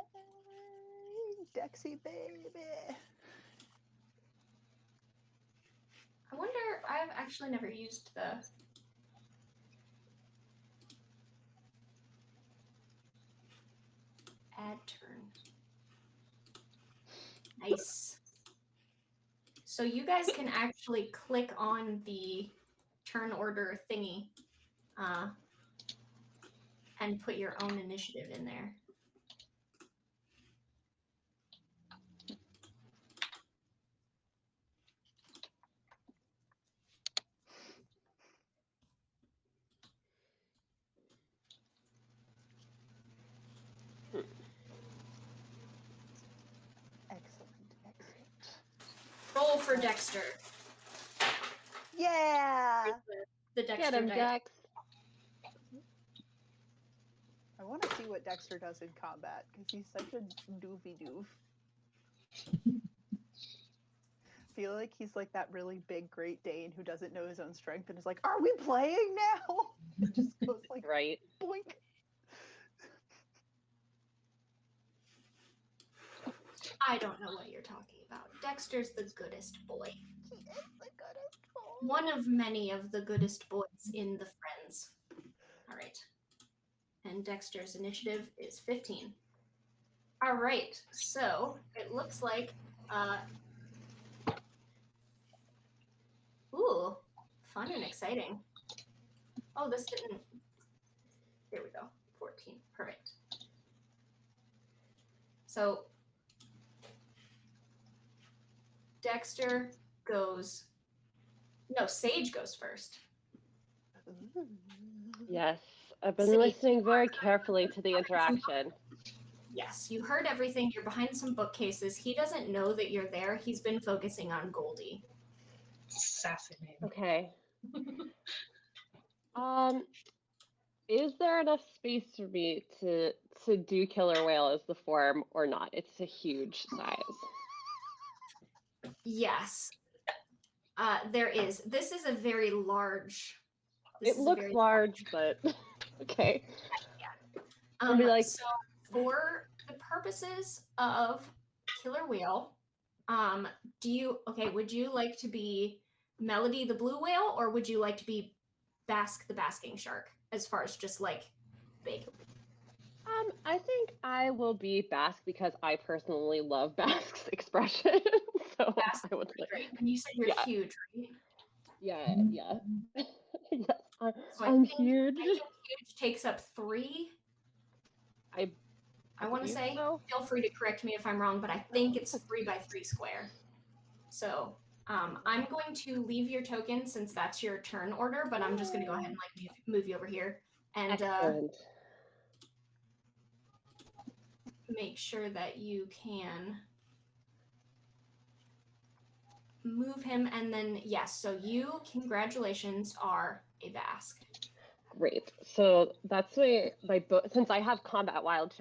Dexy baby. I wonder. I've actually never used the. Add turn. Nice. So you guys can actually click on the turn order thingy and put your own initiative in there. Excellent. Roll for Dexter. Yeah. The Dexter Get him, dice. Dex. I want to see what Dexter does in combat because he's such a doofy doof. Feel like he's like that really big Great Dane who doesn't know his own strength and is like, "Are we playing now?" Just goes like, Right. boink. I don't know what you're talking about. Dexter's the goodest boy. He is the goodest boy. One of many of the goodest boys in the Friends. All right. And Dexter's initiative is 15. All right. So it looks like, ooh, fun and exciting. Oh, this didn't. There we go. 14. Perfect. So Dexter goes. No, Sage goes first. Yes, I've been Sage, listening very carefully to the interaction. Yes, you heard everything. You're behind some bookcases. He doesn't know that you're there. He's been focusing on Goldie. sassy name. Okay. Is there enough space for me to do killer whale as the form or not? It's a huge size. Yes, there is. This is a very large. It looks large, but okay. I'll be like, So for the purposes of killer whale, would you like to be Melody the blue whale, or would you like to be Bask the basking shark, as far as just like big? I think I will be Bask because I personally love Bask's expression. So Bask I would like. Great. And you said you're huge, right? Yeah. Yes, So I'm I think huge. huge takes up 3. I want to believe say, so. feel free to correct me if I'm wrong, but I think it's 3 by 3 square. So I'm going to leave your token since that's your turn order, but I'm just going to go ahead and like move you over here and make sure that you can move him. And then, yes, so you, congratulations, are a Bask. Great. So that's since I have combat wild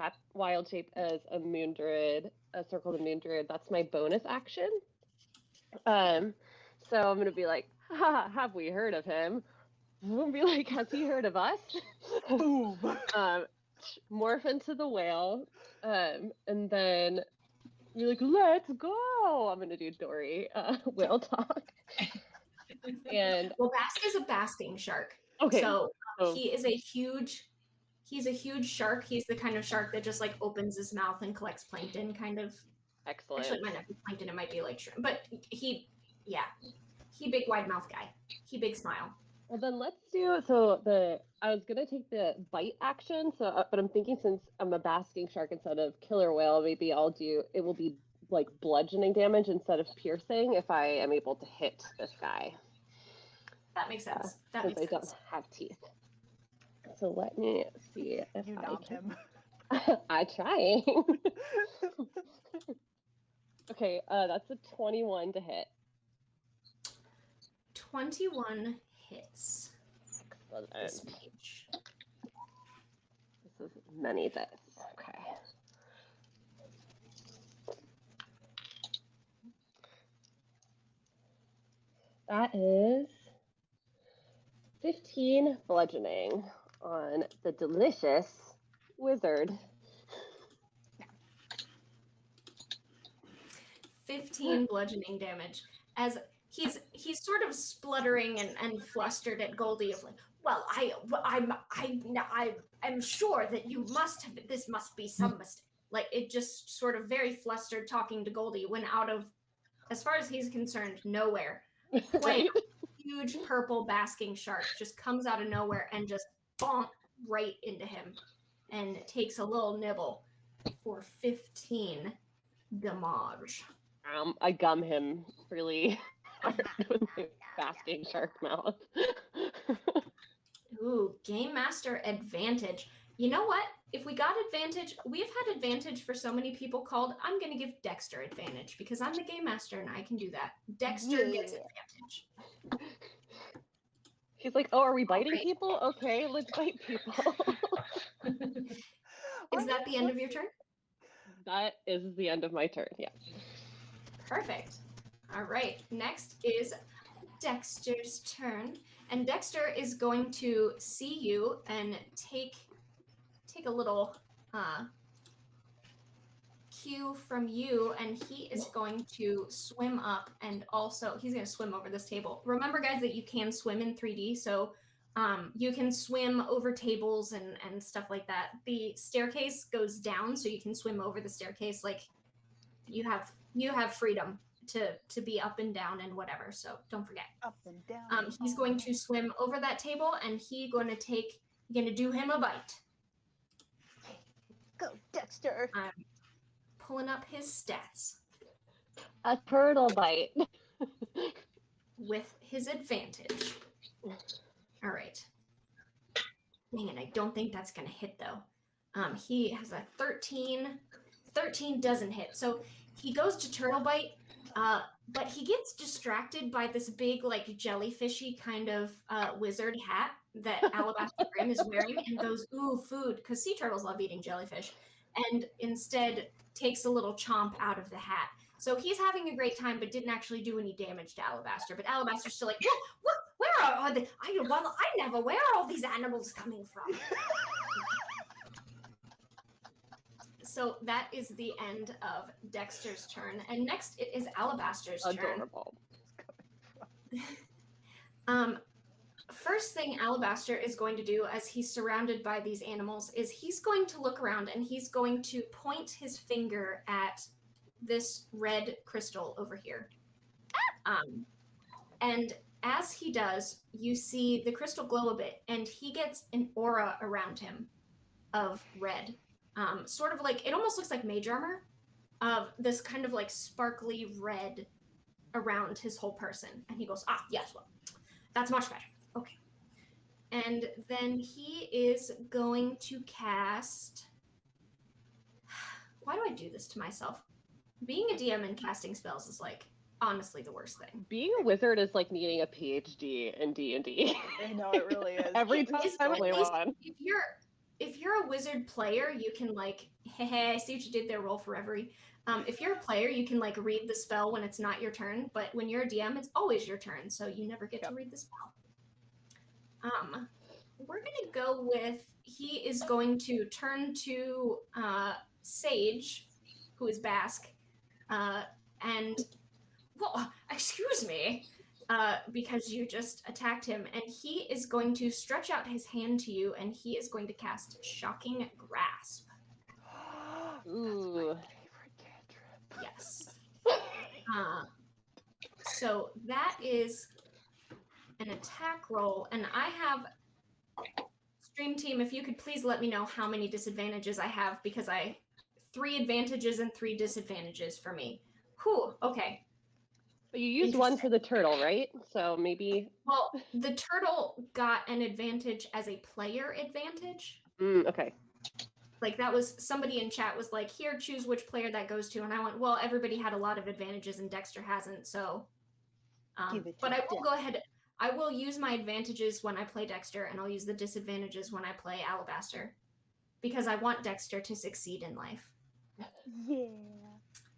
shape as a moon druid, a circle of the moon druid, that's my bonus action. So I'm gonna be like, ha, have we heard of him? I'm gonna be like, has he heard of us? Boom. Morph into the whale, and then be like, let's go. I'm gonna do Dory whale talk. And well, Bask is a basking shark. Okay. So he's a huge shark. He's the kind of shark that just like opens his mouth and collects plankton, kind of. Excellent. Actually, it might not be plankton. It might be like shrimp. But he big wide mouth guy. He big smile. Well, then let's do I was gonna take the bite action, but I'm thinking since I'm a basking shark instead of killer whale, maybe it will be like bludgeoning damage instead of piercing if I am able to hit this guy. That makes sense. Since I don't have teeth. So let me see if You I nom can. him. I trying. Okay, that's a 21 to hit. 21 hits. Excellent. This mage. This is many dice. Okay. That is 15 bludgeoning on the delicious wizard. 15 bludgeoning damage as he's sort of spluttering and flustered at Goldie of like, well, I'm sure that you must have, this must be some mistake. Like it just sort of very flustered talking to Goldie when out of, as far as he's concerned, nowhere. Right? Huge purple basking shark just comes out of nowhere and just bonk right into him and takes a little nibble for 15 damage. I gum him really hard with my basking shark mouth. Ooh, Game Master advantage. You know what? If we got advantage, we've had advantage for so many people called, I'm going to give Dexter advantage because I'm the Game Master and I can do that. Dexter gets advantage. He's like, oh, are we biting Right. people? Okay, let's bite people. Is that the end of your turn? That is the end of my turn, yeah. Perfect. All right, next is Dexter's turn. And Dexter is going to see you and take a little cue from you, and he is going to swim up, and also he's going to swim over this table. Remember, guys, that you can swim in 3D, so you can swim over tables and stuff like that. The staircase goes down, so you can swim over the staircase. Like you have freedom to be up and down and whatever. So don't forget. Up and down. He's going to swim over that table, and he's going to do him a bite. Go, Dexter. I'm pulling up his stats A turtle bite. with his advantage. All right. Dang it, I don't think that's going to hit, though. He has a 13. 13 doesn't hit. So he goes to turtle bite, but he gets distracted by this big, like, jellyfishy kind of wizard hat that Alabaster Grim is wearing and goes, ooh, food, because sea turtles love eating jellyfish, and instead takes a little chomp out of the hat. So he's having a great time, but didn't actually do any damage to Alabaster. But Alabaster's still like, what? Where are they? I never. Where are all these animals coming from? So that is the end of Dexter's turn, and next it is Alabaster's Adorable. turn. First thing Alabaster is going to do as he's surrounded by these animals is he's going to look around and he's going to point his finger at this red crystal over here. And as he does, you see the crystal glow a bit, and he gets an aura around him of red. Sort of like, it almost looks like mage armor, of this kind of like sparkly red around his whole person. And he goes, yes, well, that's much better. Okay. And then he is going to cast... Why do I do this to myself? Being a DM and casting spells is like honestly the worst thing. Being a wizard is like needing a PhD in D&D. I know, it really is. Every time I play one. If you're a wizard player, you can like, hey, I see what you did there, roll for every. If you're a player, you can like read the spell when it's not your turn, but when you're a DM, it's always your turn, so you never get to read the spell. We're gonna go with, he is going to turn to Sage, who is Basque, and, well, excuse me, because you just attacked him, and he is going to stretch out his hand to you, and he is going to cast Shocking Grasp. Ooh. That's my favorite cantrip. Yes. So that is an attack roll, and I have, stream team, if you could please let me know how many disadvantages I have, because 3 advantages and 3 disadvantages for me. Whew, okay. But you used one for the turtle, right? So maybe. Well, the turtle got an advantage as a player advantage. Okay. Like that was somebody in chat was like, here, choose which player that goes to. And I went, well, everybody had a lot of advantages and Dexter hasn't. So, Give it to but I will Dex. go ahead. I will use my advantages when I play Dexter, and I'll use the disadvantages when I play Alabaster, because I want Dexter to succeed in life. Yeah.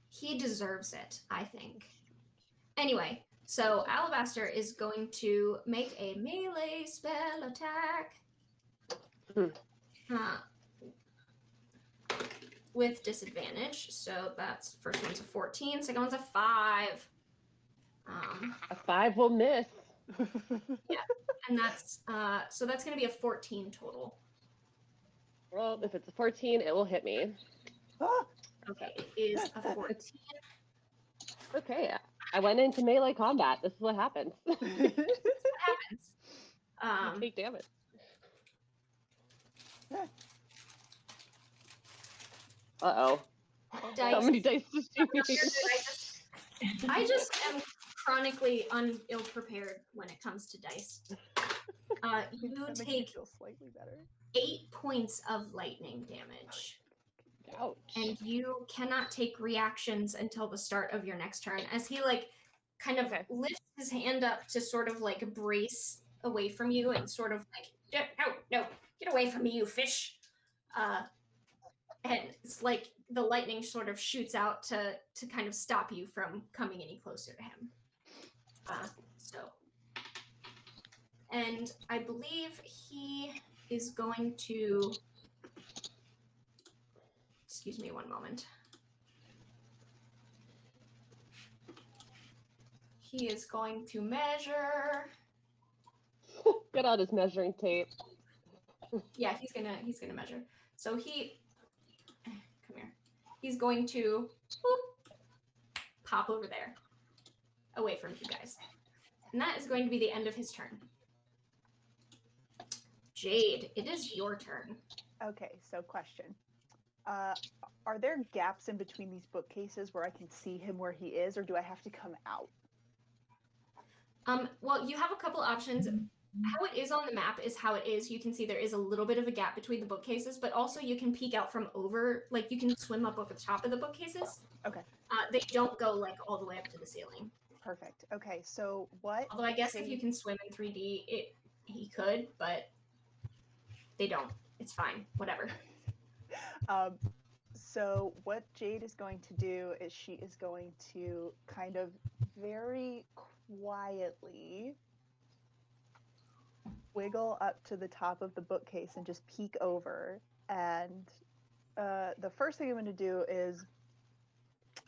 He deserves it, I think. Anyway, so Alabaster is going to make a melee spell attack. With disadvantage. So that's first one's a 14, second one's a 5. A 5 will miss. Yeah, and that's so that's going to be a 14 total. Well, if it's a 14, it will hit me. Okay, it is a 14. Okay, I went into melee combat. This is what happens. What happens? You take damage. Uh-oh. Dice. How many dice does she need? I just am chronically ill prepared when it comes to dice. You That makes me take feel slightly better. 8 points of lightning damage. Ouch. And you cannot take reactions until the start of your next turn. As he like kind of lifts his hand up to sort of like brace away from you and sort of like, no, get away from me, you fish. And it's like the lightning sort of shoots out to kind of stop you from coming any closer to him. And I believe he is going to, excuse me one moment. He is going to measure. Get out his measuring tape. Yeah, he's gonna measure. So come here. He's going to pop over there, away from you guys. And that is going to be the end of his turn. Jade, it is your turn. Okay, so question. Are there gaps in between these bookcases where I can see him where he is, or do I have to come out? Well, you have a couple options. How it is on the map is how it is. You can see there is a little bit of a gap between the bookcases, but also you can peek out from over, like you can swim up over the top of the bookcases. Okay. They don't go like all the way up to the ceiling. Perfect. Okay, so what? Although I guess if you can swim in 3D, he could, but they don't. It's fine. Whatever. So what Jade is going to do is she is going to kind of very quietly wiggle up to the top of the bookcase and just peek over. And the first thing I'm going to do is,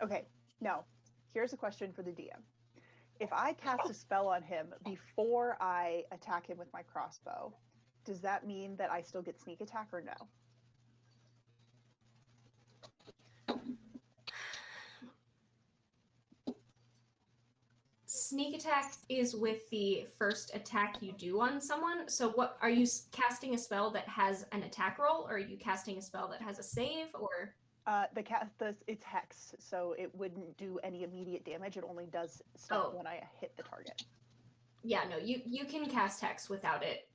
okay, no, here's a question for the DM. If I cast a spell on him before I attack him with my crossbow, does that mean that I still get sneak attack or no? Sneak attack is with the first attack you do on someone. So what are you casting a spell that has an attack roll, or are you casting a spell that has a save, or? It's hex, so it wouldn't do any immediate damage. It only does stuff when I hit the target. Yeah, no, you can cast hex without it.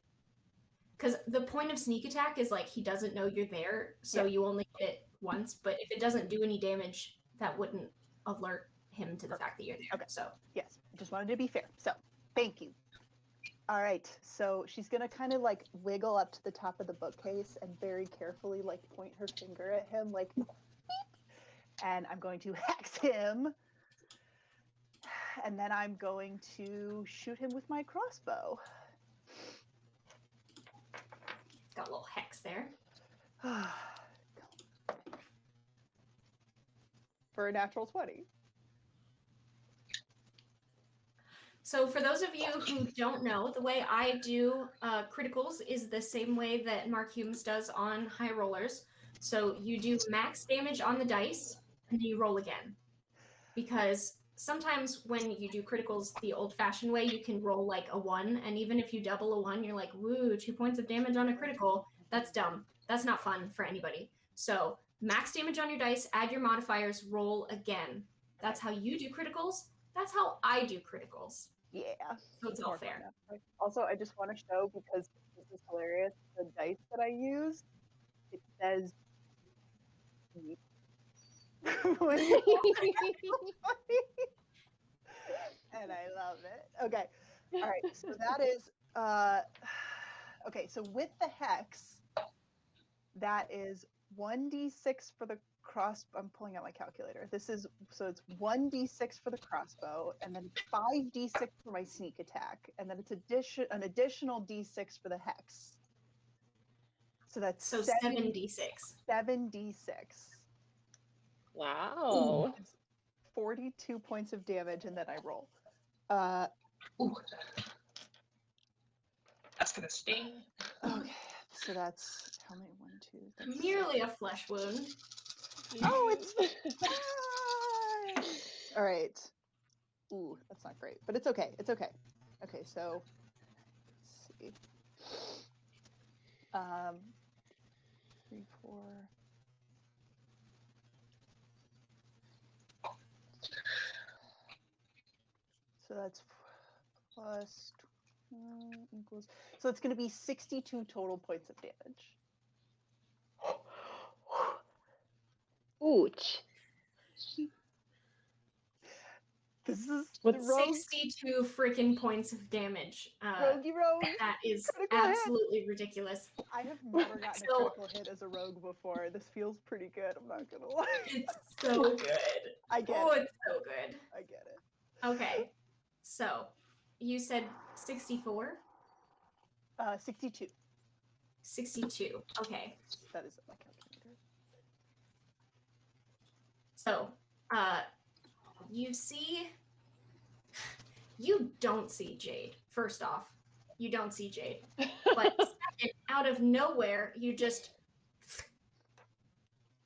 Because the point of sneak attack is like he doesn't know you're there, so you only hit it once. But if it doesn't do any damage, that wouldn't alert him to the fact that you're there. Okay. So yes, just wanted to be fair. So thank you. All right, so she's gonna kind of like wiggle up to the top of the bookcase and very carefully like point her finger at him, like beep, and I'm going to hex him, and then I'm going to shoot him with my crossbow. Got a little hex there. For a natural 20. So for those of you who don't know, the way I do criticals is the same way that Mark Humes does on high rollers. So you do max damage on the dice, and then you roll again. Because sometimes when you do criticals the old-fashioned way, you can roll like a 1, and even if you double a 1, you're like, woo, 2 points of damage on a critical. That's dumb. That's not fun for anybody. So max damage on your dice, add your modifiers, roll again. That's how you do criticals. That's how I do criticals. Yeah. So it's all fair. Also, I just want to show, because this is hilarious, the dice that I use, it says yeet. Which is funny. And I love it. Okay. All right. So that is okay, so with the hex, that is 1d6 for the crossbow. I'm pulling out my calculator. This is, so it's 1d6 for the crossbow, and then 5d6 for my sneak attack, and then it's an additional d6 for the hex. So that's So 7d6. 7d6. Wow. It's 42 points of damage, and then I roll. Ooh. That's gonna sting. Okay, so that's how many? 1, 2. That's Merely a flesh wound. Oh, it's fine. All right. Ooh, that's not great, but it's okay. It's okay. Okay, so let's see. 3, 4. So that's plus equals. So it's going to be 62 total points of damage. Ouch. This is What- the rogue, 62 freaking points of damage. roguey rogue. That is Critical hit. absolutely ridiculous. I have never gotten So- a critical hit as a rogue before. This feels pretty good. I'm not gonna lie. It's so good. I get Oh, it. it's so good. I get it. Okay. So, you said 64? 62. 62. Okay. That is my calculator. So, you don't see Jade. First off, you don't see Jade. But second, out of nowhere, you just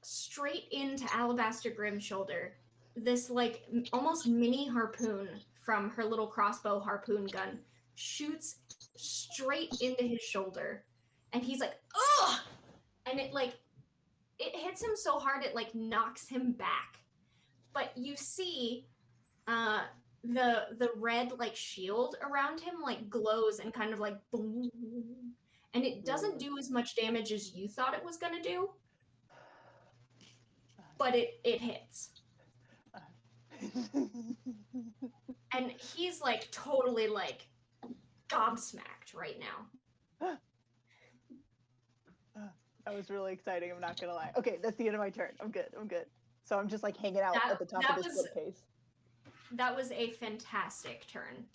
straight into Alabaster Grimm's shoulder. This like almost mini harpoon from her little crossbow harpoon gun shoots straight into his shoulder, and he's like, ugh! And it hits him so hard it like knocks him back. But you see the red like shield around him like glows and kind of like boom, and it doesn't do as much damage as you thought it was gonna do, but it hits. And he's like totally like gobsmacked right now. That was really exciting. I'm not gonna lie. Okay, that's the end of my turn. I'm good. So I'm just like hanging out at the top of this bookcase. That was a fantastic turn.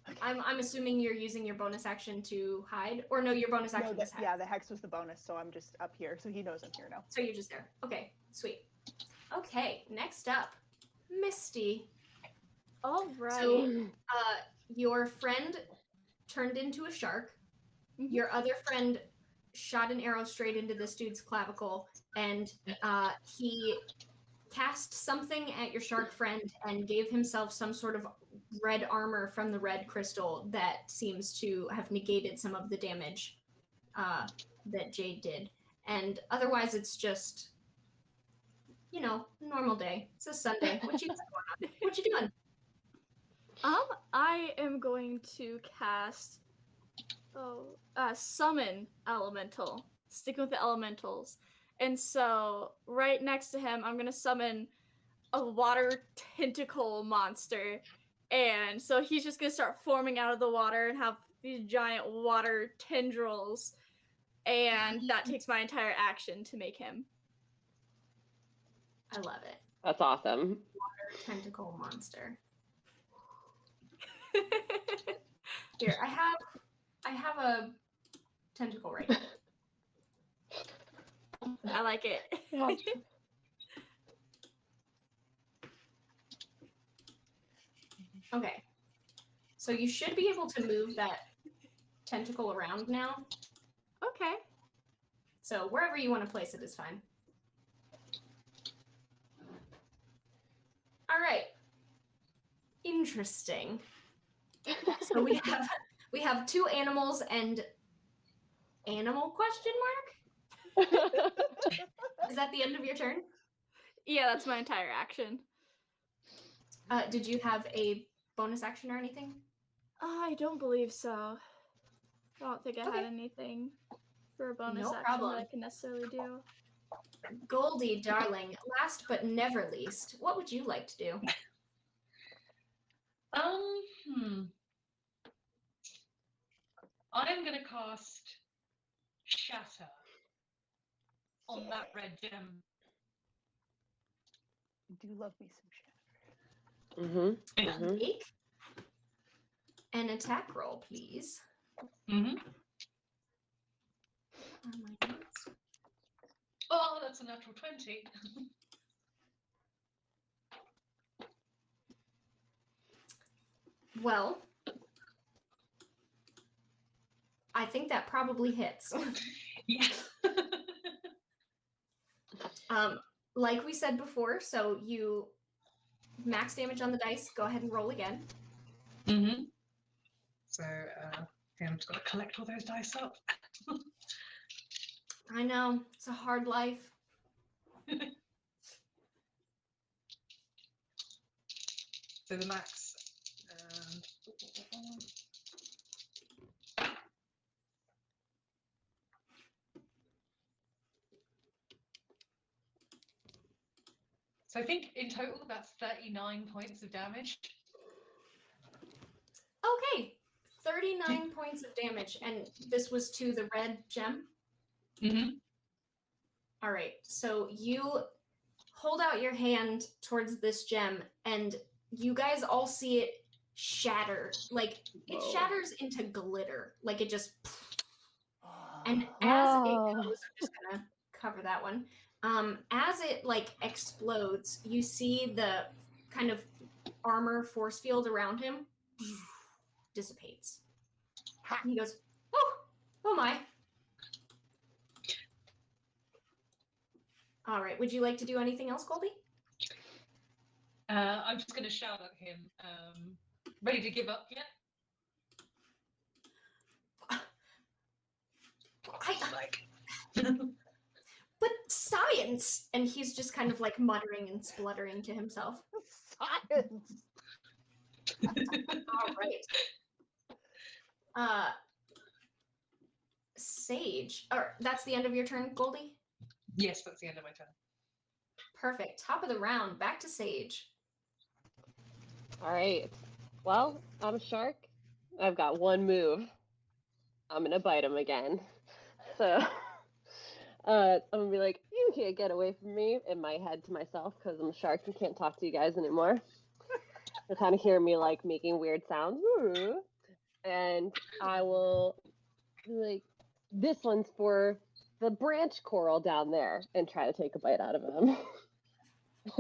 Okay. I'm assuming you're using your bonus action to hide, or no, your bonus action is hide. Yeah, the hex was the bonus, so I'm just up here, so he knows I'm here now. So you're just there. Okay, sweet. Okay, next up, Misty. All right. So, your friend turned into a shark. Mhm. Your other friend shot an arrow straight into this dude's clavicle, and he cast something at your shark friend and gave himself some sort of red armor from the red crystal that seems to have negated some of the damage that Jade did. And otherwise, it's just, you know, normal day. It's a Sunday. What you got going on? What you doing? I am going to cast summon elemental. Sticking with the elementals. And so right next to him, I'm gonna summon a water tentacle monster. And so he's just gonna start forming out of the water and have these giant water tendrils. And that takes my entire action to make him. I love it. That's awesome. Water tentacle monster. Here, I have a tentacle right here. I like it. Yeah. Okay. So you should be able to move that tentacle around now. Okay. So wherever you want to place it is fine. All right. Interesting. So we have two animals and animal question mark? Is that the end of your turn? Yeah, that's my entire action. Did you have a bonus action or anything? I don't believe so. I don't think I Okay. had anything for a bonus No action problem. that I can necessarily do. Goldie, darling, last but never least, what would you like to do? I'm gonna cast Shatter on that red gem. I do love me some shatter. Make an attack roll, please. My notes. Oh, that's a natural 20. Well, I think that probably hits. Yes. Like we said before, so you max damage on the dice. Go ahead and roll again. So, I'm just gonna collect all those dice up. I know, it's a hard life. So the max. So I think in total that's 39 points of damage. Okay, 39 points of damage, and this was to the red gem? All right, so you hold out your hand towards this gem, and you guys all see it shatter. Like, it shatters into glitter. Like, it just... And as it goes, I'm just gonna cover that one. As it, like, explodes, you see the kind of armor force field around him dissipates. And he goes, oh my. All right, would you like to do anything else, Goldie? I'm just going to shout at him. Ready to give up yet? But science! And he's just kind of like muttering and spluttering to himself. Science! All right. Sage. Or that's the end of your turn, Goldie? Yes, that's the end of my turn. Perfect. Top of the round. Back to Sage. All right. Well, I'm a shark. I've got one move. I'm gonna bite him again. So I'm gonna be like, you can't get away from me in my head to myself because I'm a shark and can't talk to you guys anymore. You kind of hear me like making weird sounds. And I will be like, this one's for the branch coral down there, and try to take a bite out of him.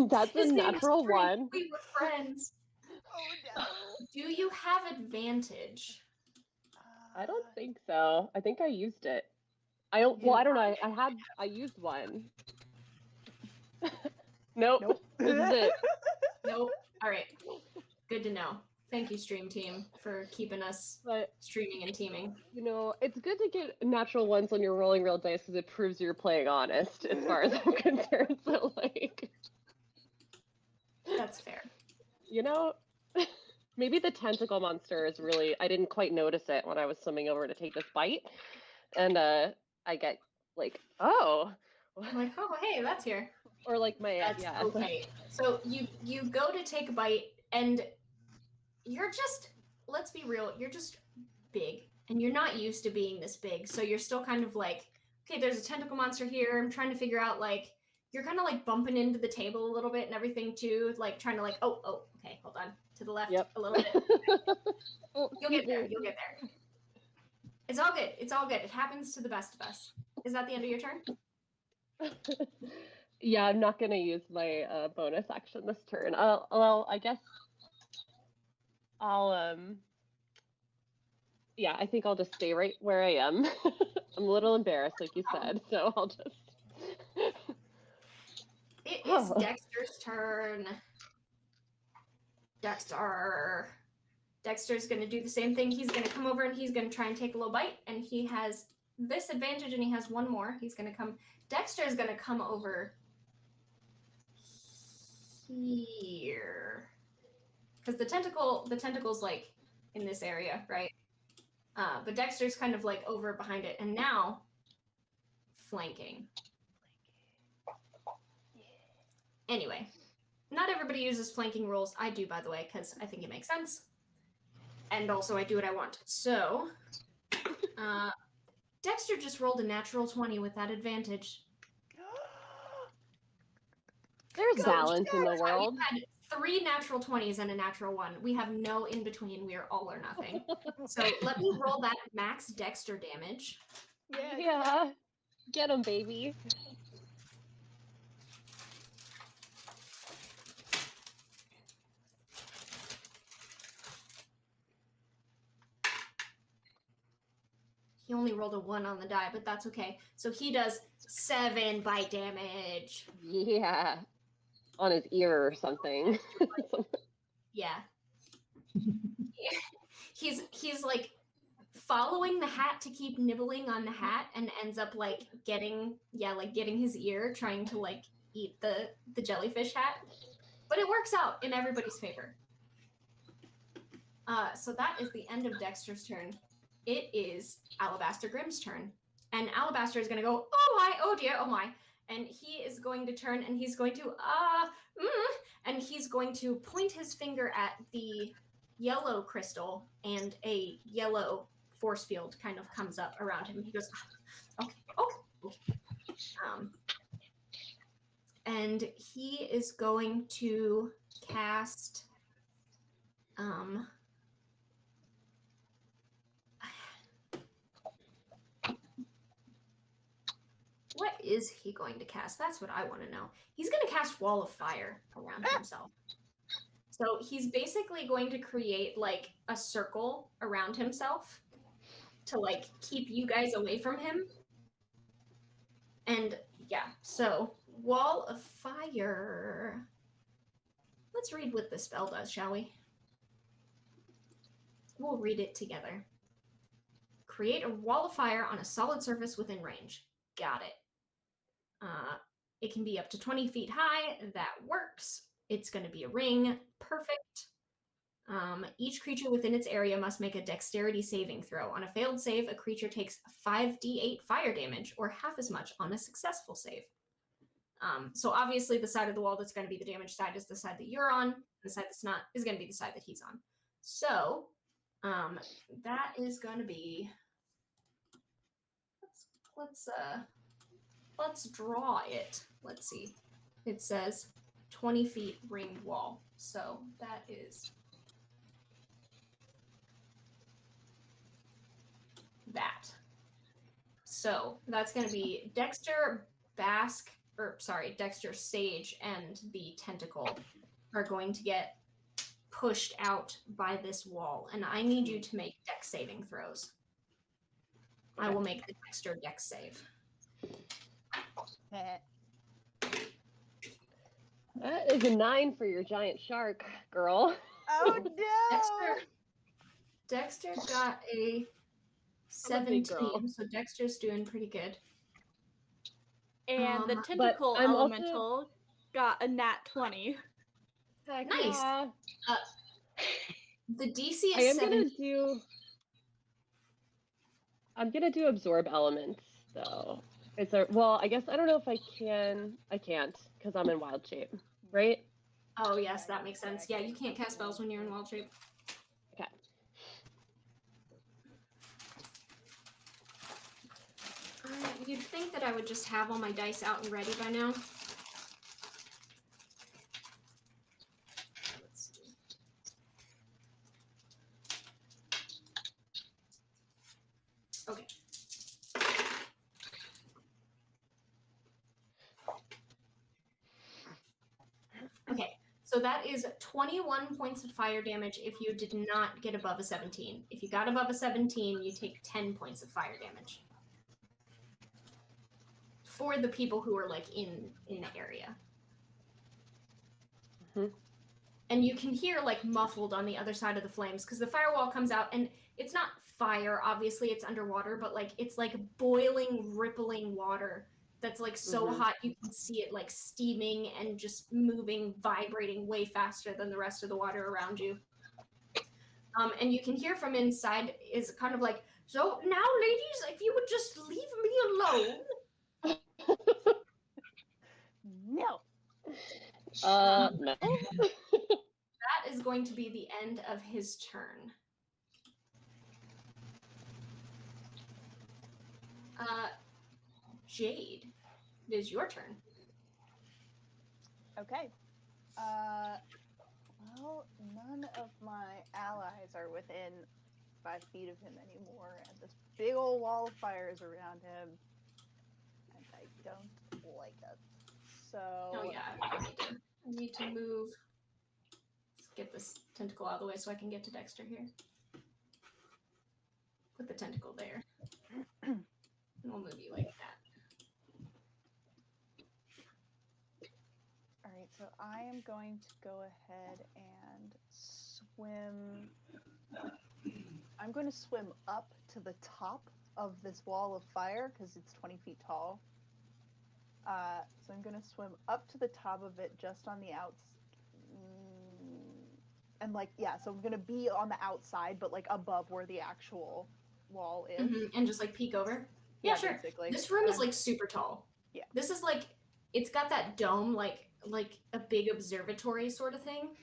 That's His a name is natural Drake. one. We were friends. Oh no. Do you have advantage? I don't think so. I think I used it. I don't know. I used one. Nope. This is it. Nope. All right. Good to know. Thank you, stream team, for keeping us streaming and teaming. You know, it's good to get natural ones when you're rolling real dice because it proves you're playing honest, as far as I'm concerned. So, like, that's fair. You know, maybe the tentacle monster is really. I didn't quite notice it when I was swimming over to take this bite, and I get like, oh, I'm like, oh, hey, that's here. Or like my That's okay. So you go to take a bite, and you're just, let's be real, you're just big, and you're not used to being this big. So you're still kind of like, okay, there's a tentacle monster here. I'm trying to figure out, like, you're kind of like bumping into the table a little bit and everything too, like trying to like, oh, okay, hold on, to the left a little bit. You'll get there. You'll get there. It's all good. It's all good. It happens to the best of us. Is that the end of your turn? Yeah, I'm not gonna use my bonus action this turn. Well, I guess I'll yeah, I think I'll just stay right where I am. I'm a little embarrassed, like you said, so I'll just. It is Dexter's turn. Dexter's going to do the same thing. He's going to come over and he's going to try and take a little bite. And he has this advantage and he has one more. He's going to come. Dexter is going to come over here. because the tentacle's like in this area, right? But Dexter's kind of like over behind it, and now flanking. Anyway, not everybody uses flanking rules. I do, by the way, because I think it makes sense. And also I do what I want. So, Dexter just rolled a natural 20 with that advantage. There's So, balance in the world. We had 3 natural 20s and a natural 1. We have no in between. We are all or nothing. So let me roll that max Dexter damage. Yeah. Get him, baby. He only rolled a 1 on the die, but that's okay. So he does 7 bite damage. Yeah. On his ear or something. Yeah. He's like following the hat to keep nibbling on the hat and ends up like getting his ear, trying to like eat the jellyfish hat. But it works out in everybody's favor. So that is the end of Dexter's turn. It is Alabaster Grimm's turn. And Alabaster is going to go, oh my, oh dear, oh my. And he is going to turn and he's going to, and he's going to point his finger at the yellow crystal, and a yellow force field kind of comes up around him. He goes, okay. And he is going to cast, what is he going to cast? That's what I want to know. He's going to cast Wall of Fire around himself. So he's basically going to create like a circle around himself to like keep you guys away from him. And yeah, so Wall of Fire. Let's read what the spell does, shall we? We'll read it together. Create a wall of fire on a solid surface within range. Got it. It can be up to 20 feet high. That works. It's going to be a ring. Perfect. Each creature within its area must make a dexterity saving throw. On a failed save, a creature takes 5d8 fire damage, or half as much on a successful save. So obviously the side of the wall that's going to be the damage side is the side that you're on. The side that's not is going to be the side that he's on. So that is going to be... Let's draw it. Let's see. It says 20 feet ringed wall. So that is that. So that's going to be Dexter, Dexter, Sage, and the Tentacle are going to get pushed out by this wall. And I need you to make dex saving throws. I will make the Dexter dex save. That is a 9 for your giant shark, girl. Oh no! Dexter got a 17, so Dexter's doing pretty good. And the tentacle elemental got a nat 20. Heck nice. Yeah. The DC is 7. I'm gonna do absorb elements though. I guess I don't know if I can. I can't because I'm in wild shape, right? Oh yes, that makes sense. Yeah, you can't cast spells when you're in wild shape. Okay. You'd think that I would just have all my dice out and ready by now. Let's see. Okay. Okay, so that is 21 points of fire damage if you did not get above a 17. If you got above a 17, you take 10 points of fire damage. For the people who are like in the area. Mm-hmm. And you can hear like muffled on the other side of the flames because the firewall comes out and it's not fire, obviously it's underwater, but like it's like boiling, rippling water that's like so hot you can see it like steaming and just moving, vibrating way faster than the rest of the water around you. And you can hear from inside is kind of like, so now, ladies, if you would just leave me alone. No. No. That is going to be the end of his turn. Jade, it is your turn. Okay. Well, none of my allies are within 5 feet of him anymore, and this big old wall of fire is around him, and I don't like it. So. Oh yeah, I need to move. Let's get this tentacle out of the way so I can get to Dexter here. Put the tentacle there. And we'll move you like that. All right, so I am going to go ahead and swim. I'm going to swim up to the top of this wall of fire because it's 20 feet tall. So I'm going to swim up to the top of it just on the outs. And like, yeah, so I'm going to be on the outside, but like above where the actual wall is. And just like peek over. Yeah, sure. Basically. This room is like super tall. Yeah. This is like, it's got that dome, like a big observatory sort of thing.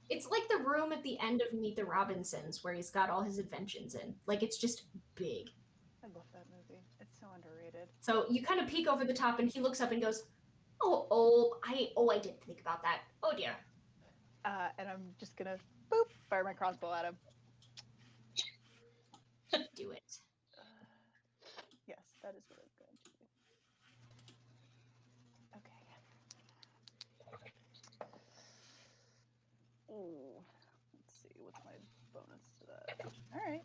It's like the room at the end of Meet the Robinsons where he's got all his inventions in. Like, it's just big. I love that movie. It's so underrated. So you kind of peek over the top and he looks up and goes, I didn't think about that. Oh dear. And I'm just gonna boop fire my crossbow at him. Do it. Yes, that is what I'm going to do. Okay. Ooh, let's see. What's my bonus to that? All right.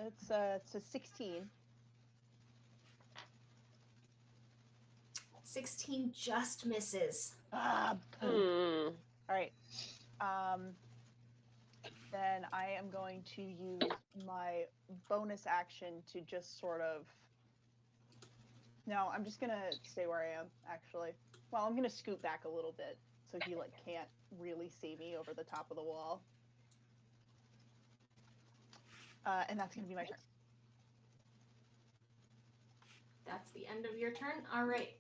It's a 16. 16 just misses. All right. Then I am going to use my bonus action to just sort of. No, I'm just gonna stay where I am. Actually, well, I'm gonna scoot back a little bit so he like can't really see me over the top of the wall. And that's gonna be my turn. That's the end of your turn. All right.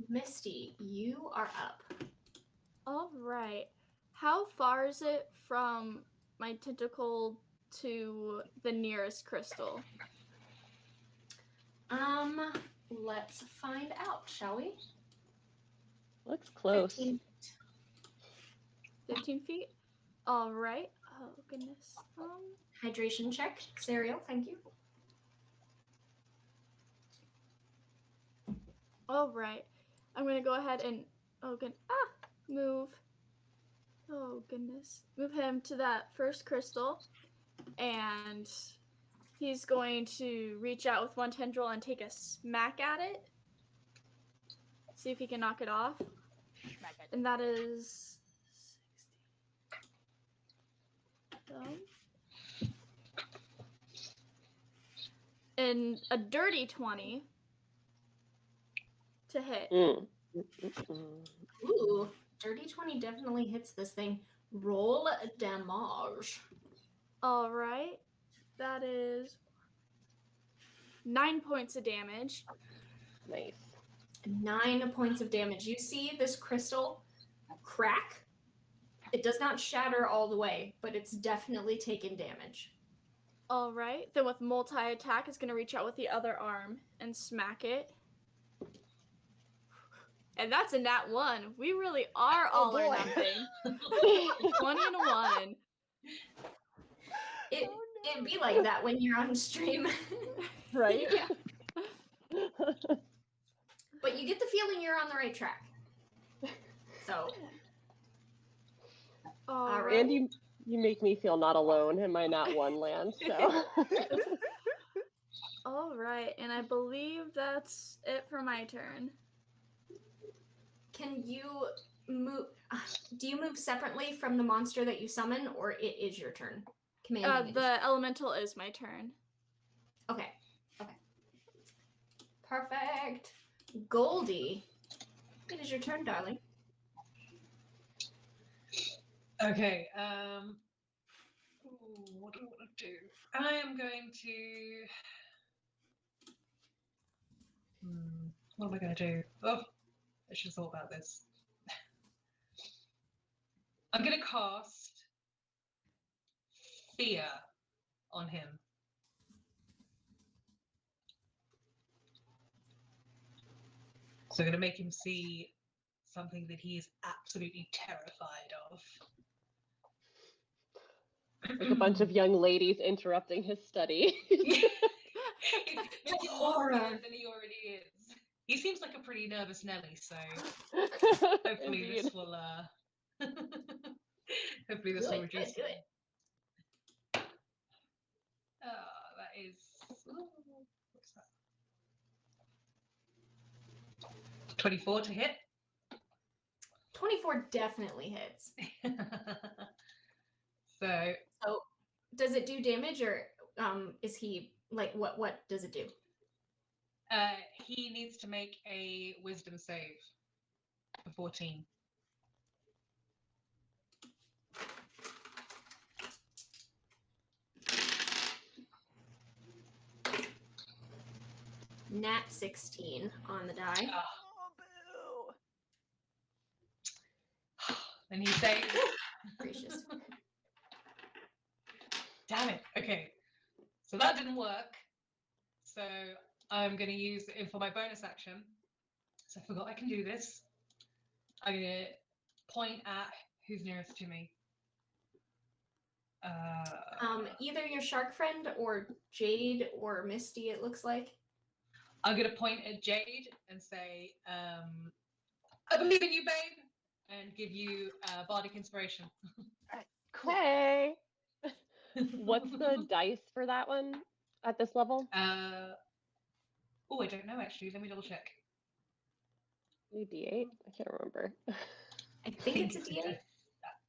Misty, you are up. All right. How far is it from my tentacle to the nearest crystal? Let's find out, shall we? Looks close. 15. 15 feet? All right. Oh, goodness. Hydration check. Serial, thank you. All right. I'm going to go ahead and, move. Oh, goodness. Move him to that first crystal. And he's going to reach out with one tendril and take a smack at it. See if he can knock it off. And that is 60. And a dirty 20 to hit. Ooh, dirty 20 definitely hits this thing. Roll damage. All right. That is 9 points of damage. Nice. 9 points of damage. You see this crystal crack. It does not shatter all the way, but it's definitely taken damage. All right. Then with multi-attack, it's going to reach out with the other arm and smack it. And that's a nat 1. We really are all or nothing. 20 and a 1. It'd be like that when you're on stream. Right? Yeah. But you get the feeling you're on the right track. So. All right. And you make me feel not alone in my not one land, so. All right. And I believe that's it for my turn. Can you move? Do you move separately from the monster that you summon, or it is your turn? Commanding The elemental is my turn. Okay. Perfect. Goldie, it is your turn, darling. Okay. What do I want to do? I am going to. What am I going to do? Oh, I should have thought about this. I'm going to cast fear on him. So I'm going to make him see something that he is absolutely terrified of. Like a bunch of young ladies interrupting his study. Make him more Horror. scared than he already is. He seems like a pretty nervous Nelly, so hopefully Indeed. this will hopefully this Do will it, reduce do it. that is what's that? 24 to hit. 24 definitely hits. So So, does it do damage, or is he like what does it do? he needs to make a wisdom save for 14. Nat 16 on the die. Oh, boo. And he saves. Gracious. Damn it. Okay. So that didn't work. So I'm going to use it for my bonus action. So I forgot I can do this. I'm going to point at who's nearest to me. Either your shark friend or Jade or Misty, it looks like. I'm going to point at Jade and say, I believe in you, babe, and give you bardic inspiration. Cool. Hey. What's the dice for that one at this level? I don't know actually. Let me double check. Maybe D8? I can't remember. I think it's a D8.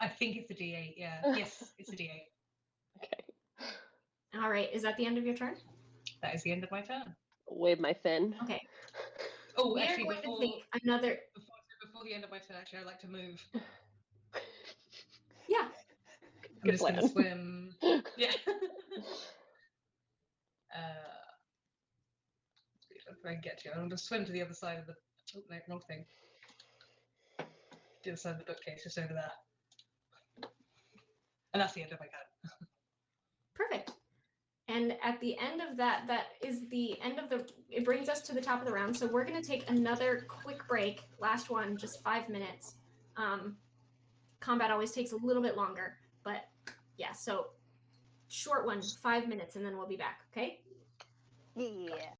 I think it's a D8, yeah. Yes, it's a D8. Okay. All right, is that the end of your turn? That is the end of my turn. Wave my fin. Okay. Oh, We are actually, going before, to take another. before the end of my turn, actually, I'd like to move. Yeah. I'm Good just going to plan. swim. Yeah. If I can get to you, I'm going to swim to the other side of the. Oh, no, wrong thing. The other side of the bookcase, just over there. And that's the end of my turn. Perfect. And at the end of that, that is the end of the. It brings us to the top of the round. So we're going to take another quick break. Last one, just 5 minutes. Combat always takes a little bit longer, but yeah. So short one, 5 minutes, and then we'll be back. Okay. Yeah.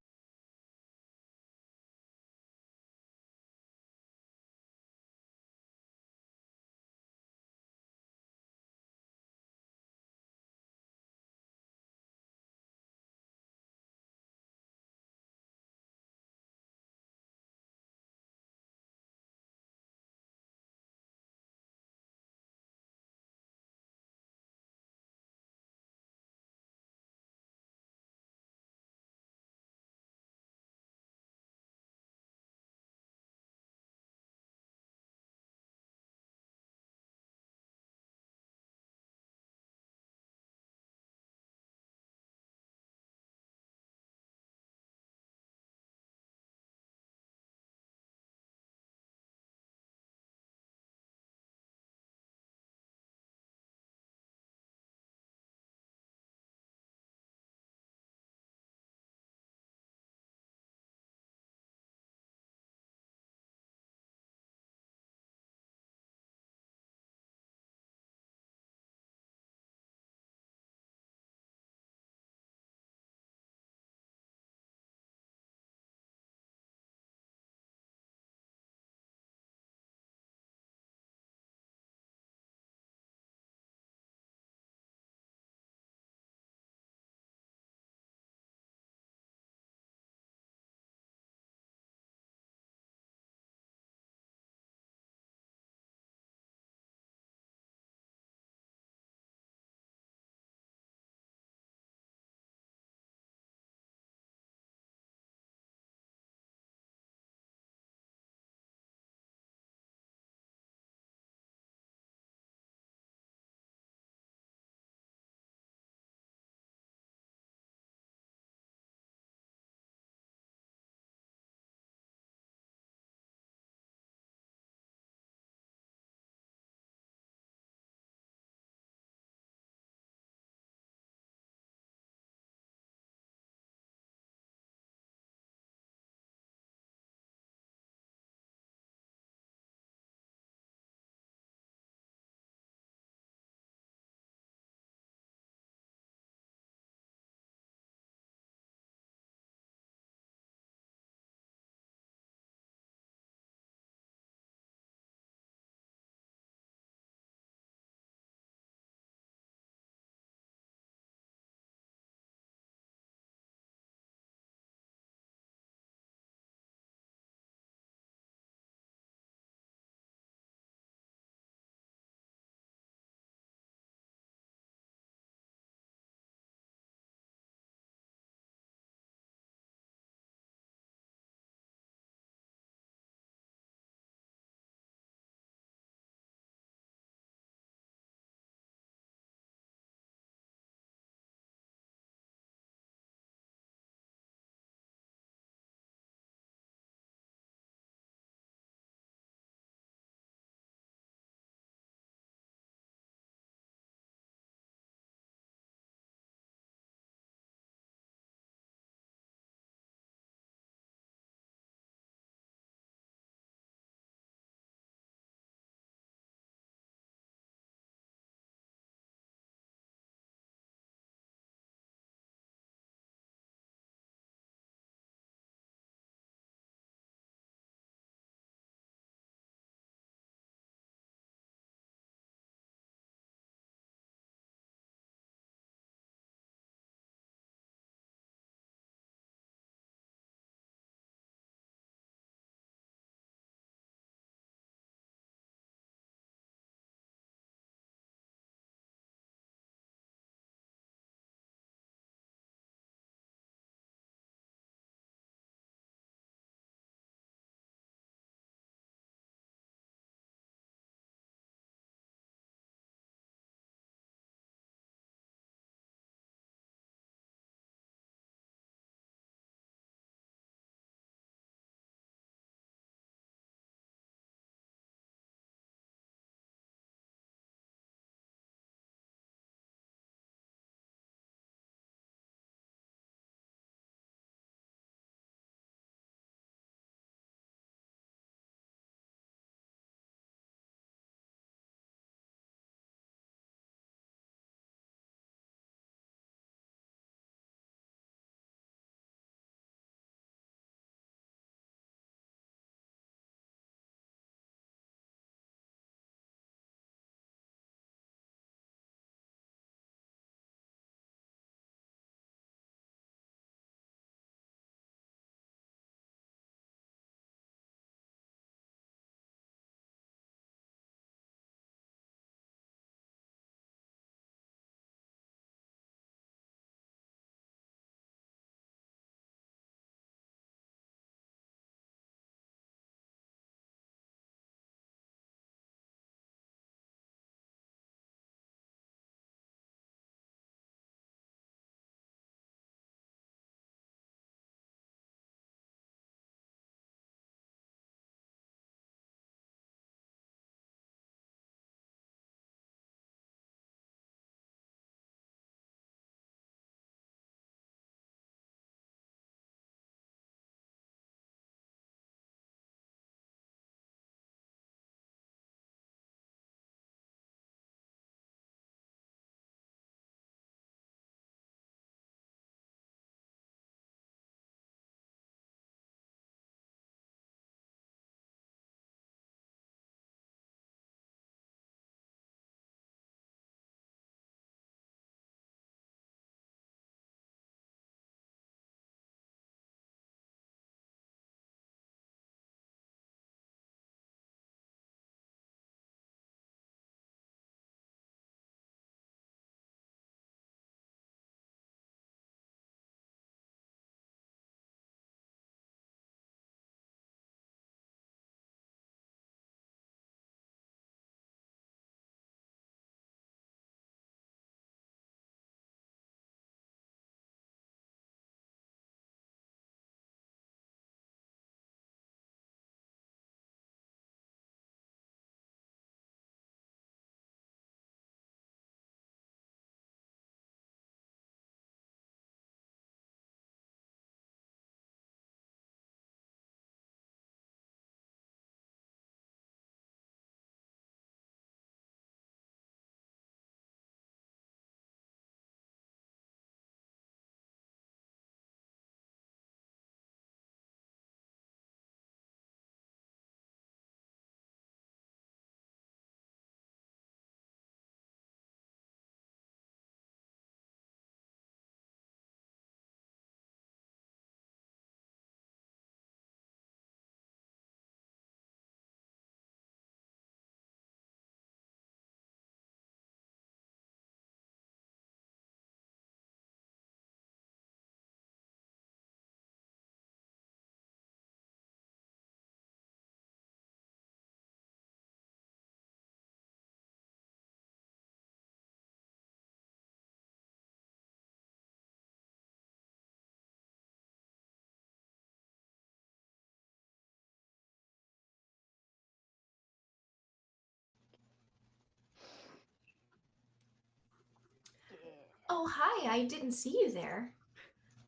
Oh, hi. I didn't see you there.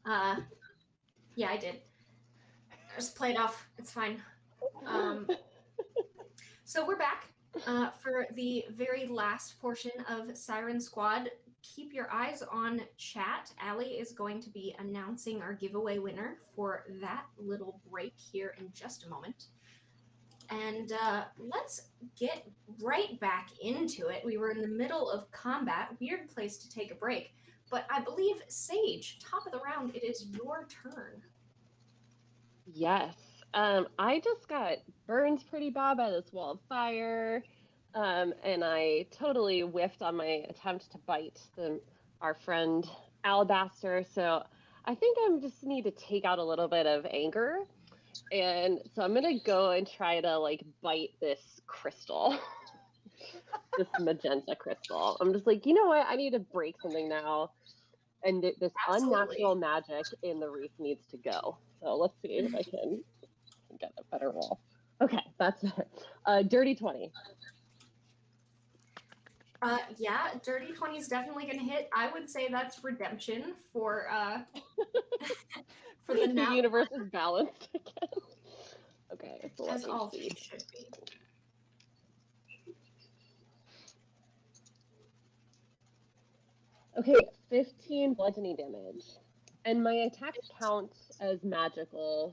Yeah, I did. I just played off. It's fine. So we're back for the very last portion of Siren Squad. Keep your eyes on chat. Allie is going to be announcing our giveaway winner for that little break here in just a moment. And let's get right back into it. We were in the middle of combat. Weird place to take a break. But I believe, Sage, top of the round, it is your turn. Yes. I just got burned pretty bad by this wall of fire, and I totally whiffed on my attempt to bite our friend Alabaster. So I think I just need to take out a little bit of anger, and so I'm gonna go and try to like bite this crystal, this magenta crystal. I'm just like, you know what? I need to break something now. And this unnatural magic in the reef needs to go. So let's see if I can get a better roll. Okay, that's better. Dirty 20. Yeah, dirty 20 is definitely gonna hit. I would say that's redemption for for the The nap. universe is balanced again. Okay, so As let me all see. should be. Okay, 15 bludgeoning damage. And my attacks count as magical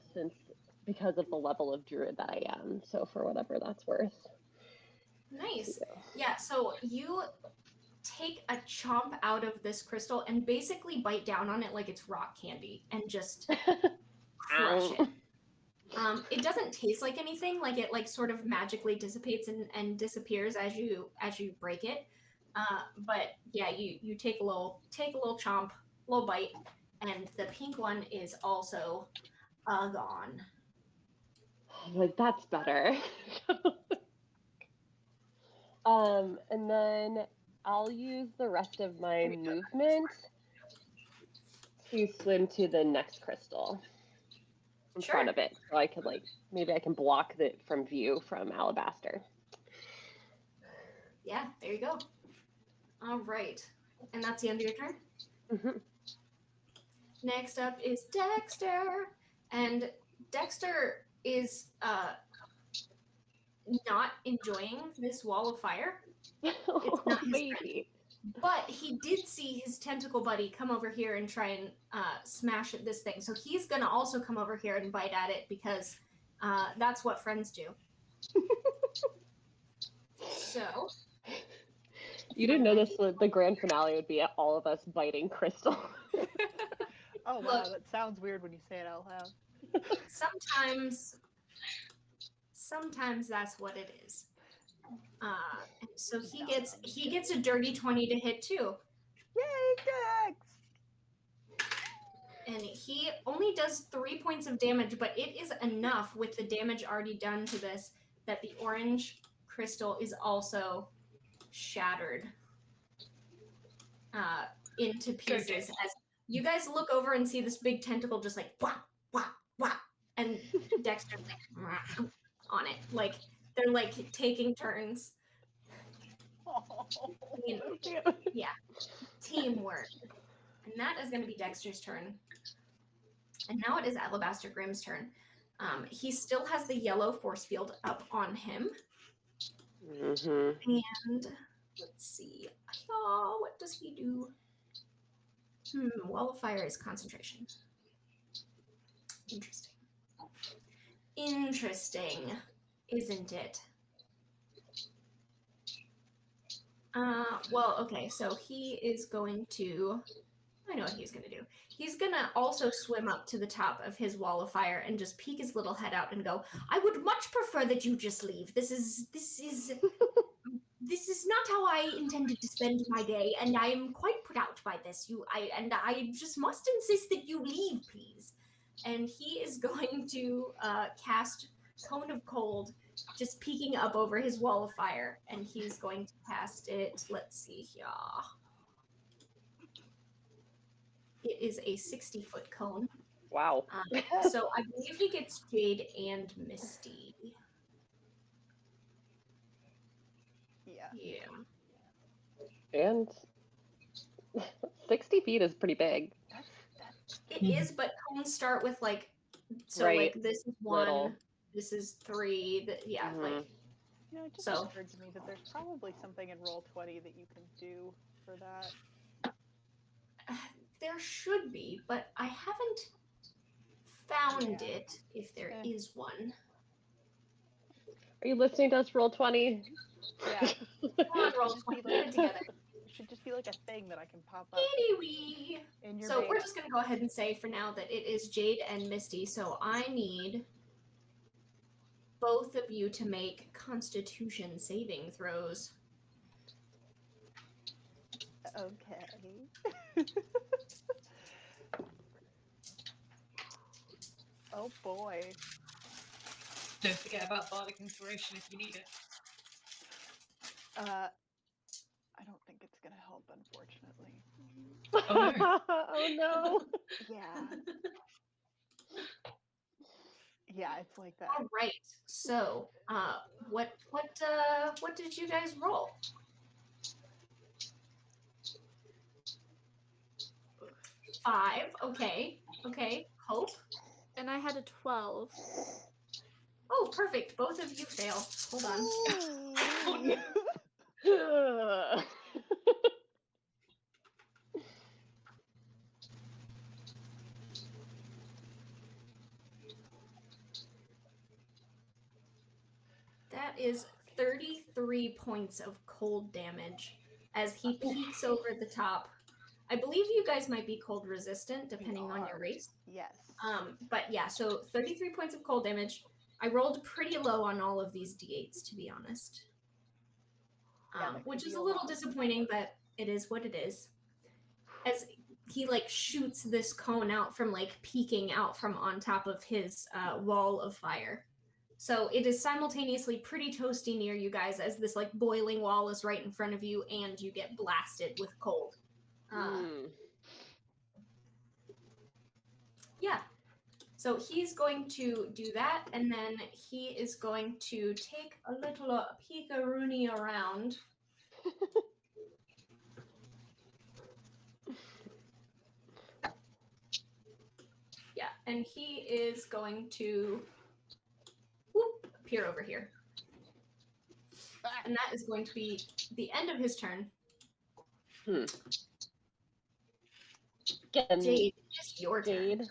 because of the level of druid that I am. So for whatever that's worth. Nice. Yeah, so you take a chomp out of this crystal and basically bite down on it like it's rock candy and just crush it. It doesn't taste like anything, like it like sort of magically dissipates and disappears as you break it. But yeah, you take a little chomp, little bite, and the pink one is also gone. Like that's better. And then I'll use the rest of my movement to swim to the next crystal in front of it, so I could like maybe I can block it from view from Alabaster. Yeah, there you go. All right, and that's the end of your turn. Mm-hmm. Next up is Dexter, and Dexter is not enjoying this wall of fire. It's not his Baby. But he did see his tentacle buddy come over here and try and smash at this thing. So he's going to also come over here and bite at it because that's what friends do. So. You didn't know this, the grand finale would be all of us biting crystal. Oh, wow. That sounds weird when you say it out loud. Sometimes that's what it is. So he gets a dirty 20 to hit too. Yay, Dex! And he only does 3 points of damage, but it is enough with the damage already done to this that the orange crystal is also shattered into pieces. As you guys look over and see this big tentacle just like wah, wah, wah, and Dexter's like on it. Like they're like taking turns. Yeah, teamwork. And that is going to be Dexter's turn. And now it is Alabaster Grimm's turn. He still has the yellow force field up on him. Mm-hmm. And let's see. What does he do? Wall of Fire is concentration. Interesting, isn't it? Well, okay, so he is going to... I know what he's going to do. He's going to also swim up to the top of his wall of fire and just peek his little head out and go, I would much prefer that you just leave. This is not how I intended to spend my day, and I am quite put out by this. I just must insist that you leave, please. And he is going to cast Cone of Cold, just peeking up over his wall of fire, and he's going to cast it. Let's see here. It is a 60-foot cone. Wow. So I believe he gets Jade and Misty. Yeah. Yeah. And 60 feet is pretty big. It is, but cones start with like, so Right. like this is Little. 1, this is 3. Yeah, like You know, it just So- occurred to me that there's probably something in Roll20 that you can do for that. there should be, but I haven't found Yeah. it. If there is one, Are you listening to us, Roll20? Yeah. come on, roll Just be 20, put it like- together. It should just be like a thing that I can pop up Anyway, in your so we're beta. just gonna go ahead and say for now that it is Jade and Misty. So I need both of you to make Constitution saving throws. Okay. Oh boy. Don't forget about bardic inspiration if you need it. I don't think it's gonna help, unfortunately. Oh no. Yeah. Yeah, it's like that. All right. So, what did you guys roll? 5. Okay. Hope. And I had a 12. Oh, perfect. Both of you fail. Hold on. That is 33 points of cold damage as he peeks over the top. I believe you guys might be cold resistant depending on your race. Yes. But yeah, so 33 points of cold damage. I rolled pretty low on all of these d8s, to be honest. Yeah, that Which could is be a a little lot. disappointing, but it is what it is. As he like shoots this cone out from like peeking out from on top of his wall of fire. So it is simultaneously pretty toasty near you guys as this like boiling wall is right in front of you and you get blasted with cold. Yeah. So he's going to do that, and then he is going to take a little peek-a-rooney around. Yeah, and he is going to appear over here. And that is going to be the end of his turn. Jade, it's your turn.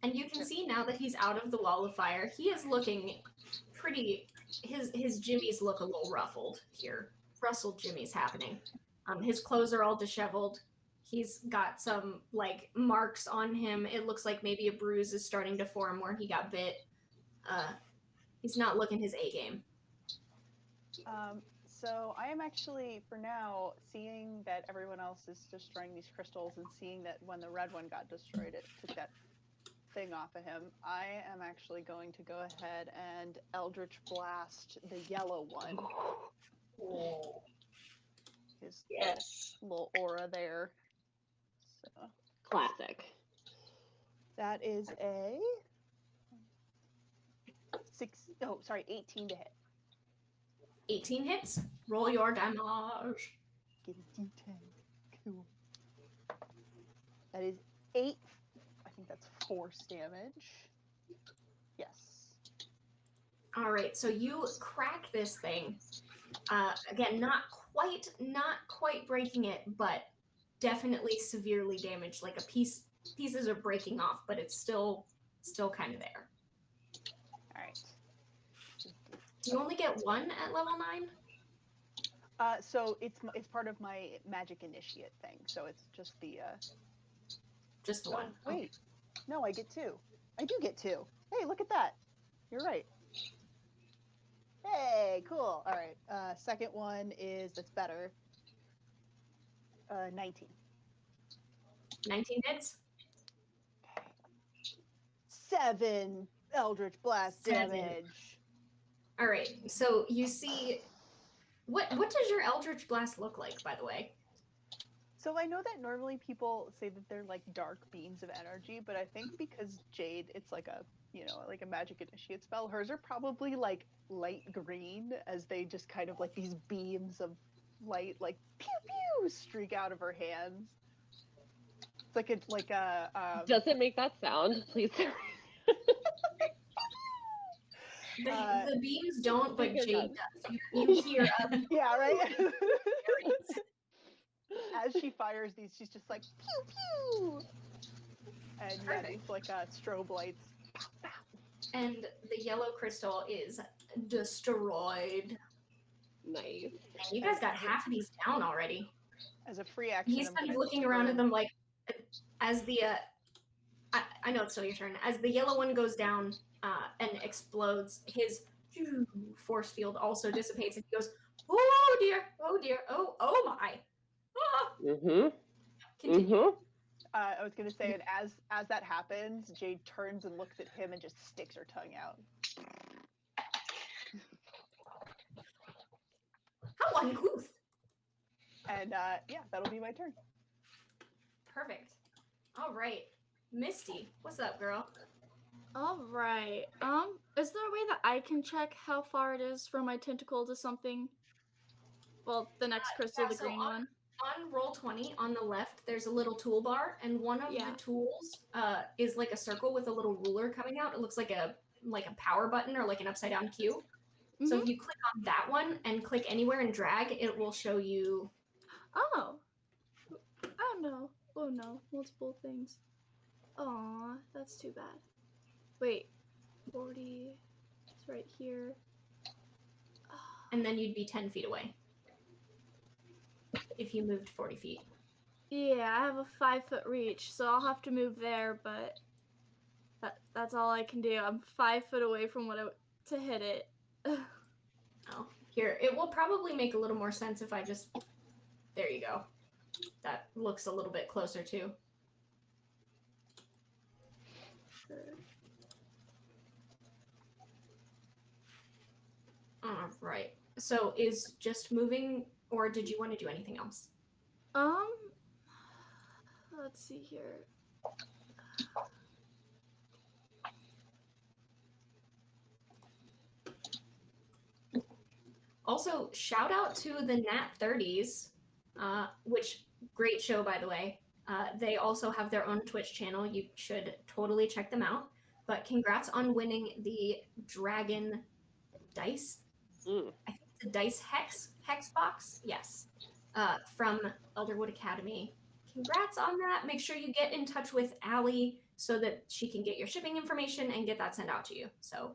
And you can see now that he's out of the wall of fire, he is looking pretty. His jimmies look a little ruffled here. Rustled jimmies happening. His clothes are all disheveled. He's got some like marks on him. It looks like maybe a bruise is starting to form where he got bit. He's not looking his A game. So I am actually, for now, seeing that everyone else is destroying these crystals and seeing that when the red one got destroyed, it took that thing off of him. I am actually going to go ahead and Eldritch Blast the yellow one. Oh. His Yes. little aura there. So Classic. that is a 18 to hit. 18 hits. Roll your damage. Get a D10. Cool. That is 8. I think that's force damage. Yes. All right, so you crack this thing. Again, not quite breaking it, but definitely severely damaged. Like pieces are breaking off, but it's still kind of there. All right. Do you only get one at level 9? So it's part of my magic initiate thing. So it's just the Just the one. Wait. No, I get 2. I do get 2. Hey, look at that. You're right. Hey, cool. All right. Second one that's better. 19. 19 hits. 7 Eldritch Blast 7. damage. All right, so you see, what does your Eldritch Blast look like, by the way? So I know that normally people say that they're like dark beams of energy, but I think because Jade, it's like a like a magic initiate spell. Hers are probably like light green, as they just kind of like these beams of light like pew pew streak out of her hands. It's like a Does it make that sound? Please. The beams don't, but Think it Jade does. does. You hear yeah, right. As she fires these, she's just like pew pew, and yeah, Perfect. these like strobe lights. Pow, pow. and the yellow crystal is destroyed. Nice. And you guys got half of these down already. As a free action, He's I'm kind of gonna looking around at turn- them like, as the I know it's still your turn. As the yellow one goes down and explodes, his force field also dissipates, and he goes, "Oh dear, oh my!" Ah! Mm-hmm. Continue. Mm-hmm. I was gonna say, and as that happens, Jade turns and looks at him and just sticks her tongue out. How uncouth! And yeah, that'll be my turn. Perfect. All right, Misty, what's up, girl? All right. Is there a way that I can check how far it is from my tentacle to something? Well, the next crystal, yeah, the so green one. On Roll20 on the left, there's a little toolbar, and one of Yeah. the tools is like a circle with a little ruler coming out. It looks like a power button or like an upside down cube. So Mhm. if you click on that one and click anywhere and drag, it will show you. Oh. Oh no. Oh no. Multiple things. Aw, that's too bad. Wait. 40. It's right here. And then you'd be 10 feet away if you moved 40 feet. Yeah, I have a 5-foot reach, so I'll have to move there, but that's all I can do. I'm 5 foot away from to hit it. Oh, here. It will probably make a little more sense if I just. There you go. That looks a little bit closer too. All right. So is just moving, or did you want to do anything else? Let's see here. Also, shout out to the Nat 30s, which great show, by the way. They also have their own Twitch channel. You should totally check them out. But congrats on winning the Dragon Dice. Mm. I think the Dice Hex box. Yes, from Elderwood Academy. Congrats on that. Make sure you get in touch with Allie so that she can get your shipping information and get that sent out to you. So,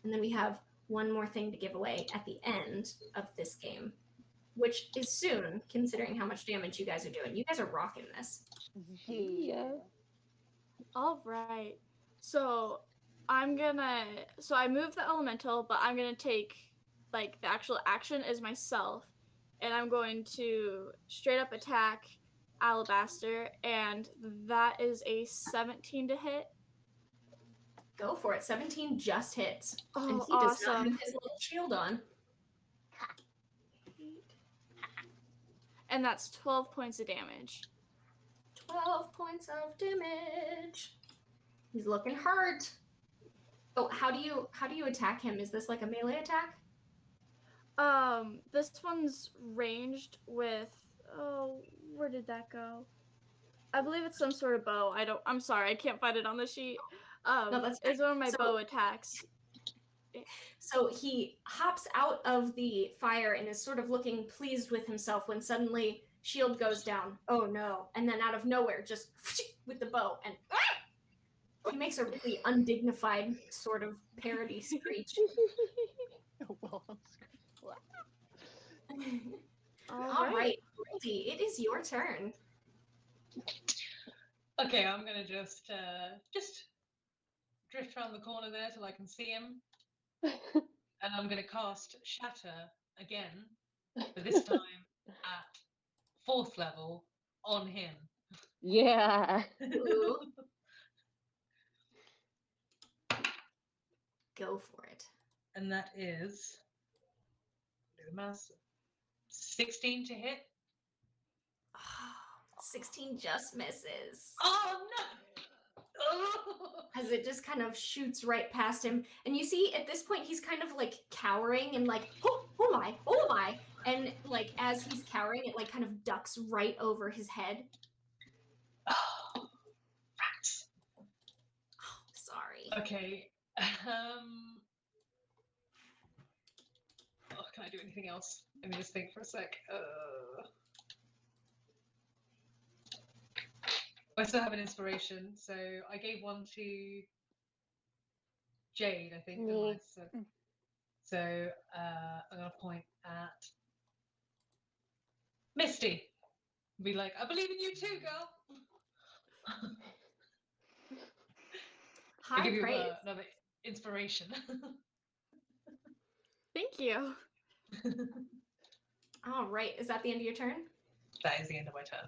and then we have one more thing to give away at the end of this game, which is soon, considering how much damage you guys are doing. You guys are rocking this. Yeah. All right. So I move the elemental, but I'm gonna take like the actual action as myself, and I'm going to straight up attack Alabaster, and that is a 17 to hit. Go for it. 17 just hits. Oh, and he does not have awesome. his little shield on. And that's 12 points of damage. 12 points of damage. He's looking hurt. Oh, how do you attack him? Is this like a melee attack? This one's ranged with, where did that go? I believe it's some sort of bow. I'm sorry, I can't find it on the sheet. No, that's fine. It's one of my bow attacks. So he hops out of the fire and is sort of looking pleased with himself when suddenly shield goes down. Oh no. And then out of nowhere, just with the bow, and he makes a really undignified sort of parody screech. Well, All right, Goldie, it is your turn. Okay, I'm gonna just drift around the corner there till I can see him, and I'm gonna cast Shatter again, but this time at 4th level on him. Yeah. Ooh. Go for it. And that is do the math, 16 to hit. 16 just misses. Oh no! Oh. As it just kind of shoots right past him. And you see at this point he's kind of like cowering and like, oh my. And like as he's cowering, it like kind of ducks right over his head. Oh, rats. Oh, sorry. Okay. Oh, can I do anything else? Let me just think for a sec. I still have an inspiration, so I gave one to Jade, I think, didn't I? So I'm gonna point at Misty. Be like, I believe in you too, girl. I'll High give you praise. another inspiration. Thank you. All right, is that the end of your turn? That is the end of my turn.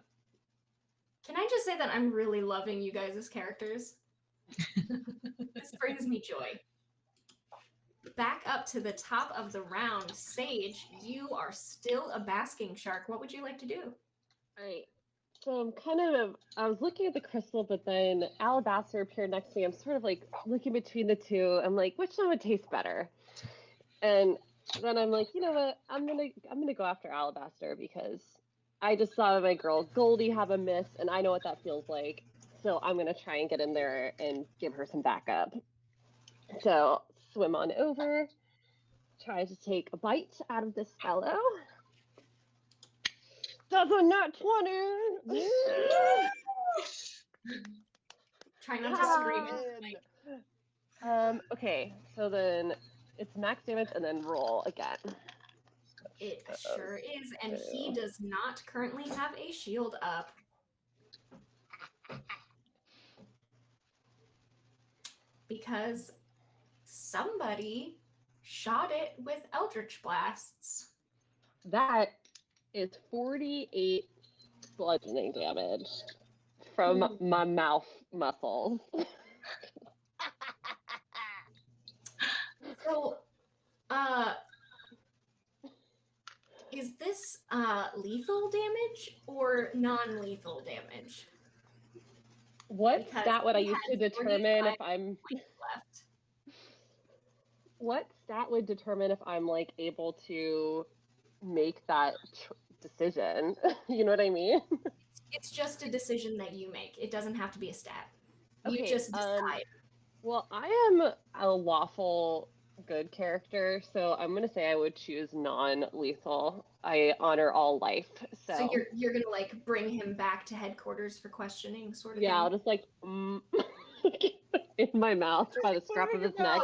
Can I just say that I'm really loving you guys as characters? This brings me joy. Back up to the top of the round, Sage, you are still a basking shark. What would you like to do? All right. So I was looking at the crystal, but then alabaster appeared next to me. I'm sort of like looking between the two. I'm like, which one would taste better? And then I'm like, you know what? I'm gonna go after alabaster because I just saw my girl Goldie have a miss, and I know what that feels like. So I'm gonna try and get in there and give her some backup. So swim on over, try to take a bite out of this fellow. That's a nat 20! Try not to scream. Okay, so then it's max damage and then roll again. It sure is, and he does not currently have a shield up. Because somebody shot it with Eldritch Blasts. That is 48 bludgeoning damage from my mouth muscles. So, is this lethal damage or non-lethal damage? What Because stat would I he use to has determine 45 if I'm left. what stat would determine if I'm like able to make that decision? You know what I mean? It's just a decision that you make. It doesn't have to be a stat. You Okay, just decide. Well, I am a lawful good character, so I'm gonna say I would choose non-lethal. I honor all life, so So you're gonna like bring him back to headquarters for questioning, sort of yeah, thing. I'll just like in my mouth by the scruff of his neck.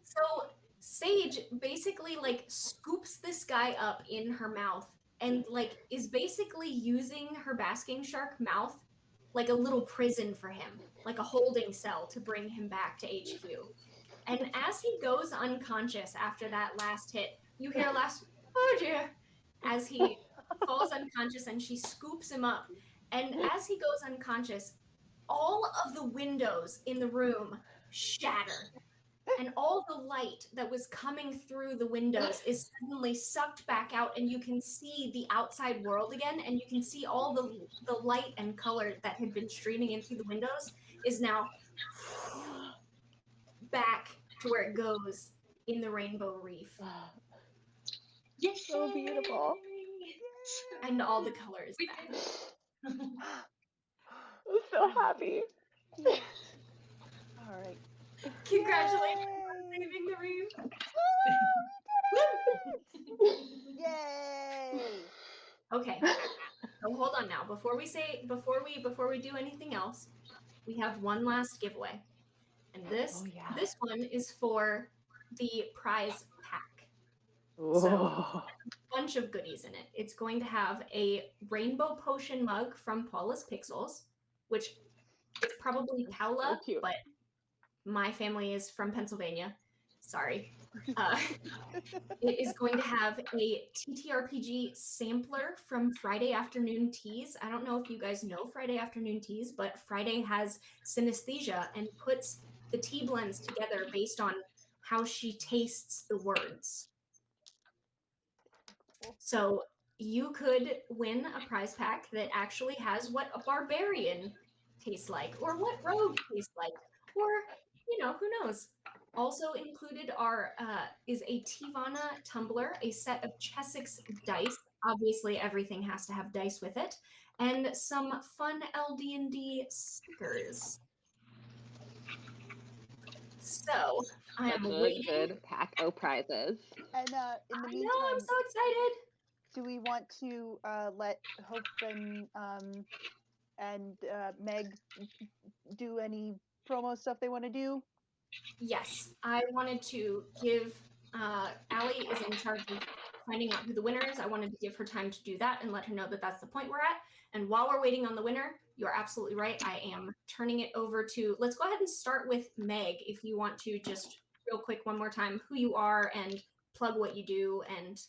So Sage basically like scoops this guy up in her mouth and like is basically using her basking shark mouth like a little prison for him, like a holding cell to bring him back to HQ. And as he goes unconscious after that last hit, you hear a last, oh dear, as he falls unconscious and she scoops him up. And as he goes unconscious, all of the windows in the room shatter. And all the light that was coming through the windows is suddenly sucked back out, and you can see the outside world again, and you can see all the light and color that had been streaming in through the windows is now back to where it goes in the rainbow reef. Yes, so beautiful. And all the colors back. I'm so happy. All right. Congratulations on saving the reef. Yay! Okay. So hold on now. Before we do anything else, we have one last giveaway. And this one is for the prize pack. So a bunch of goodies in it. It's going to have a rainbow potion mug from Paula's Pixels, which is probably Paula, so but my family is from Pennsylvania. Sorry. It is going to have a TTRPG sampler from Friday Afternoon Teas. I don't know if you guys know Friday Afternoon Teas, but Friday has synesthesia and puts the tea blends together based on how she tastes the words. So you could win a prize pack that actually has what a barbarian tastes like, or what rogue tastes like, or, you know, who knows? Also included are is a Tivana tumbler, a set of Chessex dice. Obviously, everything has to have dice with it, and some fun LD&D stickers. So I am Such a waiting. good pack of prizes. And in the I know, I'm meantime, so excited. do we want to let Hope and Meg do any promo stuff they want to do? Yes, I wanted to give Allie is in charge of finding out who the winner is. I wanted to give her time to do that and let her know that that's the point we're at. And while we're waiting on the winner, you're absolutely right. I am turning it over to, let's go ahead and start with Meg. If you want to just real quick one more time who you are and plug what you do and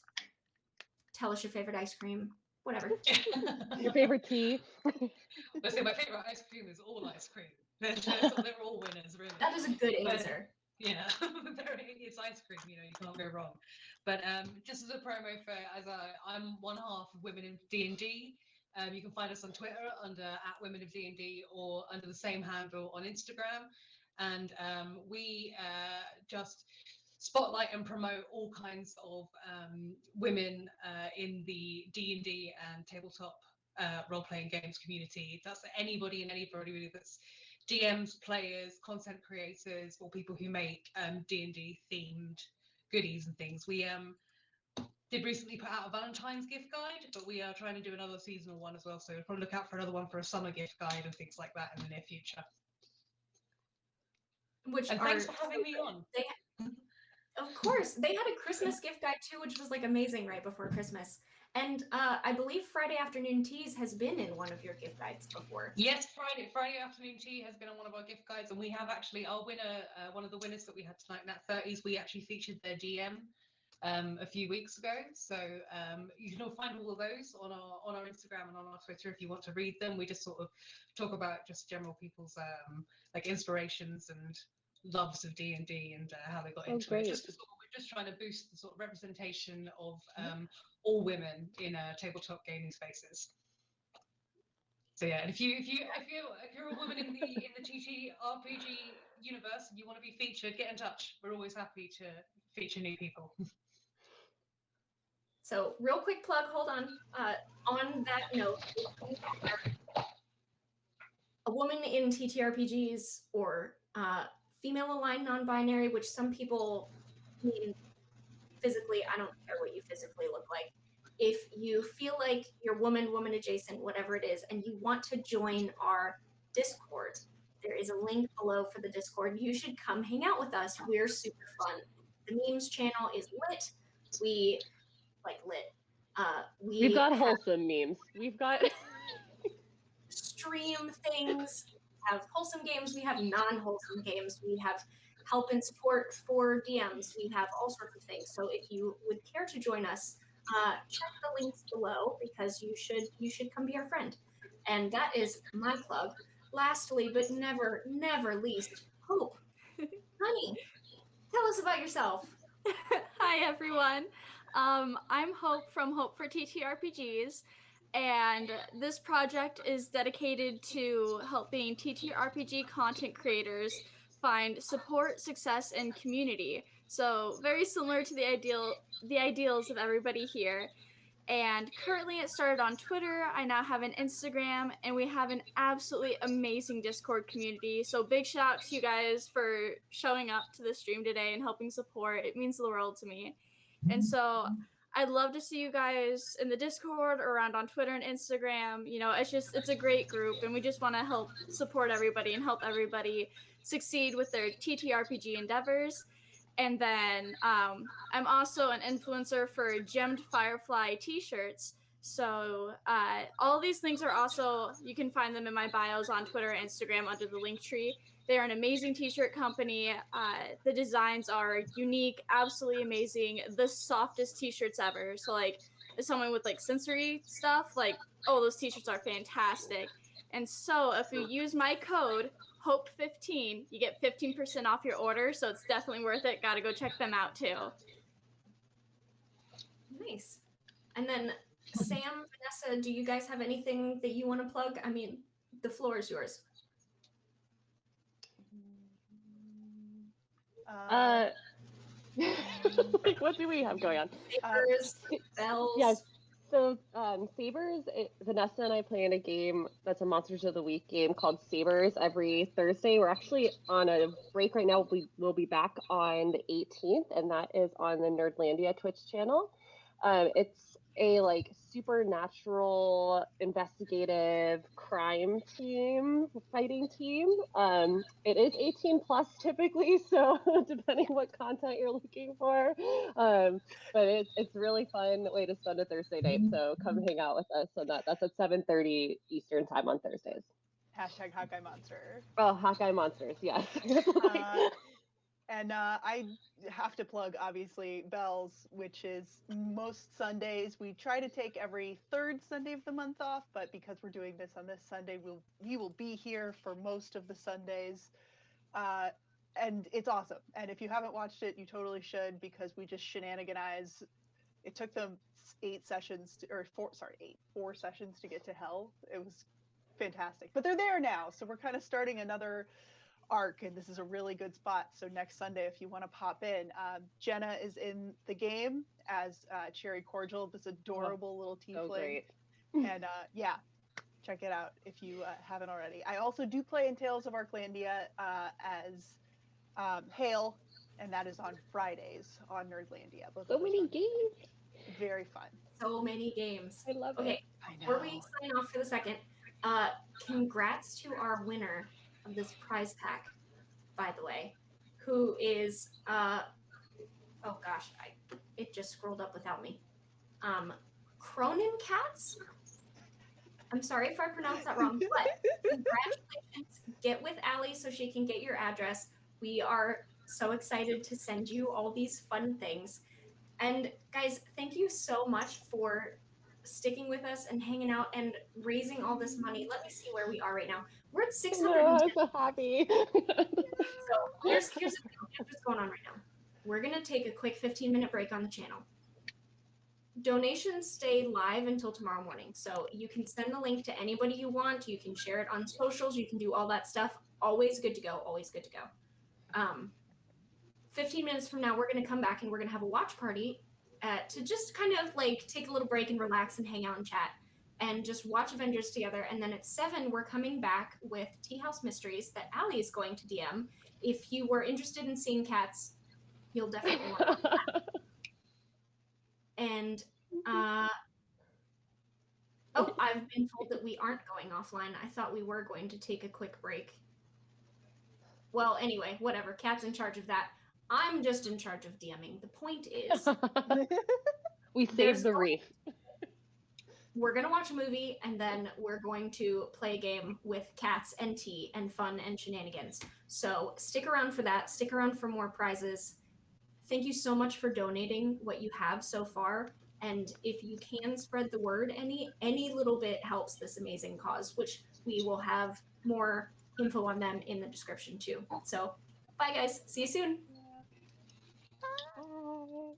tell us your favorite ice cream, whatever. Your favorite tea? Let's say my favorite ice cream is all ice cream. They're all winners, really. That is a good But, answer. yeah, it's ice cream. You can't go wrong. But just as a promo for, I'm one half of Women in D&D. You can find us on Twitter under @WomenofD&D or under the same handle on Instagram. And we just spotlight and promote all kinds of women in the D&D and tabletop role-playing games community. That's anybody and everybody really that's DMs, players, content creators, or people who make D&D themed goodies and things. We did recently put out a Valentine's gift guide, but we are trying to do another seasonal one as well. So we'll probably look out for another one for a summer gift guide and things like that in the near future. Thanks for having me on. Of course, they had a Christmas gift guide too, which was like amazing right before Christmas. And I believe Friday Afternoon Teas has been in one of your gift guides before. Yes, Friday Afternoon Tea has been on one of our gift guides, and we have actually our winner, one of the winners that we had tonight, Nat 30s. We actually featured their DM a few weeks ago. So you can all find all of those on our Instagram and on our Twitter if you want to read them. We just sort of talk about just general people's like inspirations and loves of D&D and how they got into it. We're just trying to boost the sort of representation of all women in tabletop gaming spaces. So yeah, and if you're a woman in the TTRPG universe and you want to be featured, get in touch. We're always happy to feature new people. So real quick plug, hold on. On that note, a woman in TTRPGs or female aligned non-binary, which some people mean physically, I don't care what you physically look like. If you feel like you're woman adjacent, whatever it is, and you want to join our Discord, there is a link below for the Discord. You should come hang out with us. We're super fun. The memes channel is lit. We like lit. We've got wholesome memes. We've got stream things. We have wholesome games. We have non-wholesome games. We have help and support for DMs. We have all sorts of things. So if you would care to join us, check the links below because you should come be our friend. And that is my plug. Lastly, but never least, Hope. Honey, tell us about yourself. Hi everyone. I'm Hope from Hope for TTRPGs, and this project is dedicated to helping TTRPG content creators find support, success, and community. So very similar to the ideals of everybody here. And currently it started on Twitter. I now have an Instagram, and we have an absolutely amazing Discord community. So big shout out to you guys for showing up to the stream today and helping support. It means the world to me. And so I'd love to see you guys in the Discord or around on Twitter and Instagram. It's a great group, and we just want to help support everybody and help everybody succeed with their TTRPG endeavors. And then I'm also an influencer for Gemmed Firefly t-shirts. So all these things are also, you can find them in my bios on Twitter and Instagram under the link tree. They're an amazing t-shirt company. The designs are unique, absolutely amazing. The softest t-shirts ever. So like, as someone with like sensory stuff, like, oh, those t-shirts are fantastic. And so if you use my code HOPE15, you get 15% off your order, so it's definitely worth it. Gotta go check them out too. Nice. And then Sam, Vanessa, do you guys have anything that you want to plug? I mean, the floor is yours. Like, what do we have going on? Sabers, bells. Yes. So, Sabers, Vanessa and I play in a game that's a Monsters of the Week game called Sabers every Thursday. We're actually on a break right now. We'll be back on the 18th, and that is on the Nerdlandia Twitch channel. It's a like supernatural investigative crime team, fighting team. It is 18 plus typically, so depending what content you're looking for. But it's really fun way to spend a Thursday night. So come hang out with us on that. That's at 7:30 Eastern time on Thursdays. Hashtag Hawkeye Monster. Oh, Hawkeye Monsters, yes. And I have to plug, obviously, Bells, which is most Sundays. We try to take every third Sunday of the month off, but because we're doing this on this Sunday, we will be here for most of the Sundays. And it's awesome. And if you haven't watched it, you totally should, because we just shenaniganize. It took them 4 sessions to get to hell. It was fantastic. But they're there now, so we're kind of starting another arc, and this is a really good spot. So next Sunday, if you want to pop in, Jenna is in the game as Cherry Cordial, this adorable little tiefling. So great. And yeah, check it out if you haven't already. I also do play in Tales of Arklandia as Hale, and that is on Fridays on Nerdlandia. Both So of those many are games. very fun. So many games. I love Okay, it. I before we sign off for the second, congrats to our winner of this prize pack, by the way, who is oh gosh, it just scrolled up without me. Cronin Cats. I'm sorry if I pronounced that wrong, but congratulations. Get with Allie so she can get your address. We are so excited to send you all these fun things. And guys, thank you so much for sticking with us and hanging out and raising all this money. Let me see where we are right now. We're at 600. I'm so happy. So here's the thing. Here's what's going on right now. We're gonna take a quick 15-minute break on the channel. Donations stay live until tomorrow morning. So you can send the link to anybody you want. You can share it on socials. You can do all that stuff. Always good to go. Always good to go. 15 minutes from now, we're going to come back and we're going to have a watch party to just kind of like take a little break and relax and hang out and chat and just watch Avengers together. And then at 7, we're coming back with Tea House Mysteries that Allie is going to DM. If you were interested in seeing cats, you'll definitely want to watch that. And oh, I've been told that we aren't going offline. I thought we were going to take a quick break. Well, anyway, whatever. Kat's in charge of that. I'm just in charge of DMing. The point is, we saved the reef. We're going to watch a movie, and then we're going to play a game with cats and tea and fun and shenanigans. So stick around for that. Stick around for more prizes. Thank you so much for donating what you have so far. And if you can spread the word, any little bit helps this amazing cause, which we will have more info on them in the description too. So bye guys. See you soon. Bye.